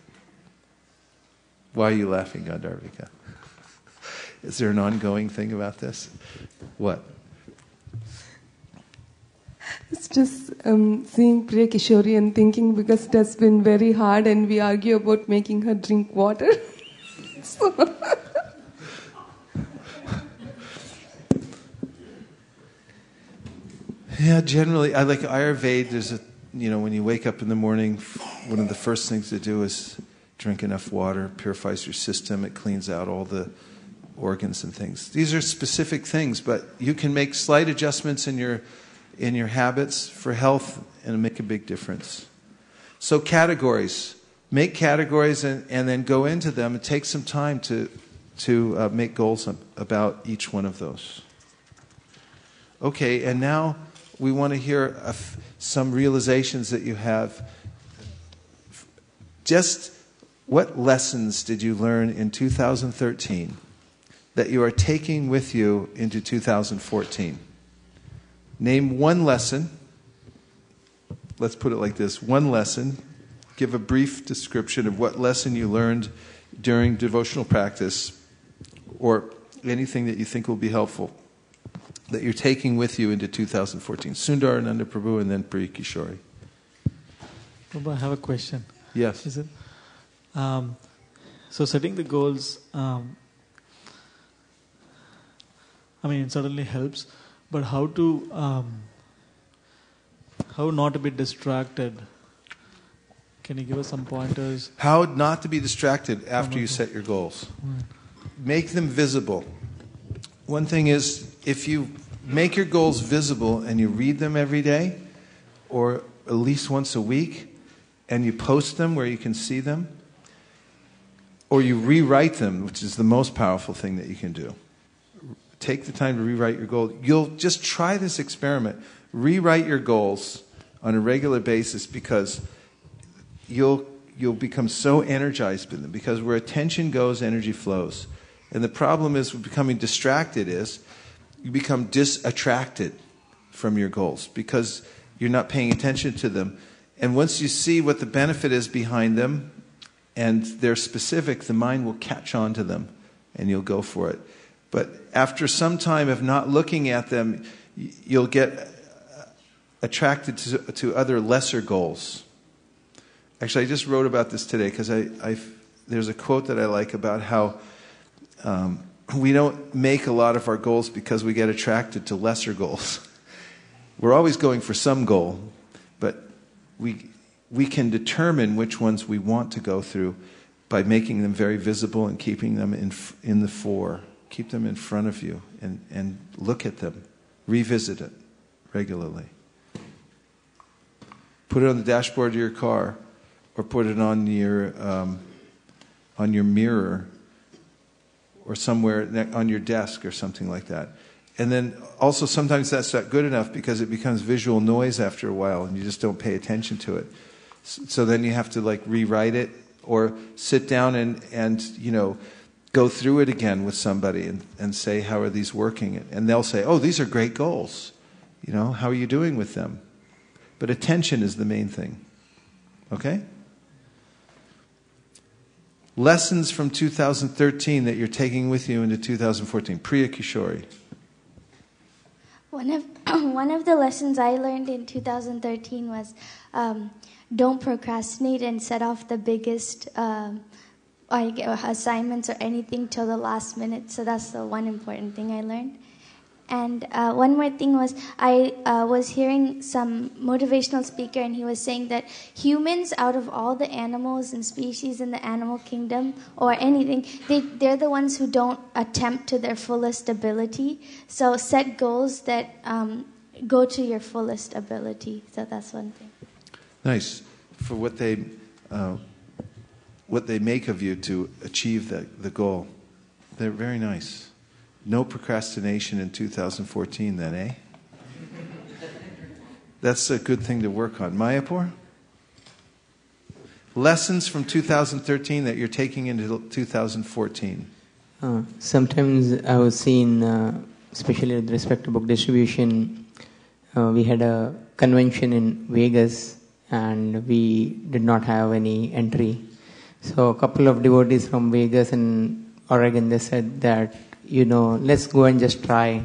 Why are you laughing, Gandharvika? Is there an ongoing thing about this? What? It's just seeing Priya Kishori and thinking, because it has been very hard and we argue about making her drink water. Yeah, generally, I like Ayurveda. There's when you wake up in the morning, one of the first things to do is drink enough water. Purifies your system. It cleans out all the organs and things. These are specific things, but you can make slight adjustments in your habits for health and make a big difference. So categories. Make categories and then go into them and take some time to make goals about each one of those. Okay, and now we want to hear some realizations that you have. Just what lessons did you learn in 2013 that you are taking with you into 2014? Name one lesson. Let's put it like this. One lesson. Give a brief description of what lesson you learned during devotional practice, or anything that you think will be helpful that you're taking with you into 2014. Sundar Ananda Prabhu and then Priya Kishori. Prabhu, I have a question. Yes. Is it? So setting the goals, it certainly helps, but how not to be distracted? Can you give us some pointers? How not to be distracted after you set your goals. Make them visible. One thing is, if you make your goals visible and you read them every day, or at least once a week, and you post them where you can see them, or you rewrite them, which is the most powerful thing that you can do. Take the time to rewrite your goals. You'll just try this experiment. Rewrite your goals on a regular basis, because you'll become so energized with them. Because where attention goes, energy flows. And the problem is with becoming distracted is you become disattracted from your goals because you're not paying attention to them. And once you see what the benefit is behind them and they're specific, the mind will catch on to them and you'll go for it. But after some time of not looking at them, you'll get attracted to other lesser goals. Actually, I just wrote about this today because there's a quote that I like about how we don't make a lot of our goals because we get attracted to lesser goals. We're always going for some goal, but we can determine which ones we want to go through by making them very visible and keeping them in the fore. Keep them in front of you and look at them. Revisit it regularly. Put it on the dashboard of your car, or put it on your mirror, or somewhere on your desk or something like that. And then also sometimes that's not good enough because it becomes visual noise after a while and you just don't pay attention to it. So then you have to like rewrite it or sit down and go through it again with somebody and say, how are these working? And they'll say, oh, these are great goals. How are you doing with them? But attention is the main thing. Okay? Lessons from 2013 that you're taking with you into 2014. Priya Kishori. One of the lessons I learned in 2013 was don't procrastinate and set off the biggest assignments or anything till the last minute. So that's the one important thing I learned. And one more thing was I was hearing some motivational speaker, and he was saying that humans, out of all the animals and species in the animal kingdom or anything, they're the ones who don't attempt to their fullest ability. So set goals that go to your fullest ability. So that's one thing. Nice. For what they make of you to achieve the goal. They're very nice. No procrastination in 2014 then, eh? That's a good thing to work on. Mayapur? Lessons from 2013 that you're taking into 2014. Sometimes I was seeing, especially with respect to book distribution, we had a convention in Vegas and we did not have any entry. So a couple of devotees from Vegas and Oregon, they said that, let's go and just try.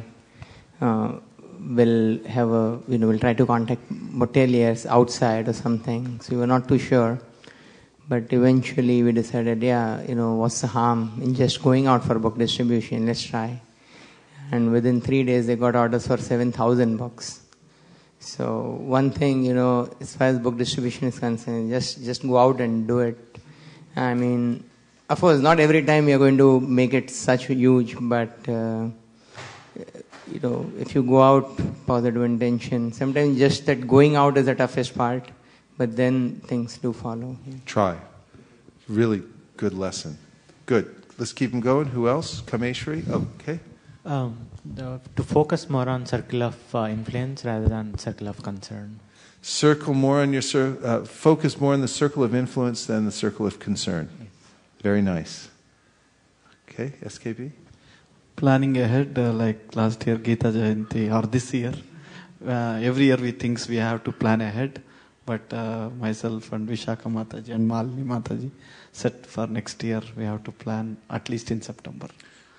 We'll try to contact hoteliers outside or something. So we were not too sure. But eventually we decided, what's the harm in just going out for book distribution? Let's try. And within 3 days, they got orders for 7,000 books. So one thing, as far as book distribution is concerned, just go out and do it. I mean, of course, not every time you're going to make it such huge, but, if you go out, positive intention, sometimes just that going out is the toughest part, but then things do follow. Yeah. Try. Really good lesson. Good. Let's keep them going. Who else? Kameshwari? Oh, okay. To focus more on circle of influence rather than circle of concern. Focus more on the circle of influence than the circle of concern. Yes. Very nice. Okay, SKB? Planning ahead, like last year Gita Jayanti, or this year. Every year we think we have to plan ahead, but myself and Vishaka Mataji and Malini Mataji set for next year, we have to plan at least in September.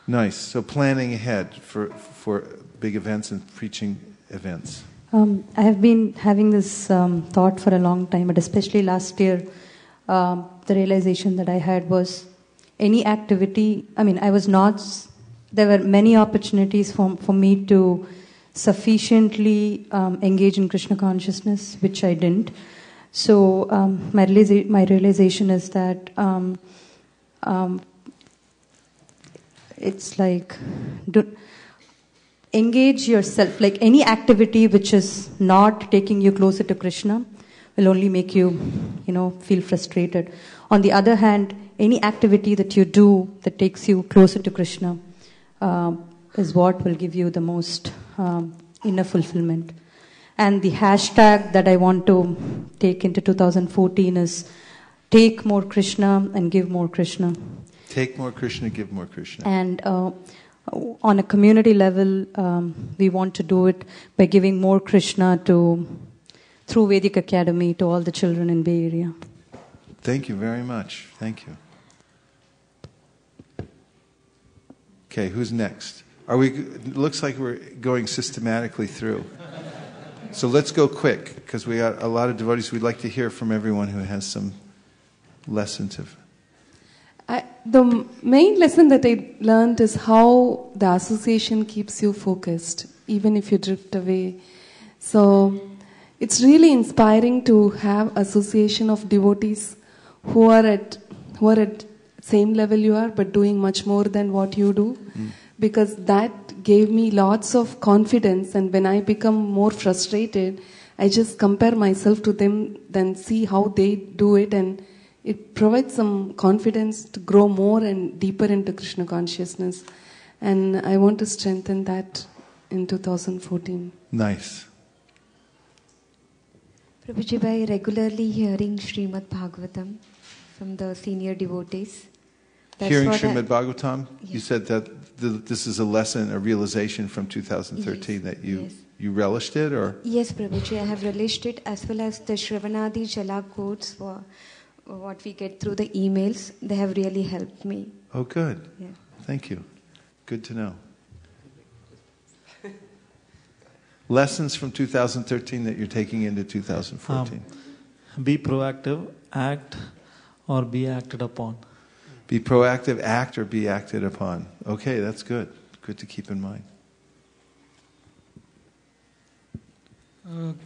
Nice. So planning ahead for big events and preaching events. I have been having this thought for a long time, but especially last year, the realization that I had was any activity, there were many opportunities for me to sufficiently engage in Krishna consciousness, which I didn't. So my realization is that it's like engage yourself. Like any activity which is not taking you closer to Krishna will only make you, feel frustrated. On the other hand, any activity that you do that takes you closer to Krishna is what will give you the most inner fulfillment. And the hashtag that I want to take into 2014 is take more Krishna and give more Krishna. Take more Krishna, give more Krishna. And on a community level, we want to do it by giving more Krishna through Vedic Academy to all the children in Bay Area. Thank you very much. Thank you. Okay, who's next? Looks like we're going systematically through. So let's go quick, because we got a lot of devotees. We'd like to hear from everyone who has some lesson to. the main lesson that I learned is how the association keeps you focused, even if you drift away. So it's really inspiring to have association of devotees who are at same level you are, but doing much more than what you do, because that gave me lots of confidence. And when I become more frustrated, I just compare myself to them, then see how they do it, and it provides some confidence to grow more and deeper into Krishna consciousness. And I want to strengthen that in 2014. Nice. Prabhuji, by regularly hearing Srimad Bhagavatam from the senior devotees. Hearing Srimad Bhagavatam, yes. You said that this is a lesson, a realization from 2013, yes. That you relished it, or? Yes, Prabhuji, I have relished it, as well as the Shravanadi Jala quotes for what we get through the emails. They have really helped me. Oh, good. Yeah. Thank you. Good to know. Lessons from 2013 that you're taking into 2014. Be proactive, act, or be acted upon. Be proactive, act, or be acted upon. Okay, that's good. Good to keep in mind.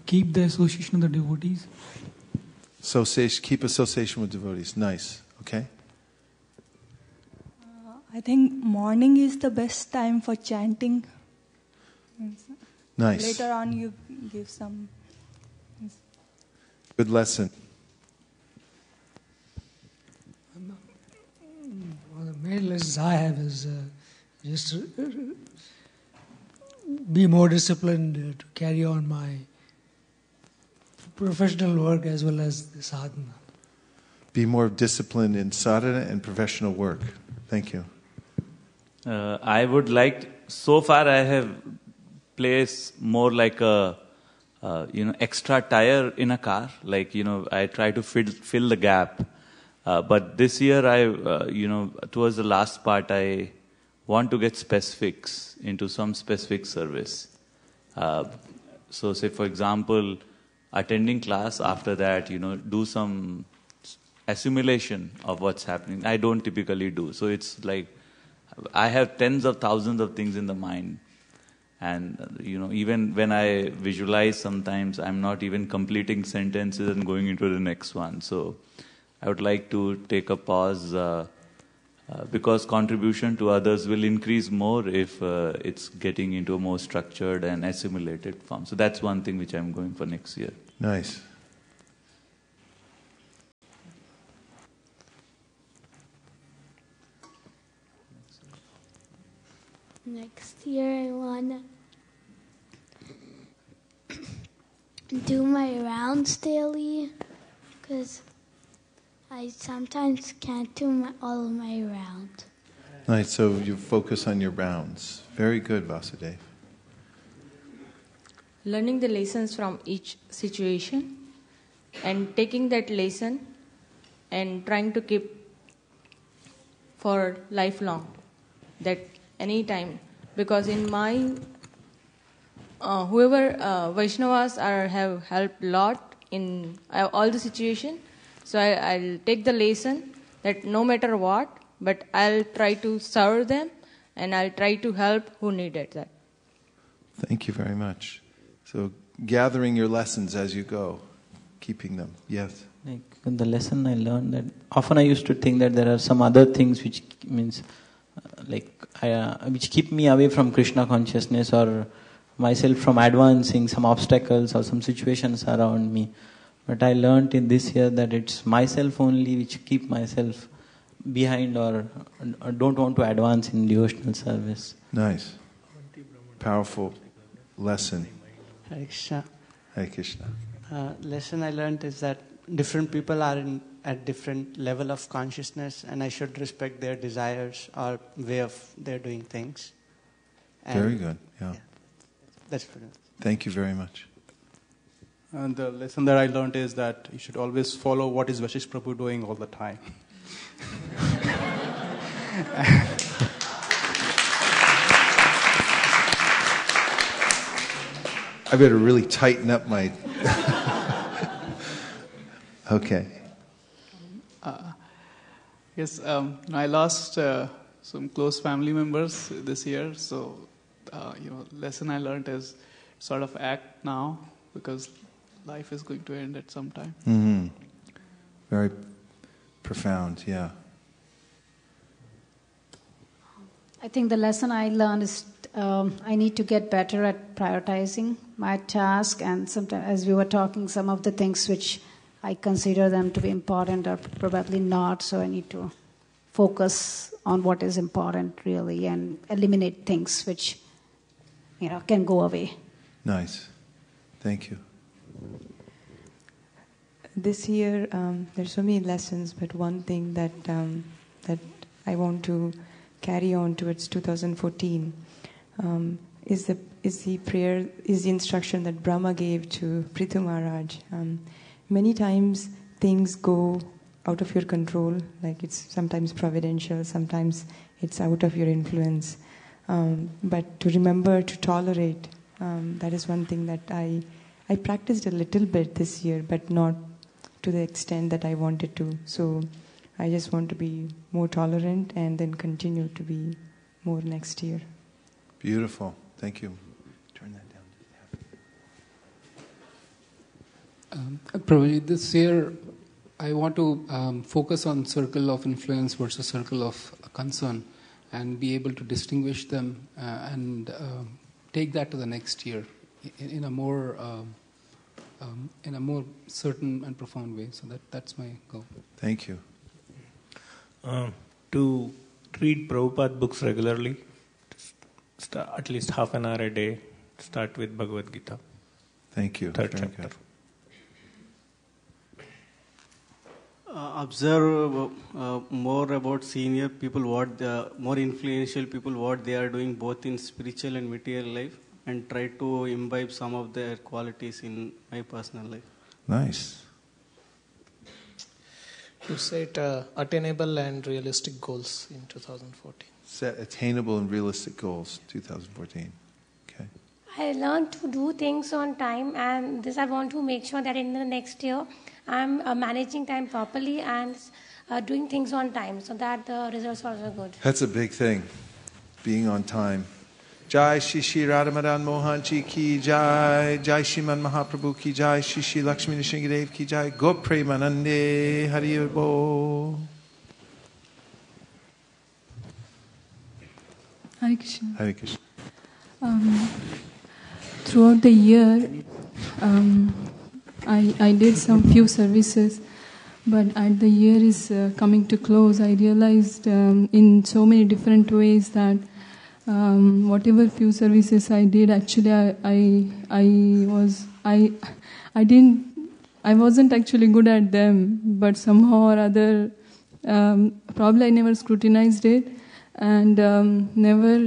Keep the association of the devotees. Keep association with devotees. Nice. Okay. I think morning is the best time for chanting. Nice. Later on, you give some. Good lesson. One of the main lessons I have is just be more disciplined to carry on my professional work as well as the sadhana. Be more disciplined in sadhana and professional work. Thank you. I would like, so far I have placed more like a, extra tire in a car. Like, I try to fill the gap. But this year towards the last part, I want to get specifics into some specific service. So say, for example, attending class, after that, do some assimilation of what's happening. I don't typically do. So it's like, I have tens of thousands of things in the mind. And, even when I visualize, sometimes I'm not even completing sentences and going into the next one. So I would like to take a pause because contribution to others will increase more if it's getting into a more structured and assimilated form. So that's one thing which I'm going for next year. Nice. Next year I want to do my rounds daily because I sometimes can't do all of my rounds. Nice, so you focus on your rounds. Very good, Vasudev. Learning the lessons from each situation and taking that lesson and trying to keep for lifelong, that any time, because in my whoever Vaishnavas have helped a lot in all the situation, so I'll take the lesson that no matter what, but I'll try to serve them and I'll try to help who needed that. Thank you very much. So gathering your lessons as you go, keeping them. Yes. Like the lesson I learned, that often I used to think that there are some other things which means which keep me away from Krishna consciousness or myself from advancing, some obstacles or some situations around me. But I learned in this year that it's myself only which keep myself behind or don't want to advance in devotional service. Nice. Powerful lesson. Hare Krishna. Hare Krishna. Lesson I learned is that different people are at different level of consciousness, and I should respect their desires or way of their doing things. And very good. Yeah. That's brilliant. Thank you very much. And the lesson that I learned is that you should always follow what is Vaisesika Prabhu doing all the time. I better really tighten up my... Yeah, Yes, I lost some close family members this year, so lesson I learned is sort of act now because life is going to end at some time. Mm-hmm. Very profound, yeah. I think the lesson I learned is I need to get better at prioritizing my task, and sometimes, as we were talking, some of the things which I consider them to be important are probably not, so I need to focus on what is important really and eliminate things which can go away. Nice. Thank you. This year, there's so many lessons, but one thing that I want to carry on towards 2014 is the prayer, is the instruction that Brahma gave to Prithu Maharaj. Many times things go out of your control, like it's sometimes providential, sometimes it's out of your influence. But to remember to tolerate, that is one thing that I practiced a little bit this year, but not to the extent that I wanted to. So I just want to be more tolerant and then continue to be more next year. Beautiful. Thank you. Turn that down. Prabhuji, this year I want to focus on circle of influence versus circle of concern and be able to distinguish them and take that to the next year in a more certain and profound way. So that's my goal. Thank you. To read Prabhupada books regularly, at least half an hour a day, start with Bhagavad Gita. Thank you. Third Very chapter. good. Observe more about senior people, more influential people, what they are doing both in spiritual and material life, and try to imbibe some of their qualities in my personal life. Nice. To set attainable and realistic goals in 2014. Set attainable and realistic goals, 2014. Okay. I learned to do things on time, and this I want to make sure that in the next year I'm managing time properly and doing things on time so that the results are also good. That's a big thing, being on time. Jai Shri Shri Radhamadan Mohan Ji ki Jai, Jai Shriman Mahaprabhu ki Jai, Shri Shri Lakshmi Nrsingadev ki Jai, Go Premanande Hari Bo. Hare Krishna. Hare Krishna. Throughout the year, I did some few services, but as the year is coming to close, I realized in so many different ways that whatever few services I did, actually I wasn't actually good at them, but somehow or other, probably I never scrutinized it and never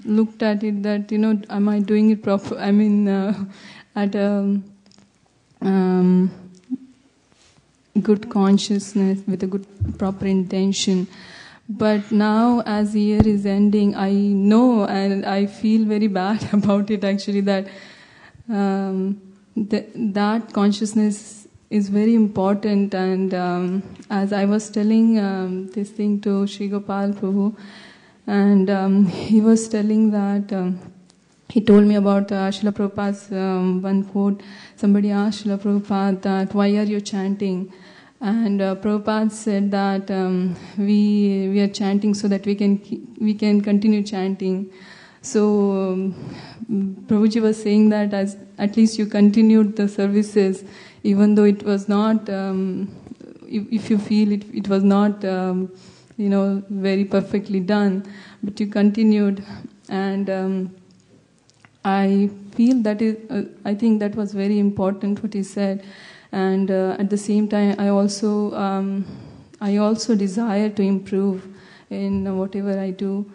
looked at it that, am I doing it proper? I mean, at a good consciousness with a good proper intention. But now, as the year is ending, I know and I feel very bad about it actually that that consciousness is very important. And as I was telling this thing to Sri Gopal Prabhu, and he was telling that he told me about Srila Prabhupada's one quote. Somebody asked Srila Prabhupada that, why are you chanting? And Prabhupada said that we are chanting so that we can continue chanting. So Prabhuji was saying that as at least you continued the services, even though it was not, if you feel it was not, very perfectly done, but you continued. And I feel that I think that was very important what he said. And at the same time, I also desire to improve in whatever I do.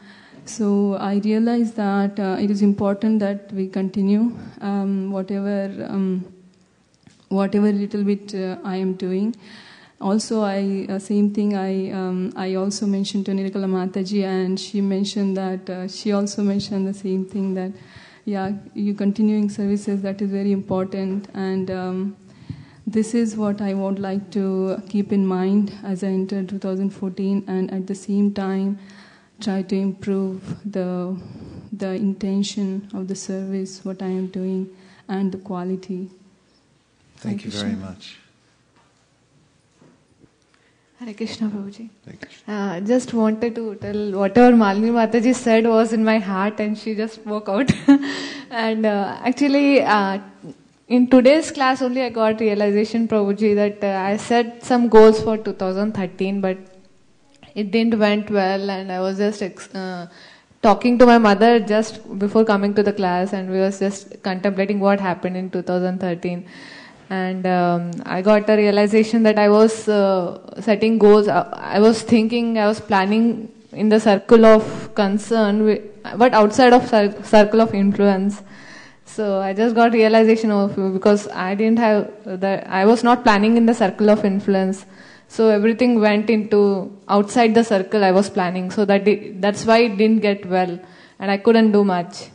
So I realize that it is important that we continue whatever little bit I am doing. Also, same thing I also mentioned to Nirikala Mataji, and she mentioned that she also mentioned the same thing that you continuing services, that is very important. And this is what I would like to keep in mind as I enter 2014, and at the same time try to improve the intention of the service, what I am doing, and the quality. Thank you very much. Hare Krishna, Prabhuji. Just wanted to tell whatever Malini Mataji said was in my heart, and she just spoke out. And actually, in today's class only I got realization, Prabhuji, that I set some goals for 2013, but it didn't went well, and I was just talking to my mother just before coming to the class, and we was just contemplating what happened in 2013. And I got a realization that I was setting goals. I was thinking, I was planning in the circle of concern, but outside of circle of influence. So I just got realization of, because I didn't have that, I was not planning in the circle of influence. So everything went into outside the circle I was planning. So that's why it didn't get well, and I couldn't do much.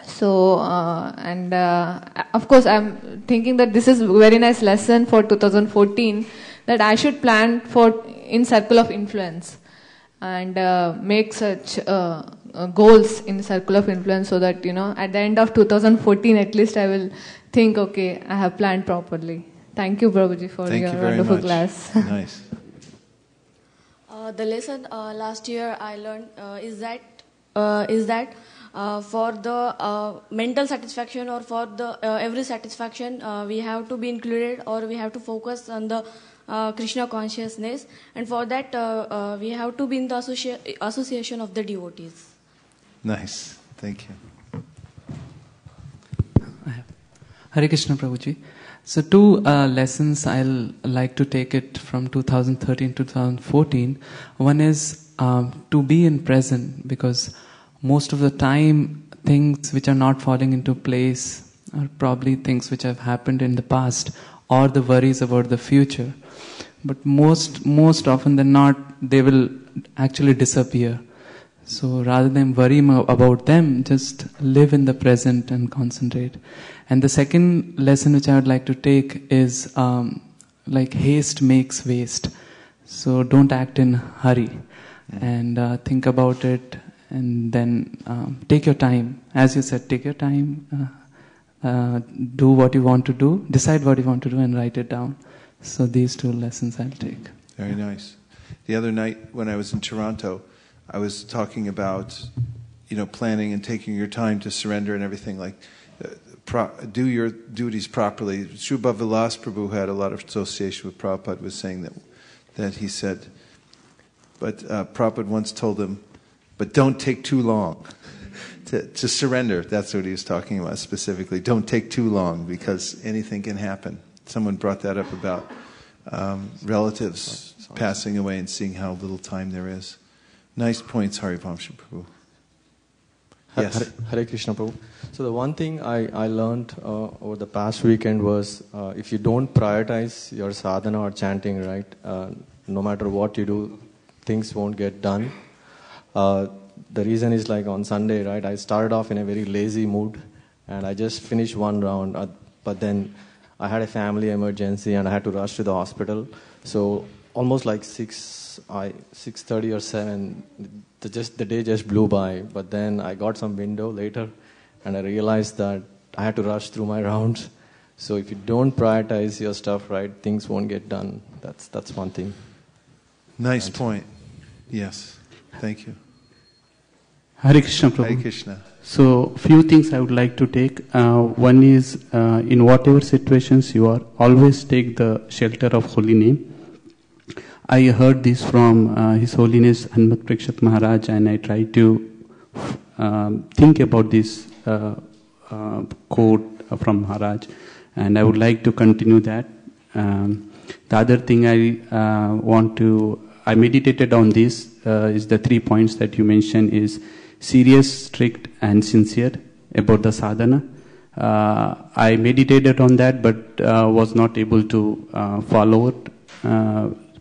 So, of course, I'm thinking that this is a very nice lesson for 2014, that I should plan in circle of influence and make such goals in circle of influence, so that, at the end of 2014, at least I will think, okay, I have planned properly. Thank you, Prabhuji, for your wonderful class. Nice. The lesson last year I learned is that for the mental satisfaction, or for the every satisfaction, we have to be included, or we have to focus on the Krishna consciousness, and for that we have to be in the association of the devotees. Nice. Thank you. Hare Krishna, Prabhuji. So 2 lessons I'll like to take it from 2013 to 2014. One is to be in present, because most of the time things which are not falling into place are probably things which have happened in the past, or the worries about the future. But most often than not, they will actually disappear. So rather than worry about them, just live in the present and concentrate. And the second lesson which I would like to take is like haste makes waste. So don't act in hurry, and think about it, and then take your time. As you said, take your time, do what you want to do, decide what you want to do, and write it down. So these 2 lessons I'll take. Very nice. The other night when I was in Toronto, I was talking about, planning and taking your time to surrender and everything, like do your duties properly. Shubha Vilas Prabhu had a lot of association with Prabhupada, was saying that he said, but Prabhupada once told him, but don't take too long to surrender. That's what he was talking about specifically. Don't take too long, because anything can happen. Someone brought that up about relatives passing away and seeing how little time there is. Nice points, Harivamsha Prabhu. Yes. Hare Krishna Prabhu. So the one thing I learned over the past weekend was, if you don't prioritize your sadhana or chanting, right, no matter what you do, things won't get done. The reason is, like on Sunday, right, I started off in a very lazy mood, and I just finished 1 round, but then I had a family emergency and I had to rush to the hospital. So almost like 6:30 or 7, the day just blew by. But then I got some window later, and I realized that I had to rush through my rounds. So if you don't prioritize your stuff, right, things won't get done. That's one thing. Nice point. Yes. Thank you. Hare Krishna Prabhu. Hare Krishna. So, few things I would like to take. One is, in whatever situations you are, always take the shelter of holy name. I heard this from His Holiness Hanmat Prakshat Maharaj, and I try to think about this quote from Maharaj, and I would like to continue that. The other thing I meditated on this is the 3 points that you mentioned is serious, strict, and sincere about the sadhana. I meditated on that, but was not able to follow it.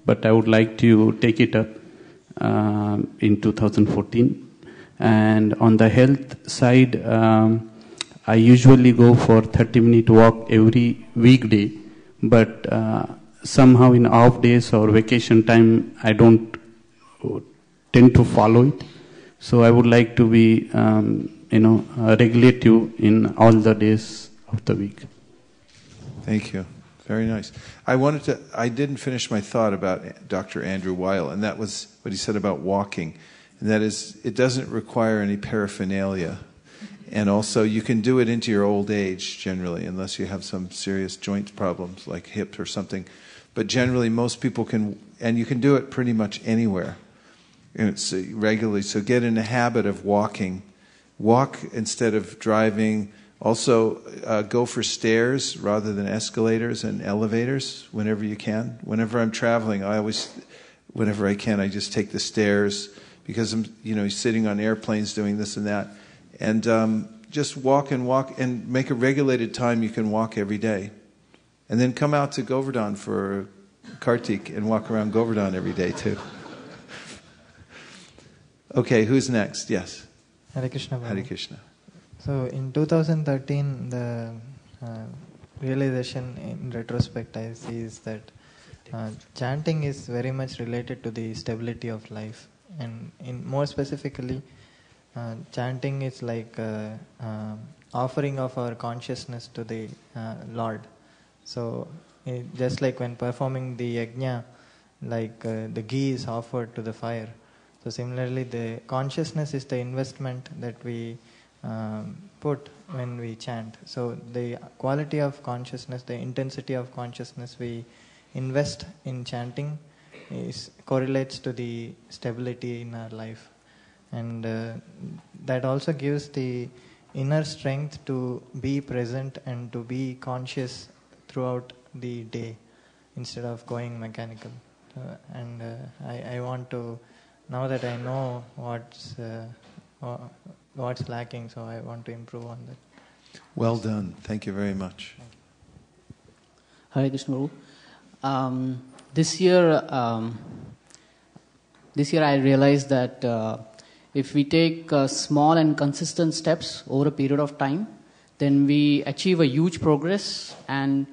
But I would like to take it up in 2014. And on the health side, I usually go for 30-minute walk every weekday. but somehow in off days or vacation time, I don't tend to follow it. So I would like to be, regulate you in all the days of the week. Thank you. Very nice. I didn't finish my thought about Dr. Andrew Weil, and that was what he said about walking. And that is, it doesn't require any paraphernalia. And also, you can do it into your old age, generally, unless you have some serious joint problems, like hip or something. But generally, most people can, and you can do it pretty much anywhere, regularly. So get in the habit of walking. Walk instead of driving. Also, go for stairs rather than escalators and elevators whenever you can. Whenever I'm traveling, whenever I can, I just take the stairs because I'm, sitting on airplanes doing this and that. And just walk and make a regulated time you can walk every day. And then come out to Govardhan for Kartik and walk around Govardhan every day too. Okay, who's next? Yes. Hare Krishna. Hare Krishna. So in 2013, the realization in retrospect I see is that chanting is very much related to the stability of life. And more specifically, chanting is like offering of our consciousness to the Lord. So just like when performing the yajna, like the ghee is offered to the fire. So similarly, the consciousness is the investment that we put when we chant. So the quality of consciousness, the intensity of consciousness we invest in chanting correlates to the stability in our life. And that also gives the inner strength to be present and to be conscious throughout the day instead of going mechanical. I want to, now that I know what's lacking, so I want to improve on that. Well done. Thank you very much. Hare Krishna Prabhu. This year I realized that if we take small and consistent steps over a period of time, then we achieve a huge progress and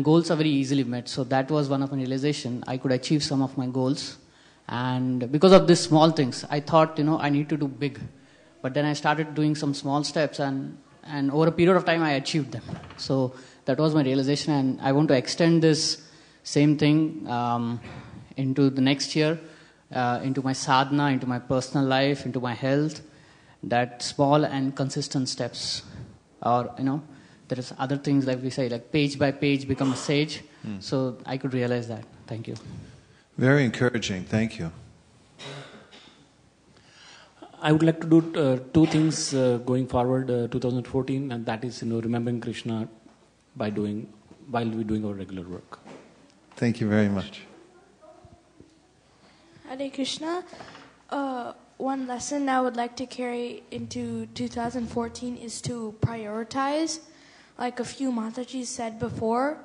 goals are very easily met. So that was one of my realization. I could achieve some of my goals. And because of these small things, I thought, I need to do big. But then I started doing some small steps and over a period of time I achieved them. So that was my realization, and I want to extend this same thing into the next year, into my sadhana, into my personal life, into my health, that small and consistent steps. Or, there is other things like we say, like page by page become a sage. So I could realize that. Thank you. Very encouraging. Thank you. I would like to do two things going forward 2014, and that is remembering Krishna while we're doing our regular work. Thank you very much. Hare Krishna. One lesson I would like to carry into 2014 is to prioritize. Like a few Matajis said before,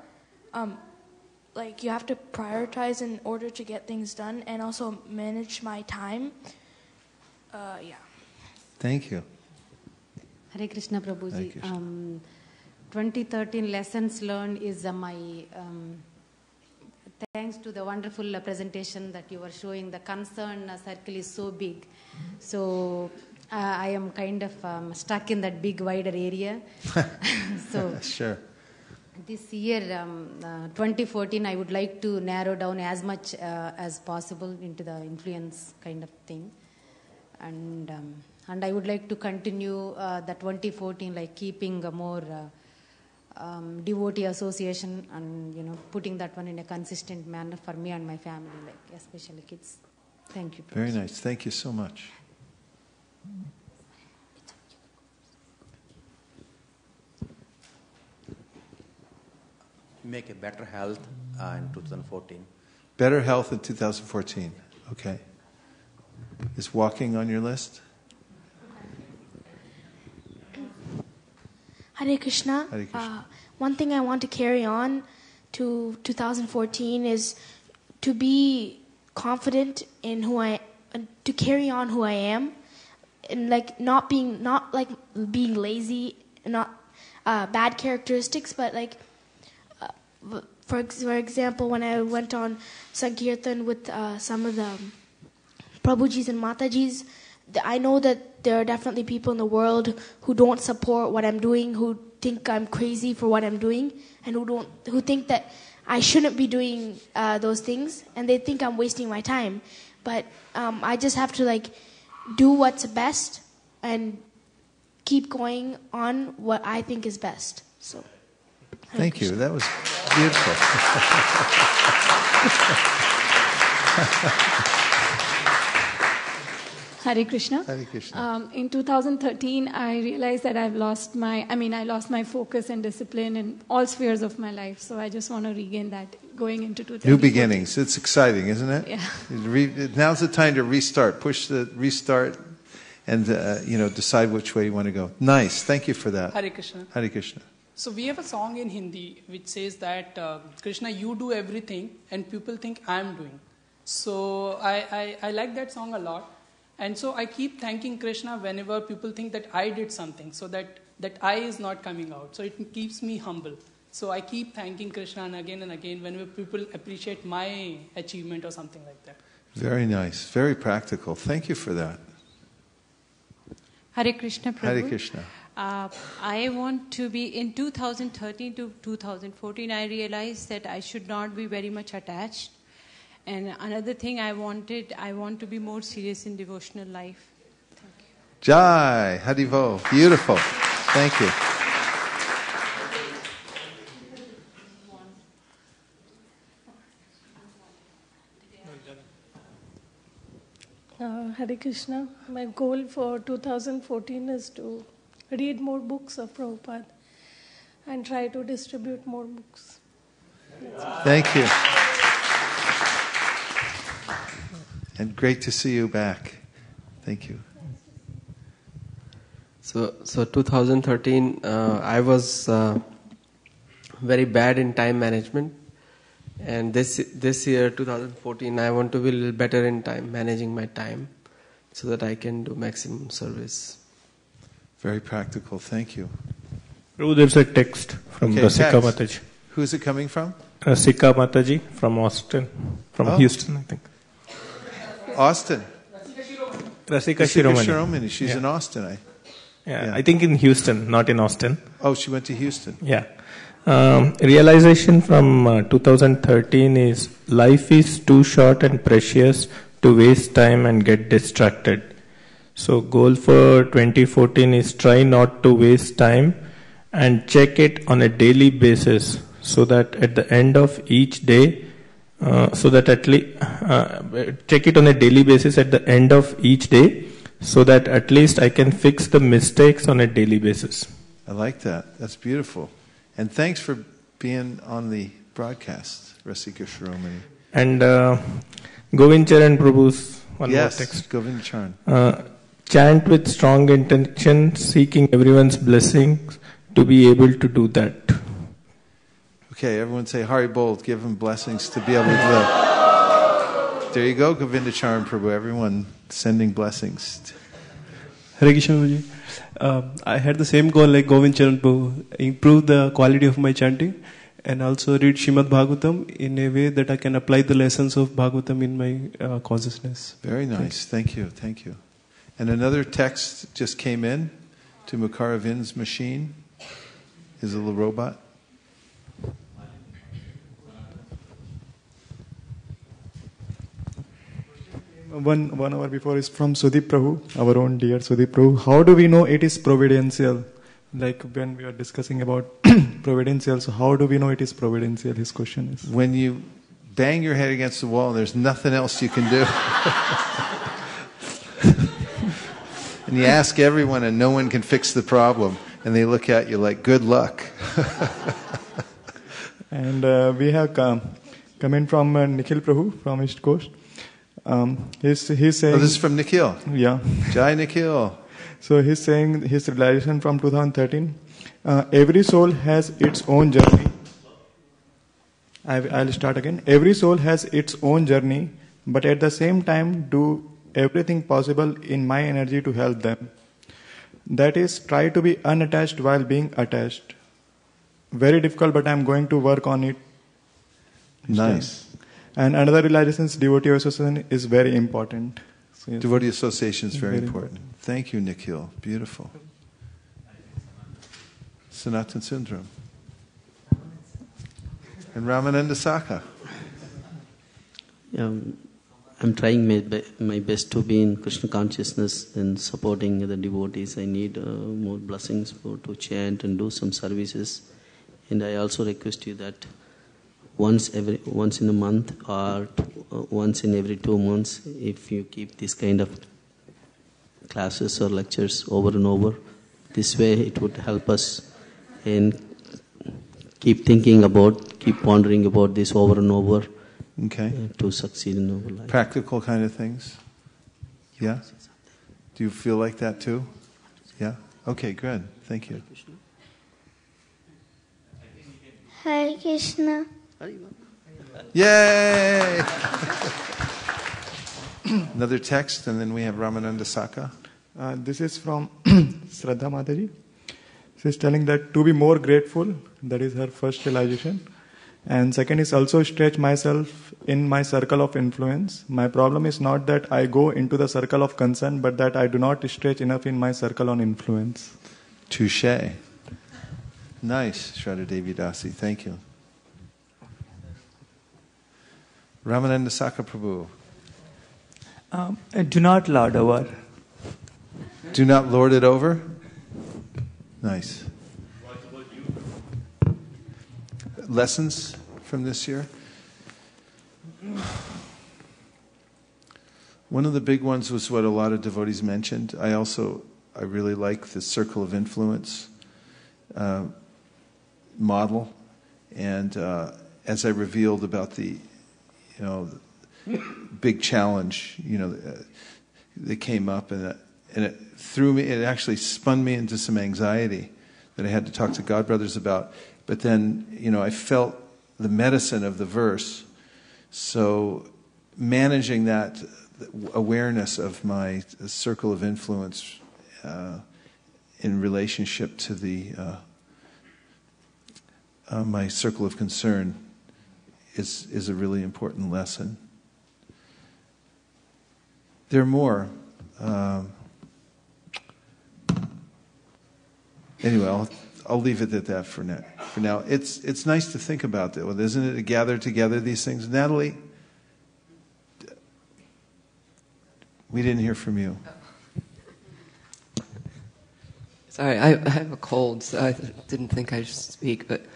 like you have to prioritize in order to get things done, and also manage my time. Yeah. Thank you. Hare Krishna Prabhuji. 2013 lessons learned is my thanks to the wonderful presentation that you were showing. The concern circle is so big. So I am kind of stuck in that big wider area. So sure. This year, 2014, I would like to narrow down as much as possible into the influence kind of thing. And I would like to continue the 2014, like keeping a more devotee association and putting that one in a consistent manner for me and my family, like especially kids. Thank you. Very nice. Thank you so much. Make a better health in 2014. Better health in 2014. Okay. Is walking on your list? Hare Krishna. Hare Krishna. One thing I want to carry on to 2014 is to be confident in to carry on who I am, and like not being lazy, not bad characteristics, but like for example, when I went on Sankirtan with some of the Prabhujis and Matajis, I know that there are definitely people in the world who don't support what I'm doing, who think I'm crazy for what I'm doing, and who think that I shouldn't be doing those things, and they think I'm wasting my time. But I just have to do what's best and keep going on what I think is best. So, thank you. That was beautiful. Hare Krishna. Hare Krishna. In 2013, I realized that I lost my focus and discipline in all spheres of my life. So I just want to regain that going into 2014. New beginnings. It's exciting, isn't it? Yeah. Now's the time to restart. Push the restart and, decide which way you want to go. Nice. Thank you for that. Hare Krishna. Hare Krishna. So we have a song in Hindi which says that, Krishna, you do everything and people think I am doing. So I like that song a lot. And so I keep thanking Krishna whenever people think that I did something, so that I is not coming out. So it keeps me humble. So I keep thanking Krishna and again whenever people appreciate my achievement or something like that. Very nice. Very practical. Thank you for that. Hare Krishna, Prabhu. Hare Krishna. I want to be, in 2013 to 2014, I realized that I should not be very much attached. And another thing I want to be more serious in devotional life. Thank you. Jai, Haribo. Beautiful. Thank you. Hare Krishna. My goal for 2014 is to read more books of Prabhupada and try to distribute more books. Thank you. And great to see you back. Thank you. So 2013, I was very bad in time management. And this year, 2014, I want to be a little better in time, managing my time, so that I can do maximum service. Very practical. Thank you. Prabhu, there's a text from Rasika Mataji. Who's it coming from? Rasika Mataji from Austin, Houston, I think. Austin. Rasika Shiromani. Shiromani. She's in Austin. I think in Houston, not in Austin. Oh, she went to Houston. Yeah. Realization from 2013 is life is too short and precious to waste time and get distracted. So goal for 2014 is try not to waste time and check it on a daily basis, so that at the end of each day, check it on a daily basis at the end of each day, so that at least I can fix the mistakes on a daily basis. I like that. That's beautiful. And thanks for being on the broadcast, Rasika Shiromani. And Govind Charan Prabhu's one more text. Yes, Govind Charan. Chant with strong intention, seeking everyone's blessings to be able to do that. Okay, everyone say Hari Bol, give him blessings to be able to do that. There you go, Govinda Charan Prabhu. Everyone sending blessings. Hare Krishna Prabhuji. I had the same goal like Govind Charan Prabhu, improve the quality of my chanting and also read Srimad Bhagavatam in a way that I can apply the lessons of Bhagavatam in my consciousness. Very nice. Thank you. Thank you. And another text just came in to Mukaravin's machine, his little robot. One hour before is from Sudeep Prabhu, our own dear Sudeep Prabhu. How do we know it is providential? Like when we are discussing about providential, so how do we know it is providential? His question is. When you bang your head against the wall and there's nothing else you can do. And you ask everyone and no one can fix the problem. And they look at you like, good luck. And we have comment from Nikhil Prabhu from East Coast. He's saying... Oh, this is from Nikhil? Yeah. Jai Nikhil. So he's saying his realization from 2013. Every soul has its own journey. I'll start again. Every soul has its own journey, but at the same time do everything possible in my energy to help them. That is, try to be unattached while being attached. Very difficult, but I'm going to work on it Nice. And another realization is devotee association is very important. So yes. Devotee association is very important. Thank you, Nikhil. Beautiful. Sanatan Sundram. And Ramananda Saka. I'm trying my best to be in Krishna consciousness and supporting the devotees. I need more blessings to chant and do some services. And I also request you that once in a month or once in every 2 months, if you keep this kind of classes or lectures over and over, this way it would help us and keep pondering about this over and over. Okay. To succeed in our life. Practical kind of things? Yeah? Do you feel like that too? Yeah? Okay, good. Thank you. Hare Krishna. Yay! Another text, and then we have Ramananda Saka. This is from Shraddha Mataji. She's telling that to be more grateful, that is her first realization. And second is also stretch myself in my circle of influence. My problem is not that I go into the circle of concern, but that I do not stretch enough in my circle on influence. Touché. Nice, Shraddha Devi Dasi. Thank you. Ramananda Saka Prabhu. Do not lord over. Do not lord it over? Nice. Lessons from this year? One of the big ones was what a lot of devotees mentioned. I really like the circle of influence model, and as I revealed about the big challenge that came up, and it threw me. It actually spun me into some anxiety that I had to talk to God brothers about. But then, I felt the medicine of the verse. So managing that awareness of my circle of influence in relationship to the my circle of concern is a really important lesson. There are more. Anyway, I'll leave it at that for now. It's nice to think about that. Well, isn't it to gather together these things? Natalie, we didn't hear from you. Sorry, I have a cold, so I didn't think I should speak. But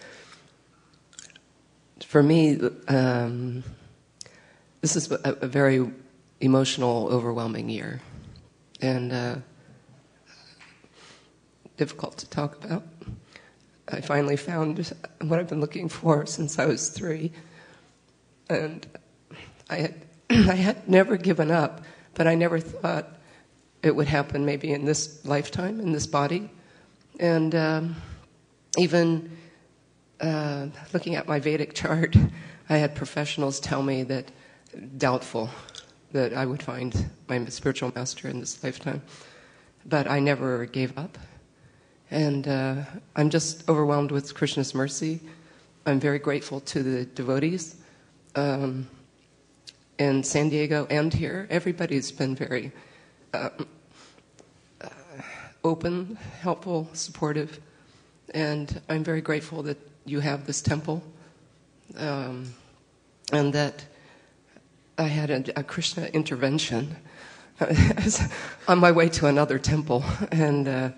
for me, this is a very emotional, overwhelming year. And difficult to talk about. I finally found what I've been looking for since I was 3. And I had never given up, but I never thought it would happen maybe in this lifetime, in this body. And even looking at my Vedic chart, I had professionals tell me that doubtful that I would find my spiritual master in this lifetime. But I never gave up. And I'm just overwhelmed with Krishna's mercy. I'm very grateful to the devotees in San Diego and here. Everybody's been very open, helpful, supportive. And I'm very grateful that you have this temple and that I had a Krishna intervention on my way to another temple. And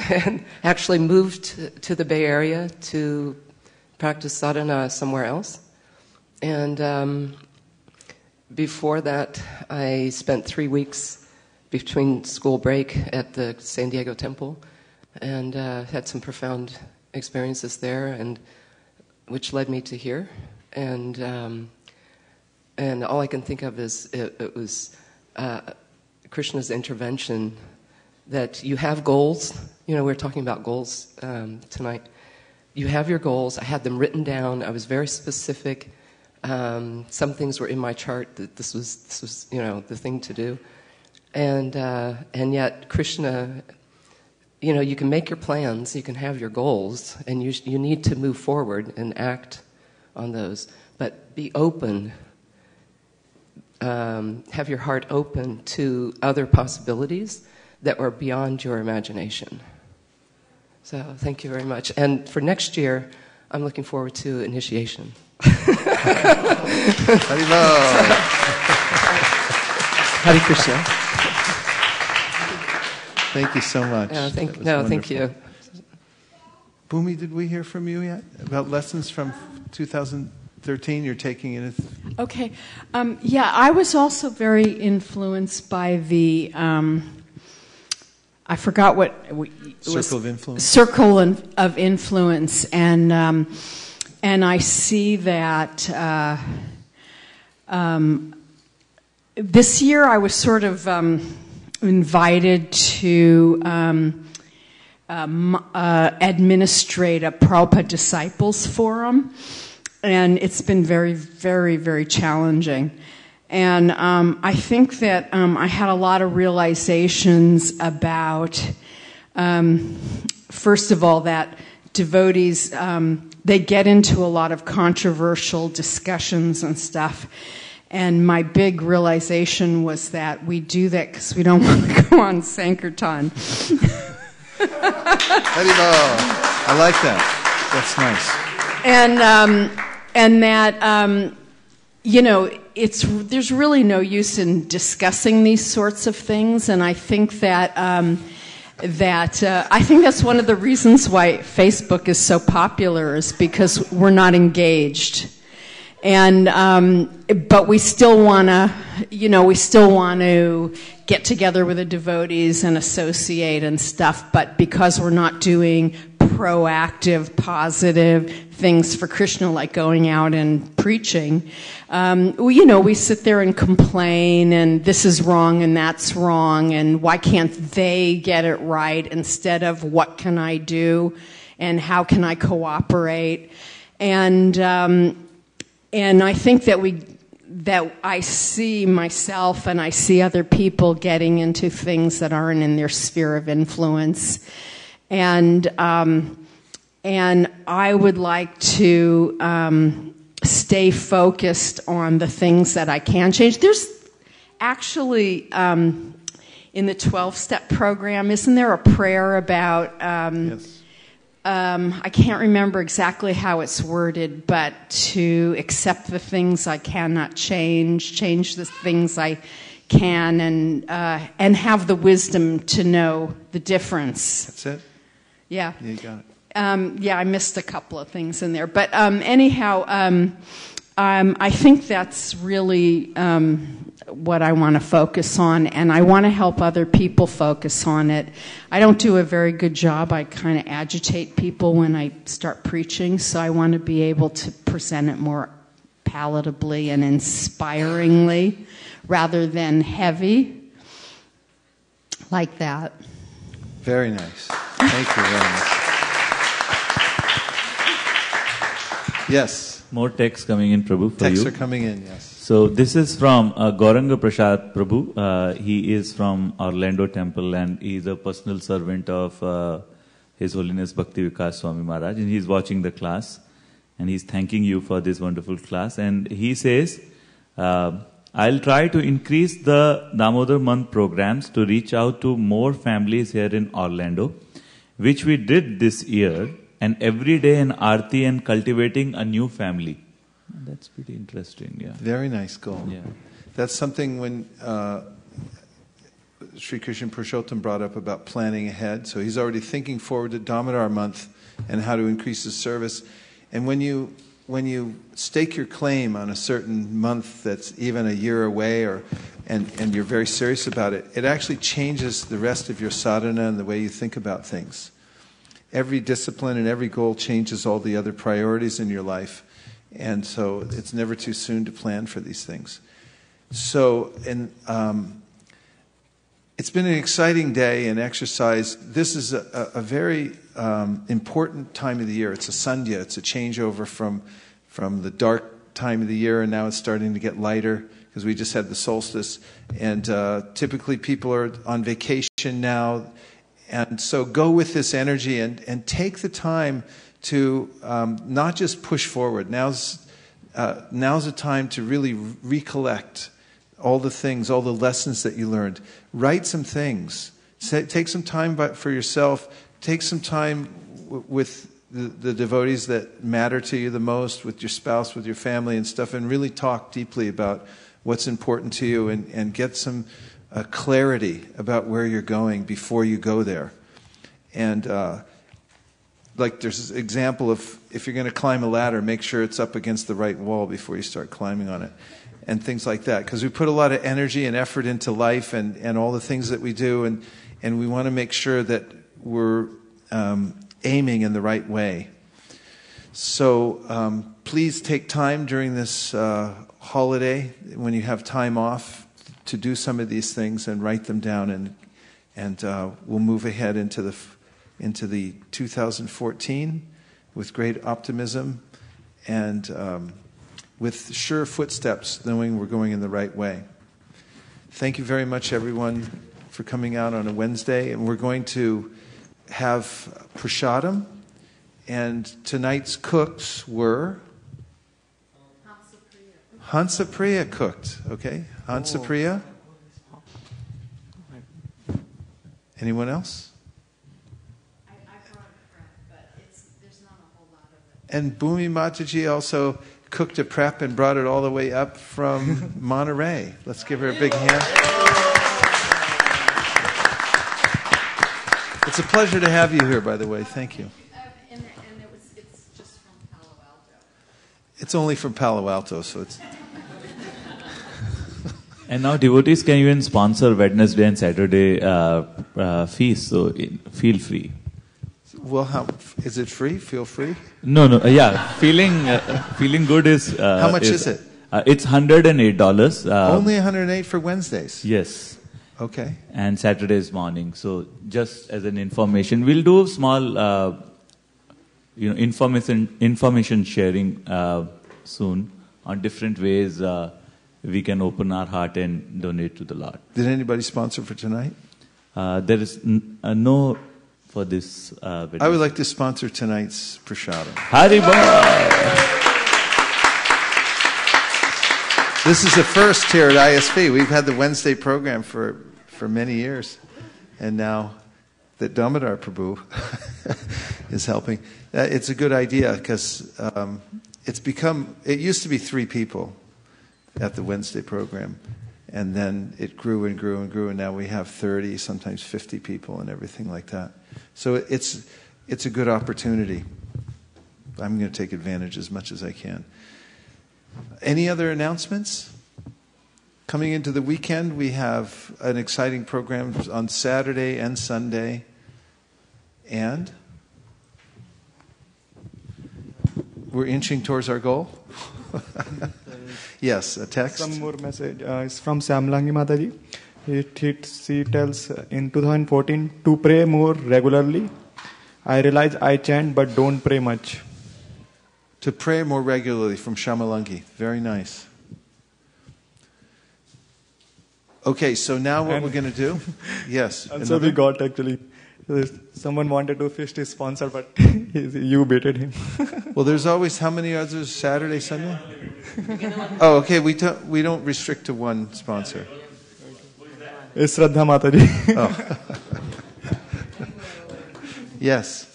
and actually moved to the Bay Area to practice sadhana somewhere else. And before that, I spent 3 weeks between school break at the San Diego Temple and had some profound experiences there, and which led me to here. And all I can think of is it was Krishna's intervention. That you have goals. We're talking about goals tonight. You have your goals. I had them written down. I was very specific. Some things were in my chart that this was the thing to do. And yet Krishna, you can make your plans, you can have your goals, and you need to move forward and act on those. But be open. Have your heart open to other possibilities that are beyond your imagination. So thank you very much. And for next year, I'm looking forward to initiation. Hare Krishna. Thank you so much. Thank you. Bhumi, did we hear from you yet about lessons from 2013 you're taking in? Okay. I was also very influenced by the, I forgot what it was. Circle of Influence. Circle of Influence. And I see that this year I was sort of invited to administrate a Prabhupada Disciples Forum, and it's been very, very, very challenging. And I think that I had a lot of realizations about, first of all, that devotees, they get into a lot of controversial discussions and stuff. And my big realization was that we do that because we don't want to go on Sankirtan. I like that. That's nice. And that there's really no use in discussing these sorts of things. And I think that I think that's one of the reasons why Facebook is so popular, is because we're not engaged. And but we still want to get together with the devotees and associate and stuff. But because we're not doing proactive, positive things for Krishna, like going out and preaching, we sit there and complain, and this is wrong and that's wrong, and why can't they get it right, instead of what can I do and how can I cooperate. And I think that I see myself and I see other people getting into things that aren't in their sphere of influence. And I would like to stay focused on the things that I can change. There's actually, in the 12-step program, isn't there a prayer about... Yes. I can't remember exactly how it's worded, but to accept the things I cannot change the things I can, and have the wisdom to know the difference. That's it? Yeah. You got it. I missed a couple of things in there. But anyhow, I think that's really what I want to focus on, and I want to help other people focus on it. I don't do a very good job. I kind of agitate people when I start preaching, so I want to be able to present it more palatably and inspiringly rather than heavy, like that. Very nice. Thank you very much. Yes. More texts coming in, Prabhu, for Texts you. are coming in, yes. So this is from Gauranga Prasad Prabhu. He is from Orlando Temple, and he is a personal servant of His Holiness Bhakti Vikas Swami Maharaj, and he is watching the class, and he is thanking you for this wonderful class. And he says, I'll try to increase the Damodar month programs to reach out to more families here in Orlando, which we did this year, and every day in Aarti and cultivating a new family. That's pretty interesting, yeah. Very nice goal. Yeah. That's something when Sri Krishna Purushottam brought up about planning ahead. So he's already thinking forward to Damodar month and how to increase his service. And when you stake your claim on a certain month that's even a year away, and you're very serious about it, it actually changes the rest of your sadhana and the way you think about things. Every discipline and every goal changes all the other priorities in your life. And so it's never too soon to plan for these things. So, it's been an exciting day and exercise. This is a very important time of the year. It's a sandhya. It's a changeover from the dark time of the year, and now it's starting to get lighter because we just had the solstice. And typically people are on vacation now, And so go with this energy and take the time to not just push forward. Now's the time to really recollect all the things, all the lessons that you learned. Write some things. Take some time for yourself. Take some time with the devotees that matter to you the most, with your spouse, with your family and stuff, and really talk deeply about what's important to you and get some clarity about where you're going before you go there. And like there's an example of if you're going to climb a ladder, make sure it's up against the right wall before you start climbing on it. And things like that. Because we put a lot of energy and effort into life and all the things that we do, and we want to make sure that we're aiming in the right way. So please take time during this holiday, when you have time off, to do some of these things and write them down, and we'll move ahead into the 2014 with great optimism and with sure footsteps, knowing we're going in the right way. Thank you very much, everyone, for coming out on a Wednesday. And we're going to have prasadam. And tonight's cooks were... Hansa Priya cooked. Okay? Hansa Priya? Anyone else? I brought a prep, but there's not a whole lot of it. And Bhumi Mataji also cooked a prep and brought it all the way up from Monterey. Let's give her a big hand. It's a pleasure to have you here, by the way. Thank you. It's just from Palo Alto. It's only from Palo Alto, so it's... And now devotees can even sponsor Wednesday and Saturday feasts, so feel free. Well, is it free? Feel free? No. Yeah, feeling good is... How much is it? It's $108. Only $108 for Wednesdays? Yes. Okay. And Saturday's morning. So just as an information, we'll do small, information sharing soon on different ways we can open our heart and donate to the Lord. Did anybody sponsor for tonight? There is no for this. I would like to sponsor tonight's prasadam. Haribol! This is the first here at ISP. We've had the Wednesday program for many years. And now that Damodar Prabhu is helping, it's a good idea because it used to be 3 people at the Wednesday program. And then it grew and grew and grew, and now we have 30, sometimes 50 people and everything like that. So it's a good opportunity. I'm going to take advantage as much as I can. Any other announcements? Coming into the weekend, we have an exciting program on Saturday and Sunday. And we're inching towards our goal. Yes, a text. Some more message. It's from Samlangi Mataji. She tells in 2014 to pray more regularly. I realize I chant but don't pray much. To pray more regularly from Shamalangi. Very nice. Okay, so now what we're going to do? Yes. And so we got actually. Someone wanted to fish his sponsor, but you baited him. Well, there's always how many others? Saturday, Sunday? Oh, okay. We don't restrict to one sponsor. It's Shraddha Mataji. Oh. Yes.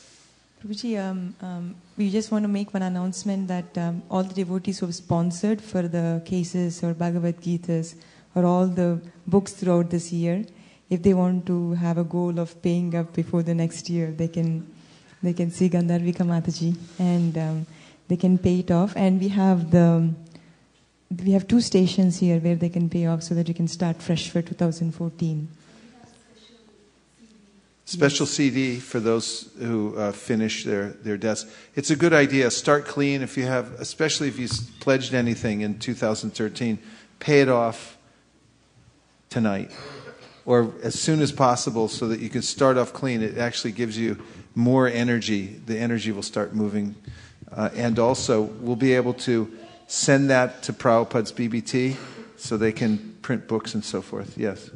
Prabhuji, we just want to make one announcement that all the devotees who have sponsored for the cases or Bhagavad Gitas or all the books throughout this year, if they want to have a goal of paying up before the next year, they can see Gandharvika Mataji and they can pay it off. And we have 2 stations here where they can pay off so that you can start fresh for 2014. Special CD for those who finish their debts. It's a good idea. Start clean. If you have, especially if you pledged anything in 2013, pay it off tonight or as soon as possible so that you can start off clean. It actually gives you more energy. The energy will start moving. And also, we'll be able to send that to Prabhupada's BBT so they can print books and so forth. Yes?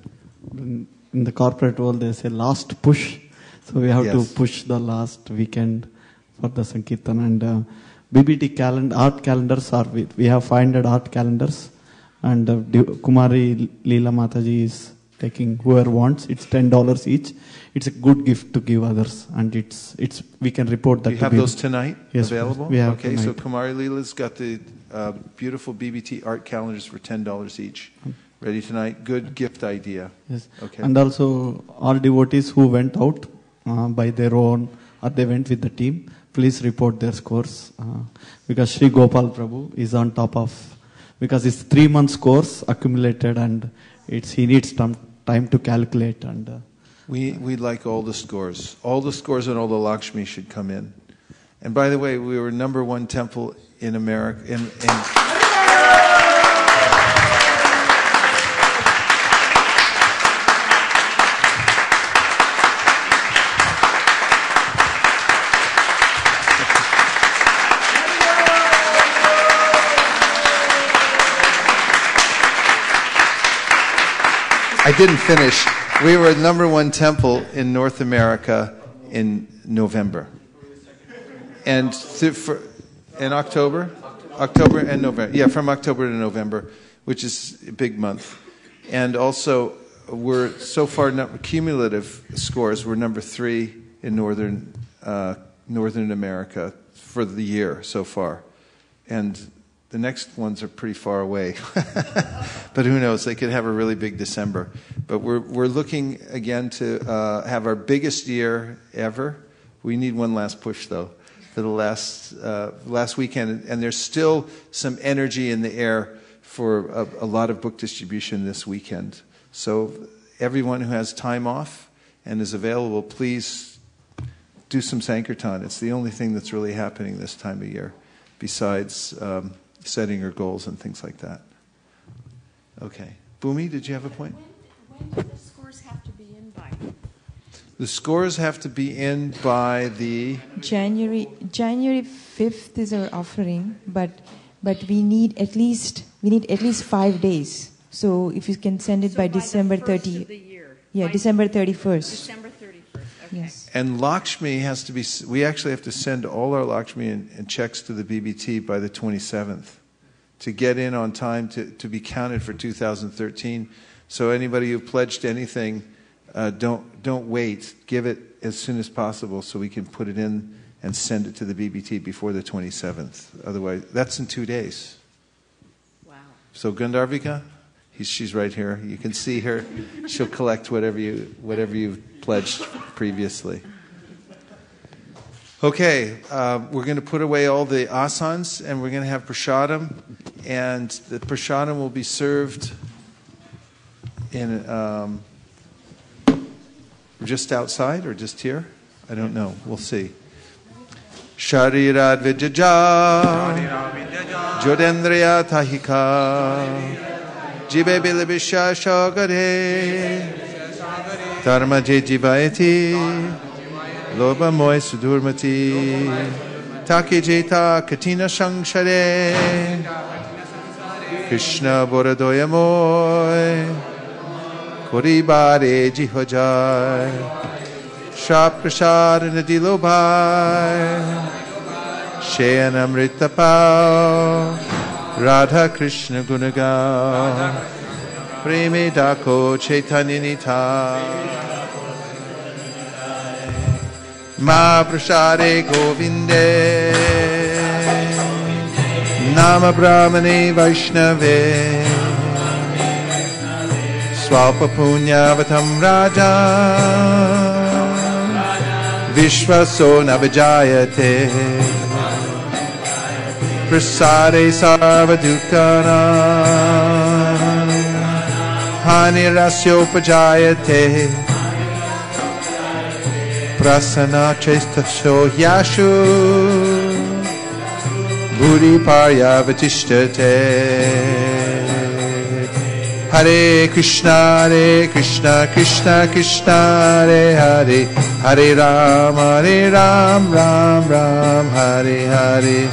In the corporate world, they say last push. So we have to Yes. push the last weekend for the Sankirtan. And BBT art calendars are we have 500 art calendars. And Kumari Leela Mataji is taking whoever wants. It's $10 each. It's a good gift to give others, and it's we can report that. Do you have those tonight available? We have okay, tonight. so Kumari Leela's got the beautiful BBT art calendars for $10 each. Ready tonight? Good gift idea. Yes. Okay. And also all devotees who went out by their own or they went with the team, please report their scores because Sri Gopal Prabhu is on top of, because it's 3 months course accumulated and he needs some time to calculate and. We'd like all the scores. All the scores and all the Lakshmi should come in. And by the way, we were #1 temple in America. I didn't finish. We were #1 temple in North America in November. And in October and November. Yeah, from October to November, which is a big month. And also, we're so far, cumulative scores, we're #3 in Northern America for the year so far. And the next ones are pretty far away. But who knows? They could have a really big December. But we're looking again to have our biggest year ever. We need one last push, though, for the last weekend. And there's still some energy in the air for a lot of book distribution this weekend. So everyone who has time off and is available, please do some Sankirtan. It's the only thing that's really happening this time of year, besides setting your goals and things like that. Okay. Bhumi, did you have a point? When do the scores have to be in by? The scores have to be in by the... January 5th is our offering, but we need at least 5 days. So if you can send it by December 30th. Yeah, December 31st. December 31st. Okay. Yes. And Lakshmi has to be... We actually have to send all our Lakshmi and checks to the BBT by the 27th to get in on time to be counted for 2013. So anybody who pledged anything, don't wait. Give it as soon as possible so we can put it in and send it to the BBT before the 27th. Otherwise, that's in 2 days. Wow. So Gandharvika, she's right here. You can see her. She'll collect whatever you've pledged previously. Okay, we're going to put away all the asans and we're going to have prasadam. And the prasadam will be served in just outside or just here? I don't know. We'll see. Sharirad Vijaja Jodendriya Tahika Jibe Bilabisha Shagare Dharma Jivayati Loba Moy Sudurmati Taki Jeta Katina Shangshare Krishna Boradoya Moy Koribare Jihojai Shap Prashad Nadilo Bhai Shayan Amrita Pao Radha Krishna Gunagao Preme Dako Chaitanya Nita Ma Prashade Govinde Nama Brahmane Vaishnave Swalpa Punyavatam Raja Vishwaso Navajayate Prasade Sarvadukana Hanirasyo Pajayate Prasana Chestasho Yashu Bhuri Parya Vatishtate Hare Krishna, Krishna Krishna, Hare Hare, Hare Ram, Ram Ram, Hare Hare.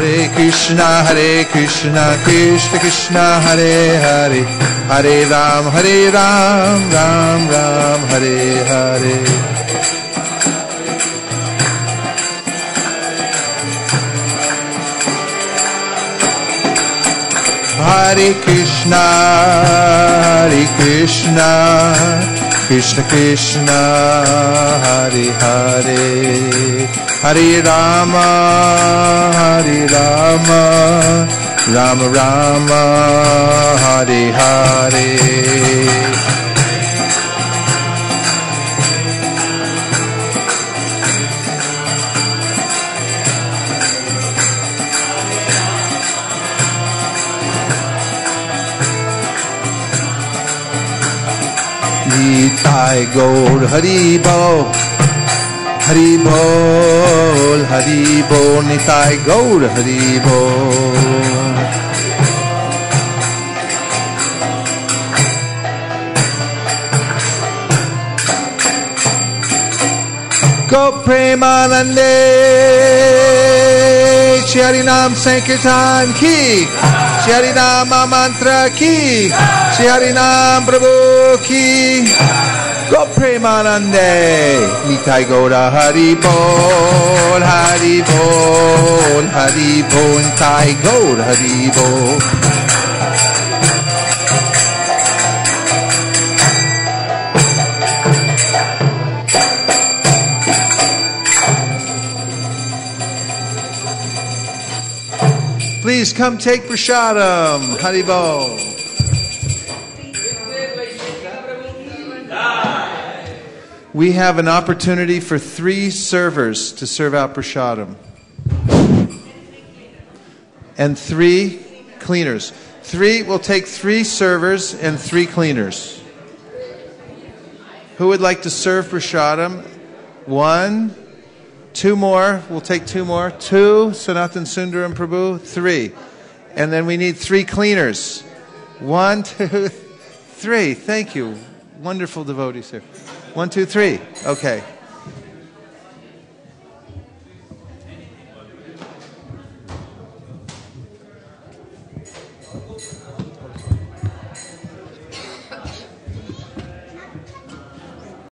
Hare Krishna, Krishna Krishna, Hare Hare, Hare Ram, Ram Ram, Hare Hare. Hare Krishna, Krishna Krishna, Hare Hare, Hare Rama, Rama Rama, Hare Hare. Nitai Gaur Hari Bol, Hari Bol, Hari Bol, Nitai Gaur Hari Bol. Go Premanande, Shri Harinam Sankirtan Ki, Shri Harinam Mantra Ki, Shri Harinam Prabhu Ki. Go Premanande, Nitai Gaura Hari Bol, Hari Bol, Hari Bol, Nitai Gaura Hari Bol. Please come take prasadam. Haribol. We have an opportunity for 3 servers to serve out prasadam. And 3 cleaners. We'll take 3 servers and 3 cleaners. Who would like to serve prasadam? 1, 2 more. We'll take 2 more. 2, Sanatan Sundaram Prabhu. 3. And then we need 3 cleaners. 1, 2, 3. Thank you. Wonderful devotees here. 1, 2, 3. Okay.